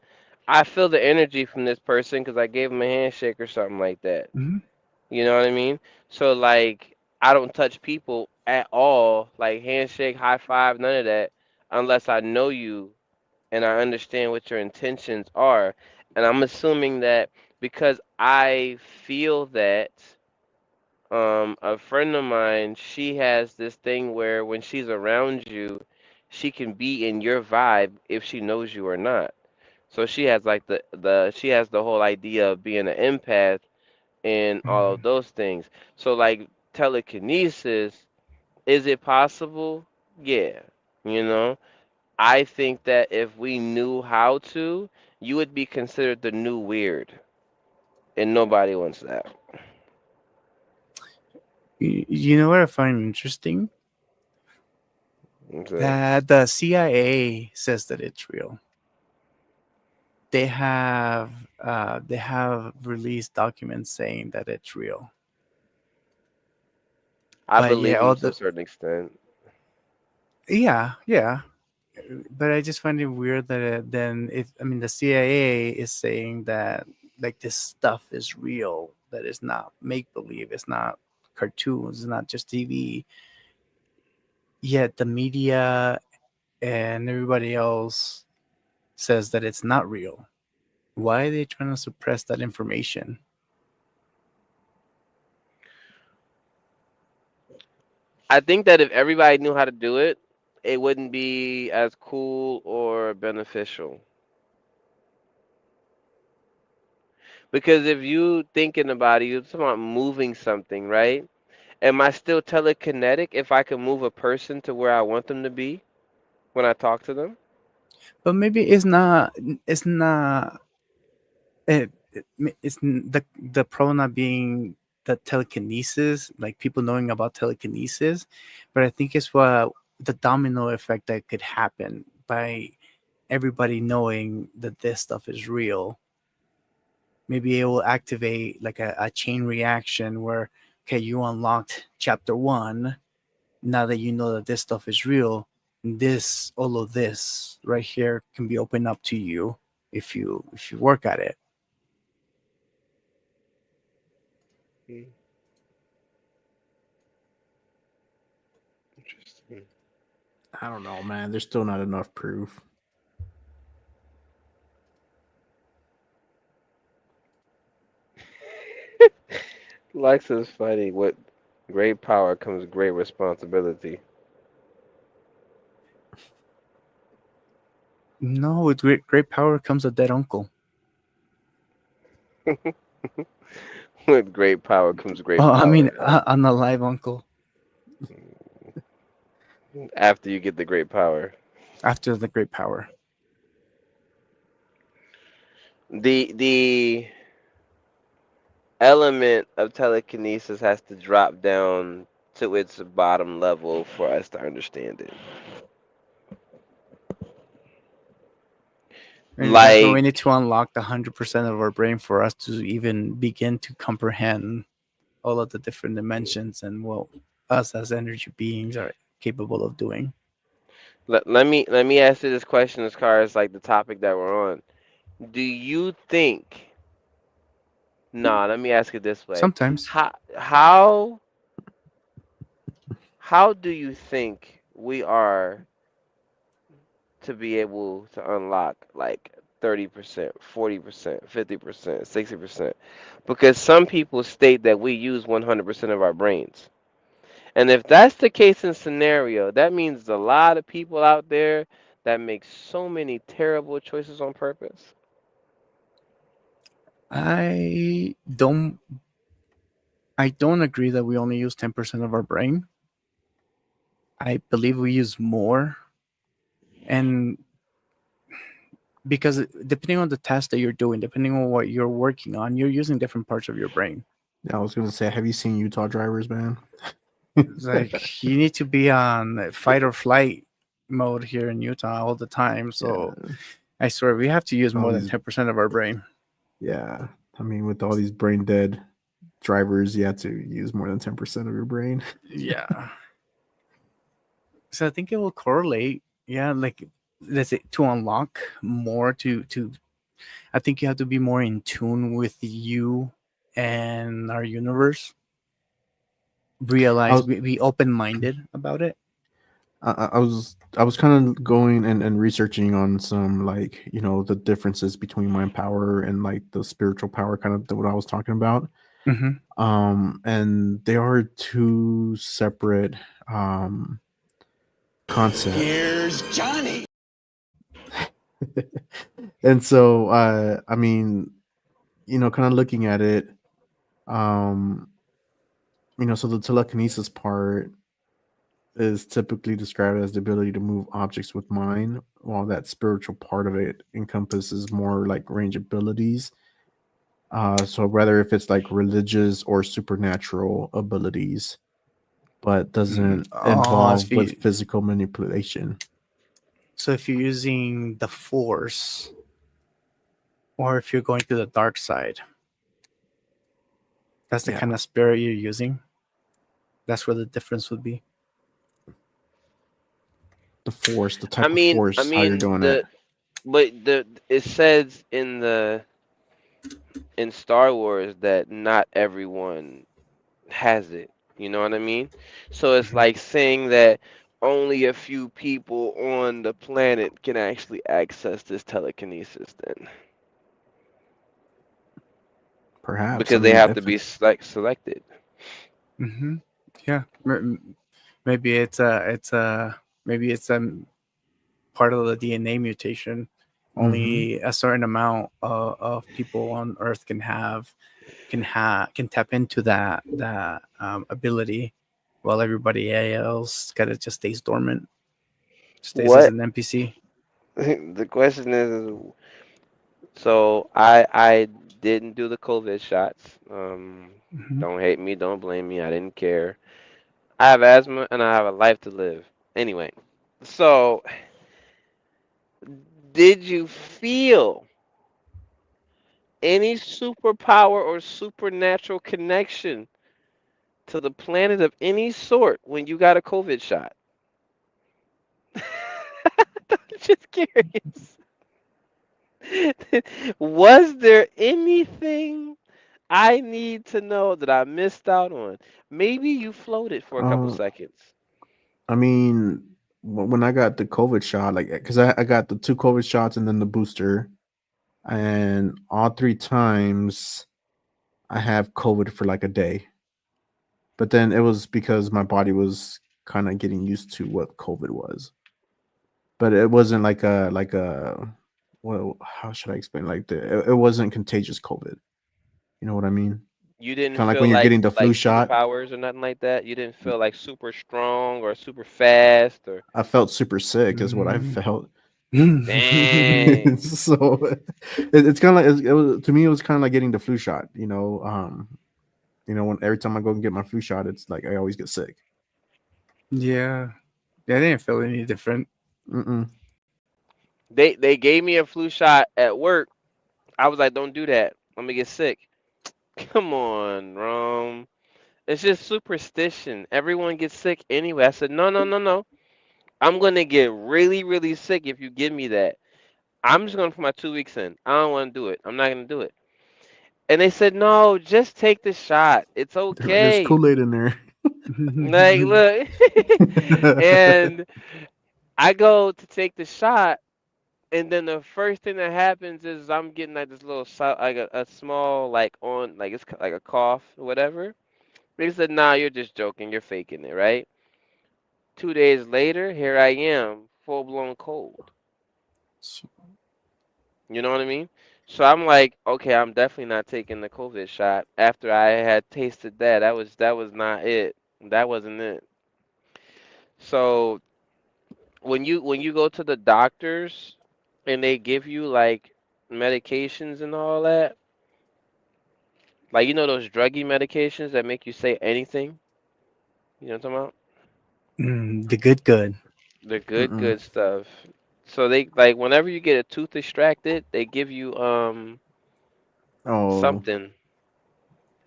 I feel the energy from this person 'cause I gave him a handshake or something like that. Mm-hmm. You know what I mean? So like I don't touch people at all, like handshake, high five, none of that, unless I know you and I understand what your intentions are. And I'm assuming that because I feel that a friend of mine, she has this thing where when she's around you, she can be in your vibe if she knows you or not. So she has like the she has the whole idea of being an empath and all of those things. So like telekinesis, is it possible? Yeah. You know, I think that if we knew how to, you would be considered the new weird, and nobody wants that. You know what I find interesting? Okay. That the CIA says that it's real. They have released documents saying that it's real. I But yeah, believe them to a certain extent. yeah. But I just find it weird that then if I mean the CIA is saying that like this stuff is real, that it's not make believe, it's not cartoons, it's not just TV. Yet the media and everybody else says that it's not real. Why are they trying to suppress that information? I think that if everybody knew how to do it, it wouldn't be as cool or beneficial. Because if you thinking about it, you're talking about moving something, right? Am I still telekinetic if I can move a person to where I want them to be when I talk to them? But maybe it's not the problem not being the telekinesis, like people knowing about telekinesis, but I think it's what the domino effect that could happen by everybody knowing that this stuff is real. Maybe it will activate like a chain reaction where, okay, you unlocked chapter one. Now that you know that this stuff is real, this all of this right here can be opened up to you if you work at it. Hmm, interesting. I don't know, man. There's still not enough proof. Lex is funny. With great power comes great responsibility. No, with great power comes a dead uncle. With great power comes great Oh, I mean, power. an alive uncle After you get the great power, after the great power. the element of telekinesis has to drop down to its bottom level for us to understand it. And that's why we Like, need to unlock the 100% of our brain for us to even begin to comprehend all of the different dimensions and what us as energy beings are capable of doing. let me ask you this question as far as like the topic that we're on. Do you think? Nah, let me ask it this way. Sometimes How how do you think we are to be able to unlock like 30%, 40%, 50%, 60%? Because some people state that we use 100% of our brains. And if that's the case in scenario, that means a lot of people out there that make so many terrible choices on purpose. I don't I don't agree that we only use 10% of our brain. I believe we use more, and because depending on the task that you're doing, depending on what you're working on, you're using different parts of your brain. Yeah, I was gonna say, have you seen Utah drivers, man? It's like you need to be on fight or flight mode here in Utah all the time. So Yeah, I swear we have to use all more than these. 10% of our brain. Yeah, I mean, with all these brain dead drivers, you have to use more than 10% of your brain. Yeah. So I think it will correlate. Yeah, like let's say to unlock more to I think you have to be more in tune with you and our universe. I Realize was, be open minded about it. I was kind of going and researching on some, like, the differences between mind power and like the spiritual power, kind of what I was talking about. Hmm. And they are two separate concepts. Here's Johnny. And so I mean, kind of looking at it, um so the telekinesis part is typically described as the ability to move objects with mind, while that spiritual part of it encompasses more like range abilities. So whether if it's like religious or supernatural abilities, but doesn't Oh, involve with physical manipulation. so if you're using the force, or if you're going to the dark side, that's the Yeah, kind of spirit you're using. That's where the difference would be. the force, the I type of mean, I force, how you're mean doing it. the but the it says in Star Wars that not everyone has it. You know what I mean? So it's Mhm. like saying that only a few people on the planet can actually access this telekinesis then, Perhaps. I because they mean, have to if be like selected. Mm-hmm. Yeah. Maybe it's a part of the DNA mutation. mhm. Only a certain amount of people on Earth can tap into that ability, while everybody else kind of just stays dormant, stays as What an NPC. the question is so I didn't do the COVID shots. Mhm. Don't hate me, don't blame me. I didn't care. I have asthma and I have a life to live. Anyway, so did you feel any superpower or supernatural connection to the planet of any sort when you got a COVID shot? Just curious. Was there anything I need to know that I missed out on? Maybe you floated for a couple Uh, seconds. I mean, when I got the COVID shot, like, because I got the two COVID shots and then the booster, and all three times I have COVID for like a day. But then it was because my body was kind of getting used to what COVID was. But it wasn't like a well, how should I explain? Like it wasn't contagious COVID. You know what I mean? You didn't Kind of like feel when you're like getting the flu shot. superpowers or nothing like that. You didn't feel like super strong or super fast or I felt super sick, is what I Mm. felt. dang. So it's kind of like it was to me. It was kind of like getting the flu shot. When every time I go and get my flu shot, it's like I always get sick. Yeah. I didn't feel any different. Mm-mm. They gave me a flu shot at work. I was like, don't do that. I'm gonna get sick. Come on, Rom. It's just superstition. Everyone gets sick anyway. I said, no, no, no, no. I'm gonna get really, really sick if you give me that. I'm just gonna put my 2 weeks in. I don't want to do it. I'm not gonna do it. And they said, no, just take the shot. It's There's okay. Kool Aid in there. Like, look. And I go to take the shot, and then the first thing that happens is I'm getting like this little, like a small, like on, like it's like a cough or whatever. They said, nah, you're just joking. You're faking it, right? 2 days later, here I am, full blown cold. You know what I mean? So I'm like, okay, I'm definitely not taking the COVID shot. After I had tasted that, that was not it. That wasn't it. So when you go to the doctors and they give you like medications and all that, like those druggy medications that make you say anything. You know what I'm talking about? The good, good. The good, Mm-mm. good stuff. So they like whenever you get a tooth extracted, they give you Oh, something.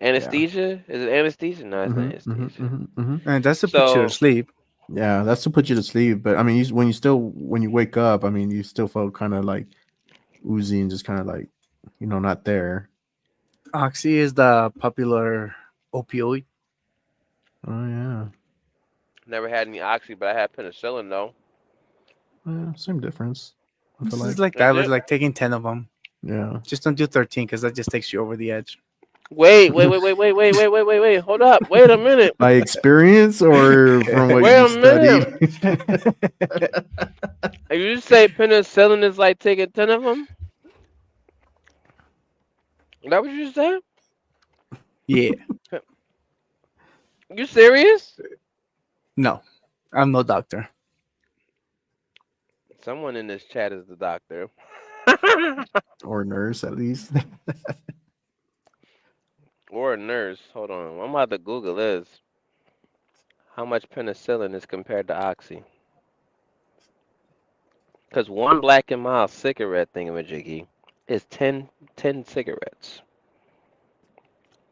yeah. Anesthesia? Is it anesthesia? No, it's not Mm-hmm, mm-hmm, anesthesia. mm-hmm, mm-hmm. And that's to put you to So sleep. Yeah, that's to put you to sleep. But I mean, when you wake up, I mean, you still felt kind of like oozy and just kind of like, not there. Oxy is the popular opioid. Oh yeah, never had any oxy, but I had penicillin though. yeah, same difference. I feel This is like, like that, Is but it? like taking 10 of them. yeah. Just don't do 13 because that just takes you over the edge. Wait, wait, wait, wait, wait, wait, wait, wait, wait, wait. Hold up. Wait a minute. By experience or from what Wait you a studied? minute. You say penicillin is like taking 10 of them? Is that what you said? Yeah. You serious? No, I'm no doctor. Someone in this chat is the doctor. Or nurse at least. Or a nurse. Hold on. I'm about to Google this. How much penicillin is compared to oxy? Because one Black and Mild cigarette thingamajiggy is 10 cigarettes.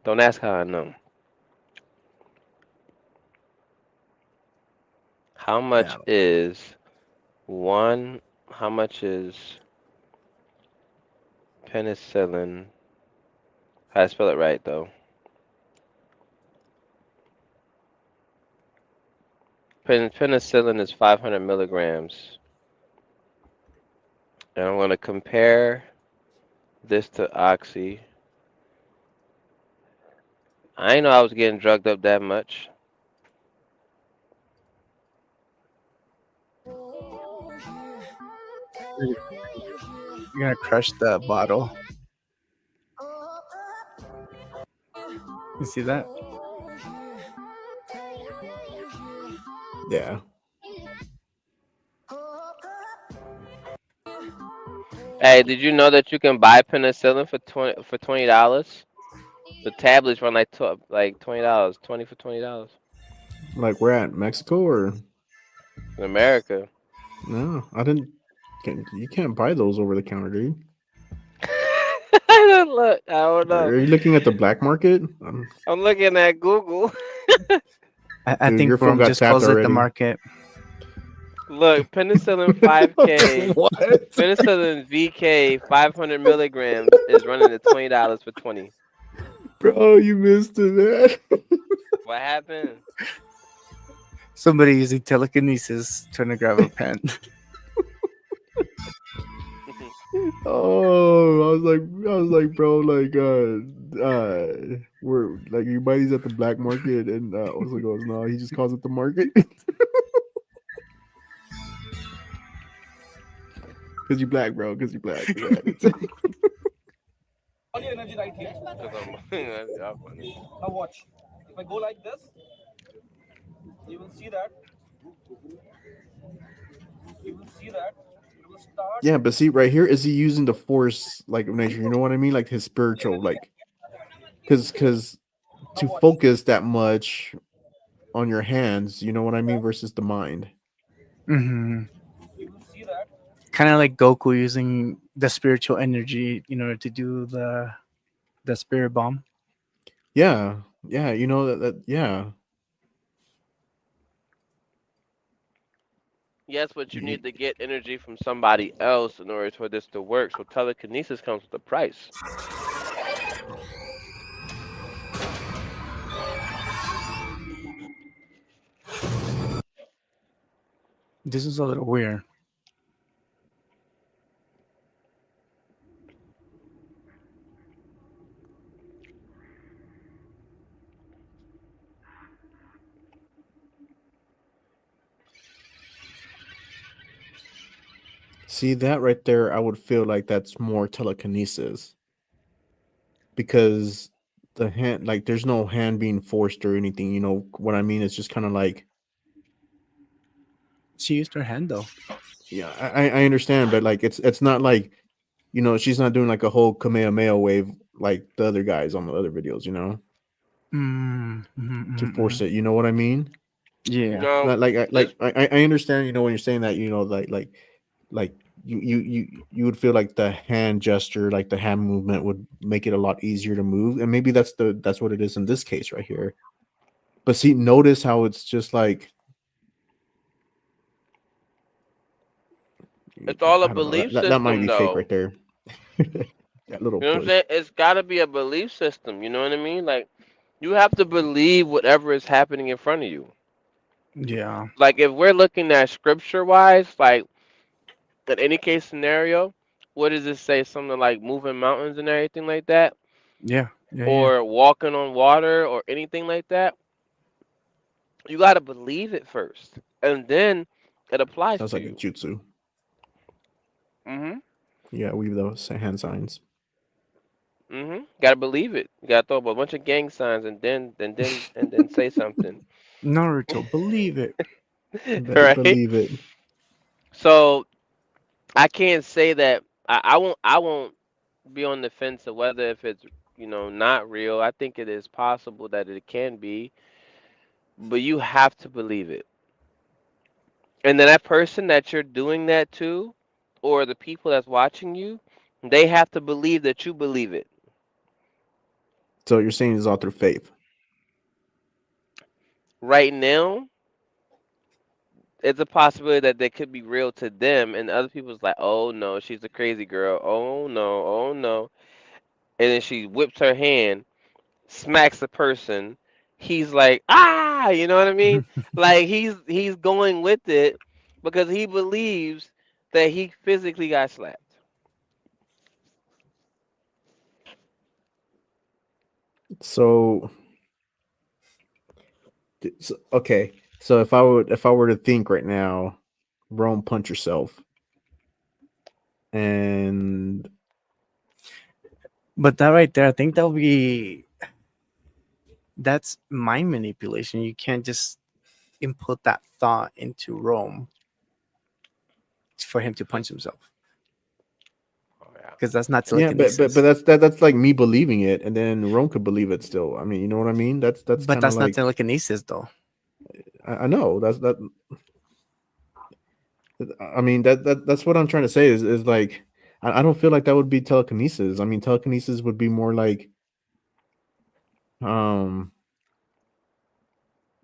Don't ask how I know. How Yeah. much is one? How much is penicillin? I spell it right though. Penicillin is 500 milligrams, and I'm gonna compare this to oxy. I didn't know I was getting drugged up that much. You're gonna crush the bottle. You see that? Yeah. Hey, did you know that you can buy penicillin for $20? The tablets run like $20, 20 for $20 Like we're at Mexico or in America. no? I didn't. You can't buy those over the counter, dude. I don't look. I don't know. Are you looking at the black market? I'm looking at Google. I Dude, your think phone Rome got just tapped calls it the already. market. Look, penicillin 5K, What? penicillin VK 500 milligrams is running at $20 for 20. Bro, you missed it, man. What happened? Somebody using telekinesis trying to grab a pen. Oh, I was like, bro, like, we're like, you buy these at the black market, and also goes, no, he just calls it the market, because you black, bro, because you black. Yeah. All your energy right here. Cause I'm, y'all funny. Now watch. If I go like this, you will see that. You will see that. It will start. Yeah, but see, right here, is he using the force like of nature? You know what I mean, like his spiritual, like, because to focus that much on your hands, you know what I mean, versus the mind. Hmm. You will see that. Kind of like Goku using the spiritual energy in order to do the spirit bomb. Yeah, yeah, you know that yeah. Yes, but you You- need to get energy from somebody else in order for this to work. So telekinesis comes with a price. This is a little weird. See that right there, I would feel like that's more telekinesis because the hand, like, there's no hand being forced or anything. You know what I mean? It's just kind of like, She used her hand though. yeah, I understand, but like, it's not like, you know, she's not doing like a whole Kamehameha wave like the other guys on the other videos. You know, to force it. You know what I mean? Yeah. No, this I understand. You know, when you're saying that, you know, like you would feel like the hand gesture, like the hand movement would make it a lot easier to move, and maybe that's what it is in this case right here. But see, notice how it's just like, it's all a I don't know, belief that might system, be fake though. right there. That little You know what I'm push. saying? It's got to be a belief system. You know what I mean? Like you have to believe whatever is happening in front of you. Yeah. Like if we're looking at scripture wise, like in any case scenario, what does it say? Something like moving mountains and everything like that, Yeah. Yeah. Yeah. or walking on water, or anything like that. You got to believe it first, and then it applies Sounds to like a you. jutsu. Mhm. Yeah, weave those hand signs. Mhm. Got to believe it. You got to throw up a bunch of gang signs, and then say something. Naruto, believe it. Better Right? believe it. So I can't say that I won't be on the fence of whether if it's not real. I think it is possible that it can be, but you have to believe it. And then that person that you're doing that to, or the people that's watching you, they have to believe that you believe it. So you're saying it's all through faith. Right now, it's a possibility that they could be real to them, and other people's like, "Oh no, she's a crazy girl. Oh no, oh no," and then she whips her hand, smacks the person. He's like, "Ah," you know what I mean? Like he's going with it because he believes that he physically got slapped. So, okay. So if I were to think right now, Rome, punch yourself, and But that right there, I think that's mind manipulation. You can't just input that thought into Rome for him to punch himself. because that's not Yeah, but telekinesis. that's like me believing it, and then Rome could believe it still. I mean, you know what I mean? That's But kind of that's not like telekinesis, though. I know that's that. I mean that's what I'm trying to say is like I don't feel like that would be telekinesis. I mean, telekinesis would be more like um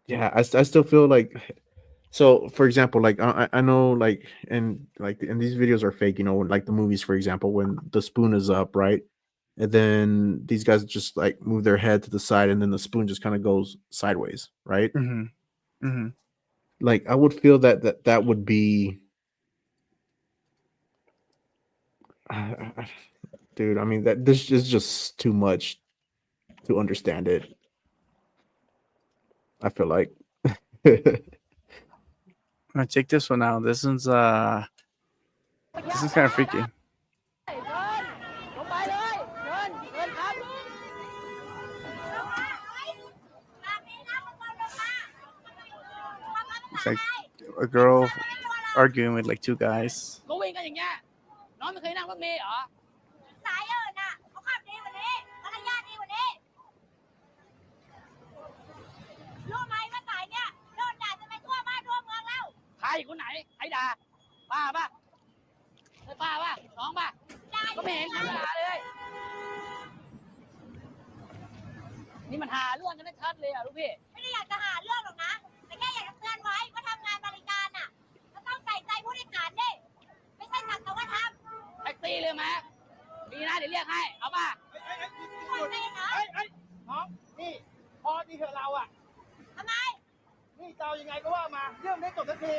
yeah. I still feel like so. For example, like I know like and these videos are fake. You know, like the movies, for example, when the spoon is up, right? And then these guys just like move their head to the side, and then the spoon just kind of goes sideways, right? Mm-hmm. Mm-hmm. Like I would feel that would be, dude. I mean that this is just too much to understand it. I feel like. Check this one out. This is kind of freaky. It's like a girl arguing with like two guys. ก็วิ่งกันอย่างเงี้ยน้องไม่เคยนั่งรถเมล์เหรอสายอื่นน่ะเขาขับดีกว่านี้มารยาทดีกว่านี้รู้ไหมว่าสายเนี้ยโดนด่าจะไปทั่วบ้านทั่วเมืองแล้วใครคนไหนใครด่าป้าป่ะเฮ้ยป้าป่ะน้องป่ะก็ไม่เห็นใครด่าเลยนี่มันหาเรื่องกันชัดเลยอ่ะลูกพี่ไม่ได้อยากจะหาเรื่องหรอกนะแต่แค่อยากจะเตือนไว้ว่าทำงานบริการน่ะก็ต้องใส่ใจผู้โดยสารดิไม่ใช่สักแต่ว่าทำแท็กซี่เลยไหมดีนะเดี๋ยวเรียกให้เอาป่ะช่วยไม่นะน้องนี่พอดีเถอะเราอ่ะทำไมนี่เจ้ายังไงก็ว่ามาเรื่องไม่จบสักที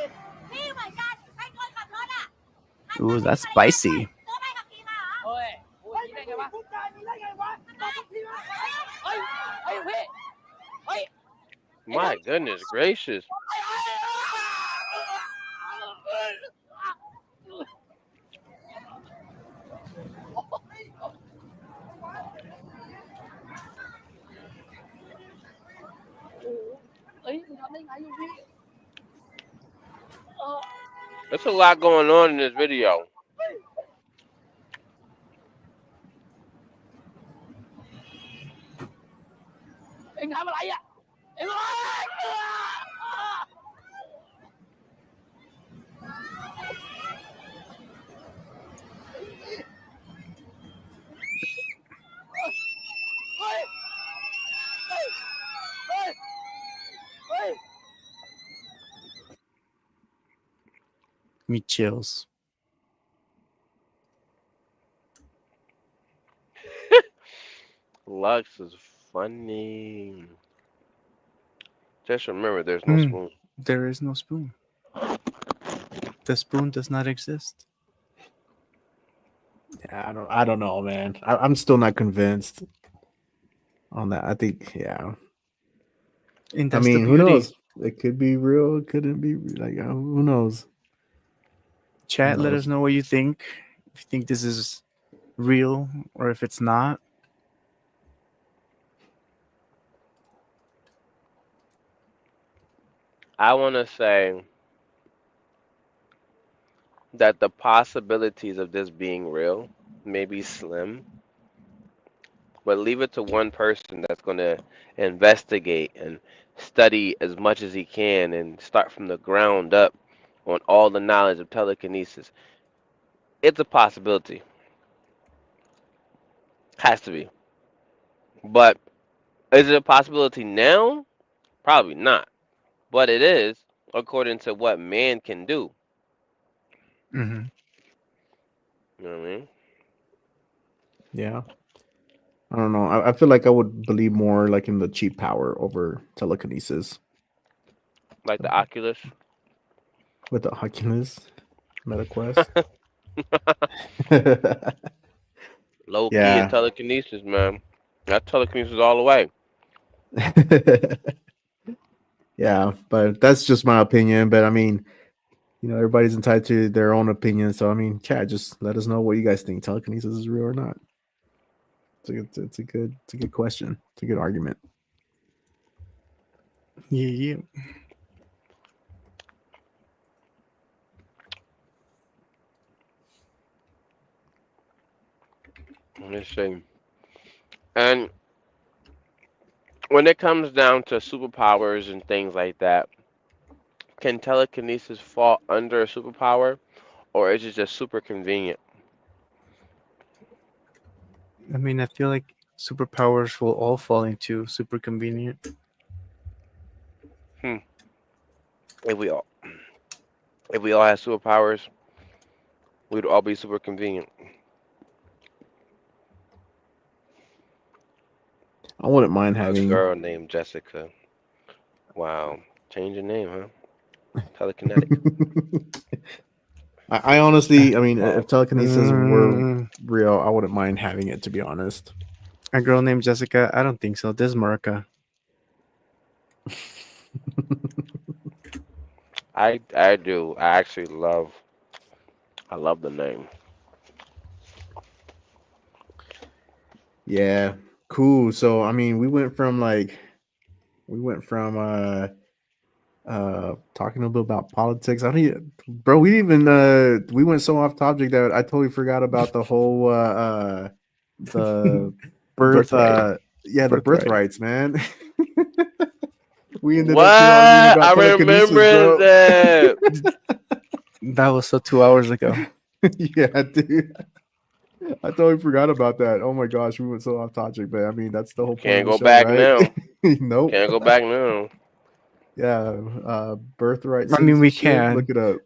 พี่เหมือนกันให้คนขับรถอ่ะ Ooh, that's spicy. ตัวใบขับขี่มาเหรอเฮ้ยพูดได้ไงวะพูดได้ไงวะเฮ้ยเฮ้ยพี่เฮ้ย My goodness gracious. เฮ้ยมึงทำได้ไงอยู่พี่ There's a lot going on in this video. เอ็งทำอะไรอ่ะเอ็งเฮ้ยเฮ้ยเฮ้ยเฮ้ย Me chills. Lux is funny. Just remember, there's no spoon. There is no spoon. The spoon does not exist. Yeah, I don't know, man. I'm still not convinced on that. I think, yeah. And I that's mean, the who beauty. knows? It could be real. It couldn't be. Like, who knows? Chat, Who let knows? us know what you think. If you think this is real or if it's not. I want to say that the possibilities of this being real may be slim, but leave it to one person that's going to investigate and study as much as he can and start from the ground up on all the knowledge of telekinesis. It's a possibility. Has to be. But is it a possibility now? Probably not. But it is, according to what man can do. Mm-hmm. You know what I mean? Yeah. I don't know. I feel like I would believe more like in the cheap power over telekinesis Like the Oculus. with the Oculus MetaQuest. Low key Yeah. and telekinesis, man. That's telekinesis all the way. Yeah, but that's just my opinion. But I mean, you know, everybody's entitled to their own opinion. So I mean, chat, just let us know what you guys think. Telekinesis is real or not. It's a good question. It's a good argument. Yeah. Let's see. And when it comes down to superpowers and things like that, can telekinesis fall under a superpower, or is it just super convenient? I mean, I feel like superpowers will all fall into super convenient. Hmm. If we all if we all had superpowers, we'd all be super convenient. I wouldn't mind A having. girl named Jessica. Wow. Change your name, huh? Telekinetic. I honestly, I mean, Oh. if telekinesis were Mm, real, I wouldn't mind having it. To be honest. a girl named Jessica? I don't think so. This is Marika. I do. I actually love the name. Yeah, cool. So I mean, we went from talking a little bit about politics. I don't even, bro, we didn't even we went so off topic that I totally forgot about the whole the birth Birthright. yeah, the Birthright. birthrights, man. We ended What? up here arguing about I telekinesis, remember bro. that. That was so 2 hours ago. Yeah, dude. I totally forgot about that. Oh my gosh, we went so off topic, but I mean that's the whole point of Can't the go show, back right? now. Nope. Can't go back now. Yeah, birthright I mean, we citizenship. can, Look it up.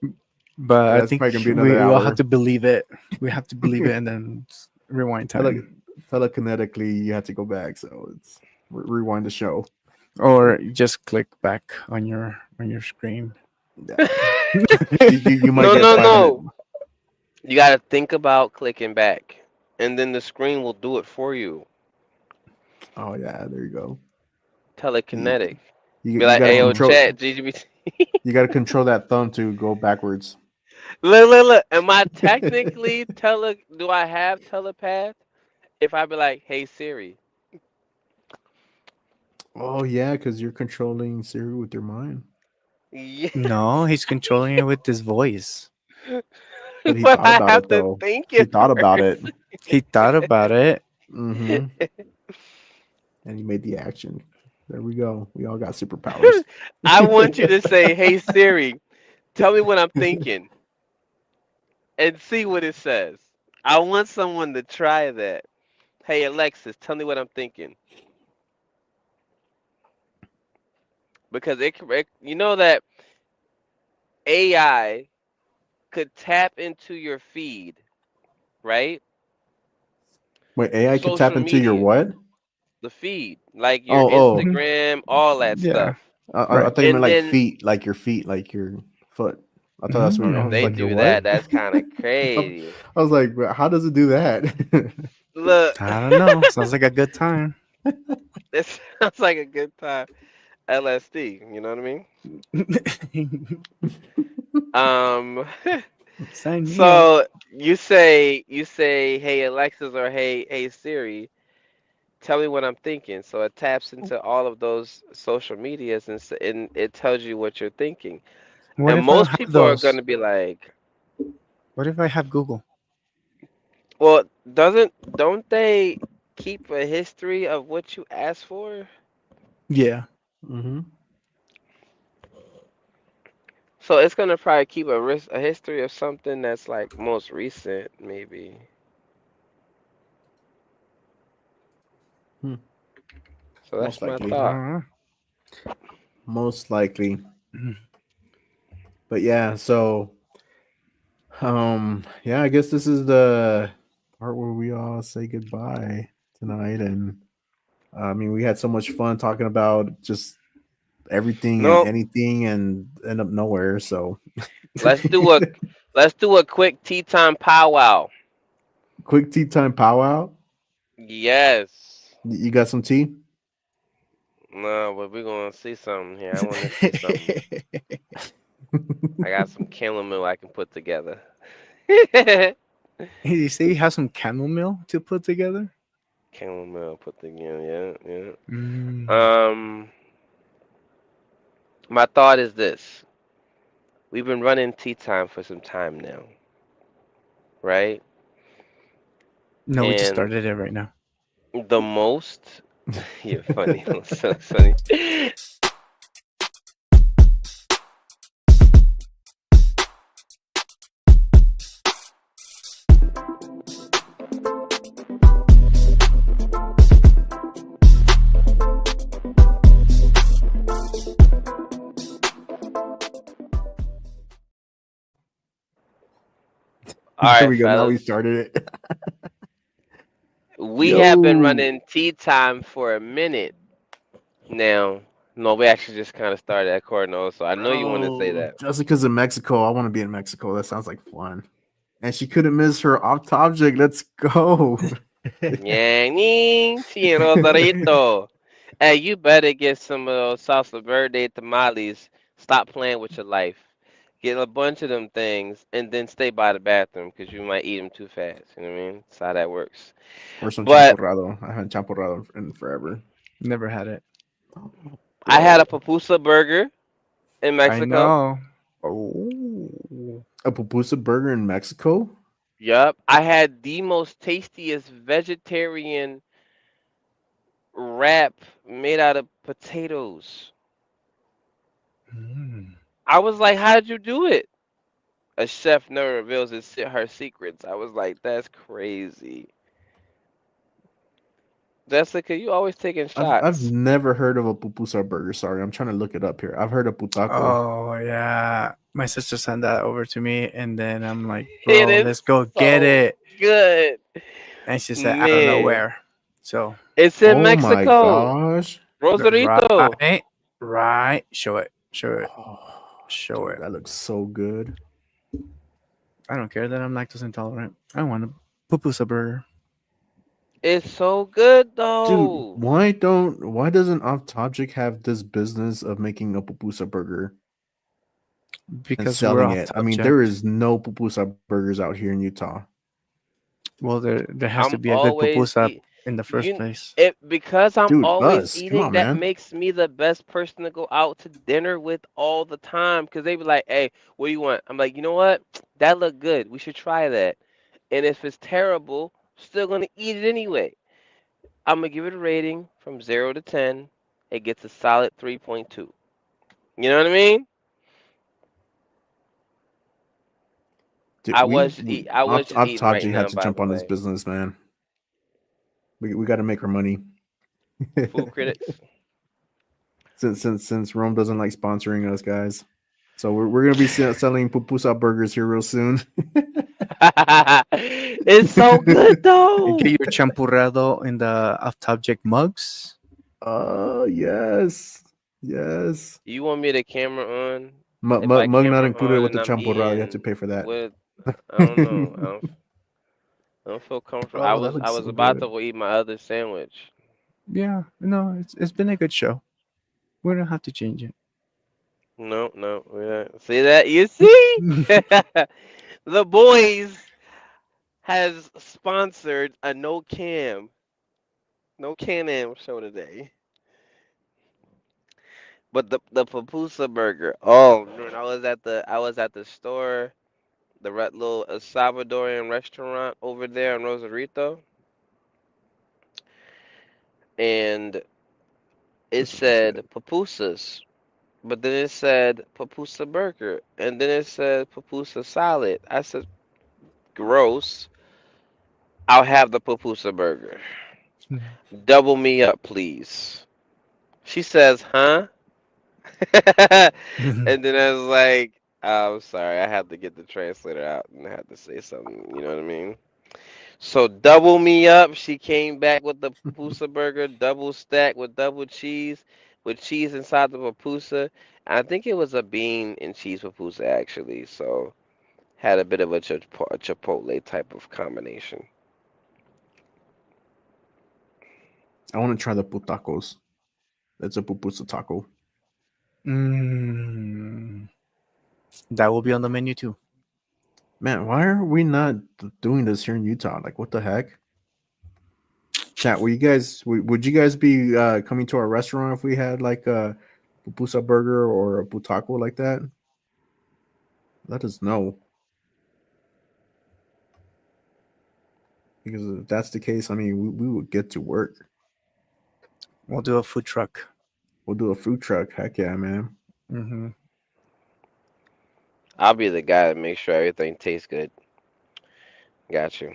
but I Yeah, it's think probably gonna be we another we all have hour. to believe it. We have to believe it and then rewind Tele- time, telekinetically, you have to go back, so it's rewind the show. or just click back on your screen. Yeah, you might No, get no, 500. no. You gotta think about clicking back, and then the screen will do it for you. Oh yeah, there you go. You Telekinetic. you, Be you like, got to "Ayo, control. chat, GGBT." You got to control that thumb to go backwards. Look, look, look. Am I technically Do I have telepath? If I be like, "Hey Siri," Oh yeah, because you're controlling Siri with your mind. yeah, No, he's controlling it with his voice. But he but thought I about have it to though. think He it thought about first. it. He thought about it. Mm-hmm. And he made the action. There we go. We all got superpowers. I want you to say, "Hey Siri, tell me what I'm thinking," and see what it says. I want someone to try that. Hey Alexis, tell me what I'm thinking. Because you know that AI could tap into your feed, right? Wait, AI could tap Social into your media, what? the feed, like your Oh, oh. Mhm. Instagram, all that Yeah. stuff. I Right. thought you meant And like then feet, like your foot. I thought that's what I if was Mm. they like. Your do what? that, that's kind of I crazy. was like, "Well, how does it do that? Look, I don't know. Sounds like a good time. it sounds like a good time. LSD, you know what I mean? Um, Sign me up. so you say, hey Alexis or hey Siri, tell me what I'm thinking. So it taps into all of those social medias and it tells you what you're thinking. What And if I don't most have people are going those? to be like, What if I have Google? well, don't they keep a history of what you asked for? Yeah. Mm-hmm. So it's going to probably keep a history of something that's like most recent, maybe. Hmm. So that's Most my I likely. thought. don't know. Most likely. Mm. But yeah, so yeah, I guess this is the part where we all say goodbye tonight. And I mean, we had so much fun talking about just everything and No, anything and end up nowhere. So let's do a let's do a quick tea time powwow. quick tea time powwow. Yes. You got some tea? No, but we're gonna see something here. I want to see something. I got some chamomile I can put together. You say you have some chamomile to put together? Chamomile put together. Yeah, Mm. yeah. My thought is this: we've been running tea time for some time now, right? No, we just and started it right now. the most. You're funny. So funny. All There right, we go. Now we fellas. started it. We have been Yo. running tea time for a minute now. No, we actually just kind of started at Cornell, so I know you want to say Bro, that. Jessica's in Mexico. I want to be in Mexico. That sounds like fun. And she couldn't miss her off object. Let's go. Yang Rosarito. Hey, you better get some of those salsa verde tamales. Stop playing with your life. Get a bunch of them things and then stay by the bathroom because you might eat them too fast. You know what I mean? That's how that works. Or some But champurrado. I haven't champurrado in forever. Never had it. I had a Bro. pupusa burger in I Mexico. know. Oh. A pupusa burger in Mexico? Yup. I had the most tastiest vegetarian wrap made out of potatoes. Mm. I was like, how did you do it? A chef never reveals her secrets. I was like, that's crazy. Jessica, you always taking I've shots. never heard of a pupusa burger. Sorry, I'm trying to look it up here. I've heard of putaco. Oh yeah. My sister sent that over to me, and then I'm like, It bro, is let's go get so it. good. And she said, I don't know Man. where. So It's in Oh my Mexico. gosh. Rosarito. right, right. Show it. Show it. Oh, Show dude, it. that looks so good. I don't care that I'm lactose intolerant. I want a pupusa burger It's so good Dude, though. why doesn't Optogic have this business of making a pupusa burger and because we're selling off it? I mean, there subject. is no pupusa burgers out here in Utah. Well, there has to I'm be a good always pupusa eat in the first you place. it because I'm Dude, always us. Come eating. on, That man. makes me the best person to go out to dinner with all the time. Cause they be like, "Hey, what do you want?" I'm like, "You know what? That look good. We should try that." And if it's terrible, still gonna eat it anyway. I'm gonna give it a rating from 0 to 10. It gets a solid 3.2. You know what I mean? Dude, I was just eating right Optogic had now, to by jump the on this way. business, man. We got to make our money. Food critics. since Rome doesn't like sponsoring us, guys. So we're gonna be selling pupusa burgers here real soon. It's so good And get though. your champurrado in the off subject mugs. Oh yes, yes. You want me to camera on? Mug, If I mug, mug not camera included on with and the I'm champurrado. You have to eating, pay for that. what? I don't know. I don't feel comfortable. Bro, that I looks was so about good. to go eat my other sandwich. Yeah, no, it's been a good show. We don't have to change it. No, no. See that? You see? The boys has sponsored a no Can-Am show today. But the pupusa burger. Oh man, I was at the store, the little Salvadorian restaurant over there in Rosarito, and it This looks said good. pupusas, but then it said pupusa burger, and then it said pupusa salad. I said, gross. I'll have the pupusa burger. Double me up, please. She says, huh? And then I was like, I'm sorry, I had to get the translator out and I had to say something, you know what I mean? So double me up. She came back with the pupusa burger, double stack with double cheese, with cheese inside the pupusa. I think it was a bean and cheese pupusa actually. So had a bit of a chipotle type of combination. I want to try the putacos. That's a pupusa taco. Mm, that will be on the menu too. Man, why are we not doing this here in Utah? Like, what the heck? Chat, would you guys be coming to our restaurant if we had like a pupusa burger or a putaco like that? Let us know. Because if that's the case, I mean, we would get to work. We'll do a food truck. We'll do a food truck. Heck yeah, man. Mm-hmm. I'll be the guy that makes sure everything tastes good. Got you.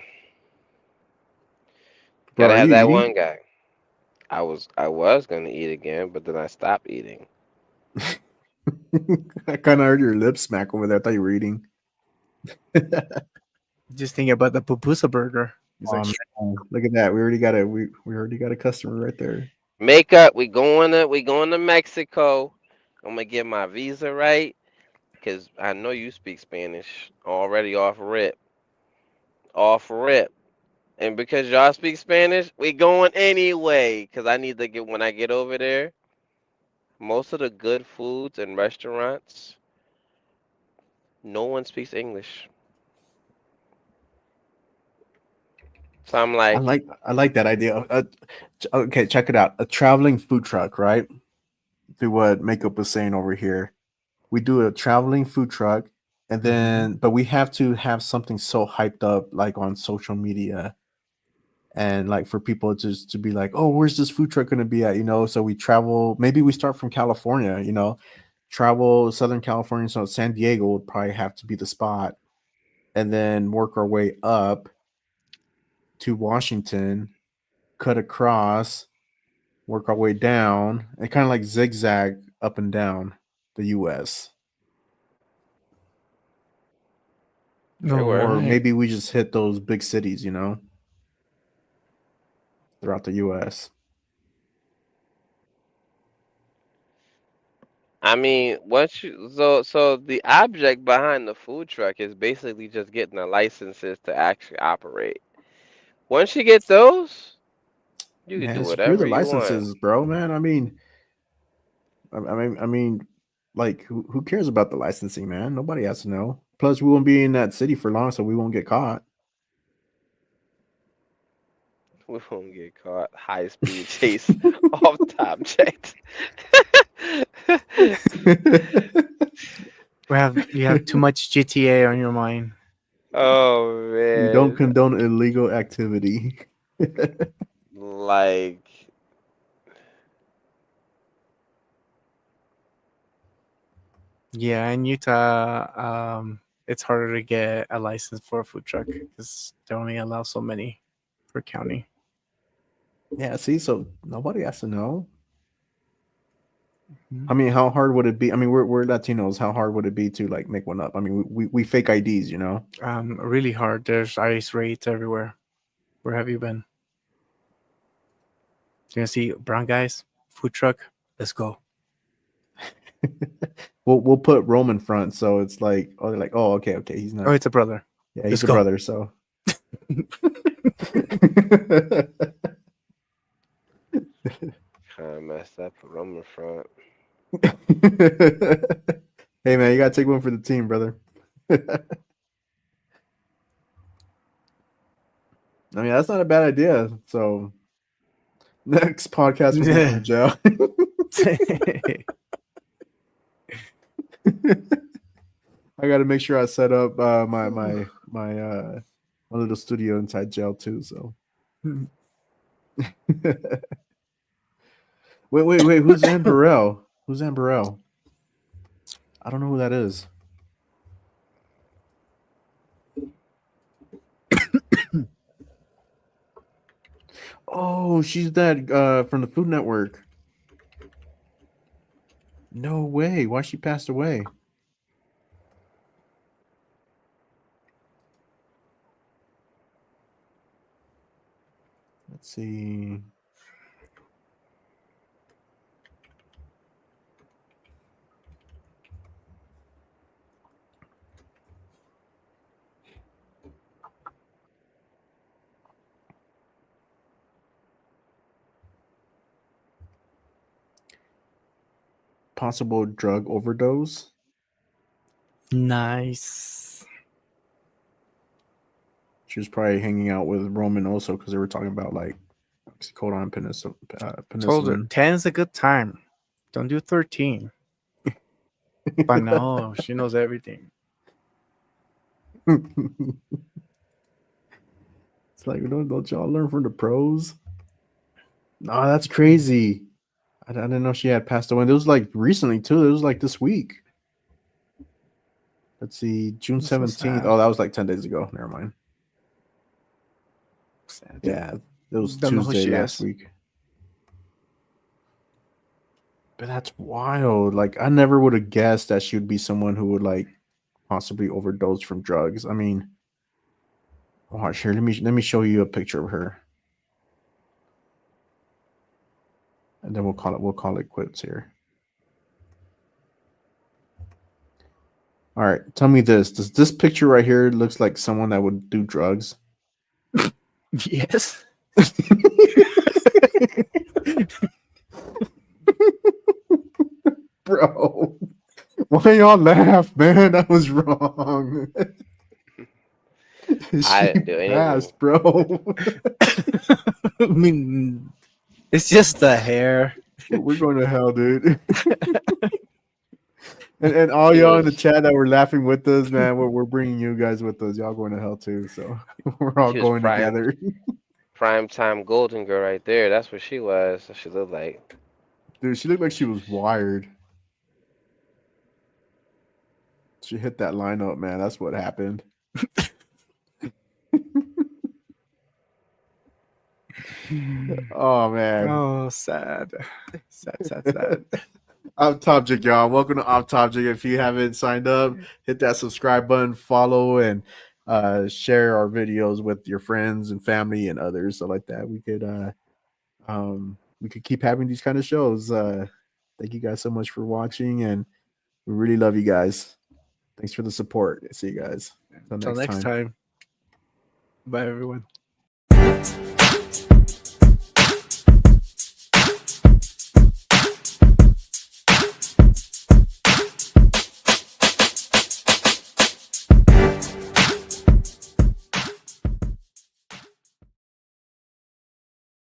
Bro, Gotta are have you that eating? one guy. I was gonna eat again, but then I stopped eating. I kind of heard your lips smack over there. I thought you were eating. Just thinking about the pupusa burger. He's like, Man, look at that. We already got a customer right there. Makeup. We going to Mexico. I'm gonna get my visa right, cause I know you speak Spanish already off rip, off rip. And because y'all speak Spanish, we going anyway. Cause I need to get when I get over there. Most of the good foods and restaurants, no one speaks English. So I'm like, I like that idea. Okay, check it out. A traveling food truck, right? To what Makeup was saying over here. We do a traveling food truck, and then but we have to have something so hyped up, like on social media, and like for people just to be like, oh, where's this food truck going to be at? So we travel. Maybe we start from California. Travel Southern California, so San Diego would probably have to be the spot, and then work our way up to Washington, cut across, work our way down, and kind of like zigzag up and down the U.S. it all Or works. right. maybe we just hit those big cities, throughout the U.S. I mean, so the object behind the food truck is basically just getting the licenses to actually operate. Once you get those, you can do Man, secure whatever the you want. licenses, bro. Man, I mean, like, who cares about the licensing, man? Nobody has to know. Plus, we won't be in that city for long, so we won't get caught. We won't get caught. High speed chase off Topject. You have too much GTA on your mind. Oh We don't man, condone illegal activity. like Yeah, in Utah, it's harder to get a license for a food truck because they only allow so many per county. Yeah, see, so nobody has to know. Mhm. I mean, how hard would it be? I mean, we're Latinos. How hard would it be to like make one up? I mean, we fake IDs. Really hard. There's ice raids everywhere. Where have you been? You gonna see brown guys, food truck? Let's go. We'll put Rome in front, so it's like, oh, they're like, oh, okay, he's Oh, not. it's a brother. Yeah, Let's he's a go. brother. So. kind of messed up. Roman front. Hey man, you gotta take one for the team, brother. I mean, that's not a bad idea. So next podcast, we're going to jail. I got to make sure I set up my little studio inside jail too. So wait, who's Ann Burrell? Who's Ann Burrell? I don't know who that is. Oh, she's that from the Food Network. No way. Why she passed away? Let's see. Possible drug overdose. Nice. She was probably hanging out with Roman also because they were talking about like oxycodone, Told her penicillin. 10 is a good time. Don't do 13. But no, she knows everything. It's like, don't y'all learn from the pros? No, that's crazy. I didn't know she had passed away. It was like recently too. It was like this week. Let's see, June That's so 17th. sad. Oh, that was like 10 days ago. Never mind. Sad. Yeah, it was Don't know who Tuesday she last is. week. But that's wild. Like, I never would have guessed that she would be someone who would like possibly overdose from drugs. I mean, watch here. Let me show you a picture of her, and then we'll call it quits here. All right, tell me this. Does this picture right here looks like someone that would do drugs? Yes. Bro, why y'all laugh, man? That was wrong. I She didn't do anything. passed, bro. I mean, it's just the hair. We're going to hell, dude. And all She y'all in the was chat that were laughing with us, man, we're bringing you guys with us. Y'all going to hell too, so we're all she was going together. prime time golden girl right there. That's what she was. That's what she looked like. Dude, she looked like she was wired. She hit that lineup, man. That's what happened. Oh man. Oh, sad. Sad. Off Topject, y'all. Welcome to Off Topject. If you haven't signed up, hit that subscribe button, follow, and share our videos with your friends and family and others. So like that, we could keep having these kind of shows. Thank you guys so much for watching, and we really love you guys. Thanks for the support. See you guys. Until next time. Bye, everyone.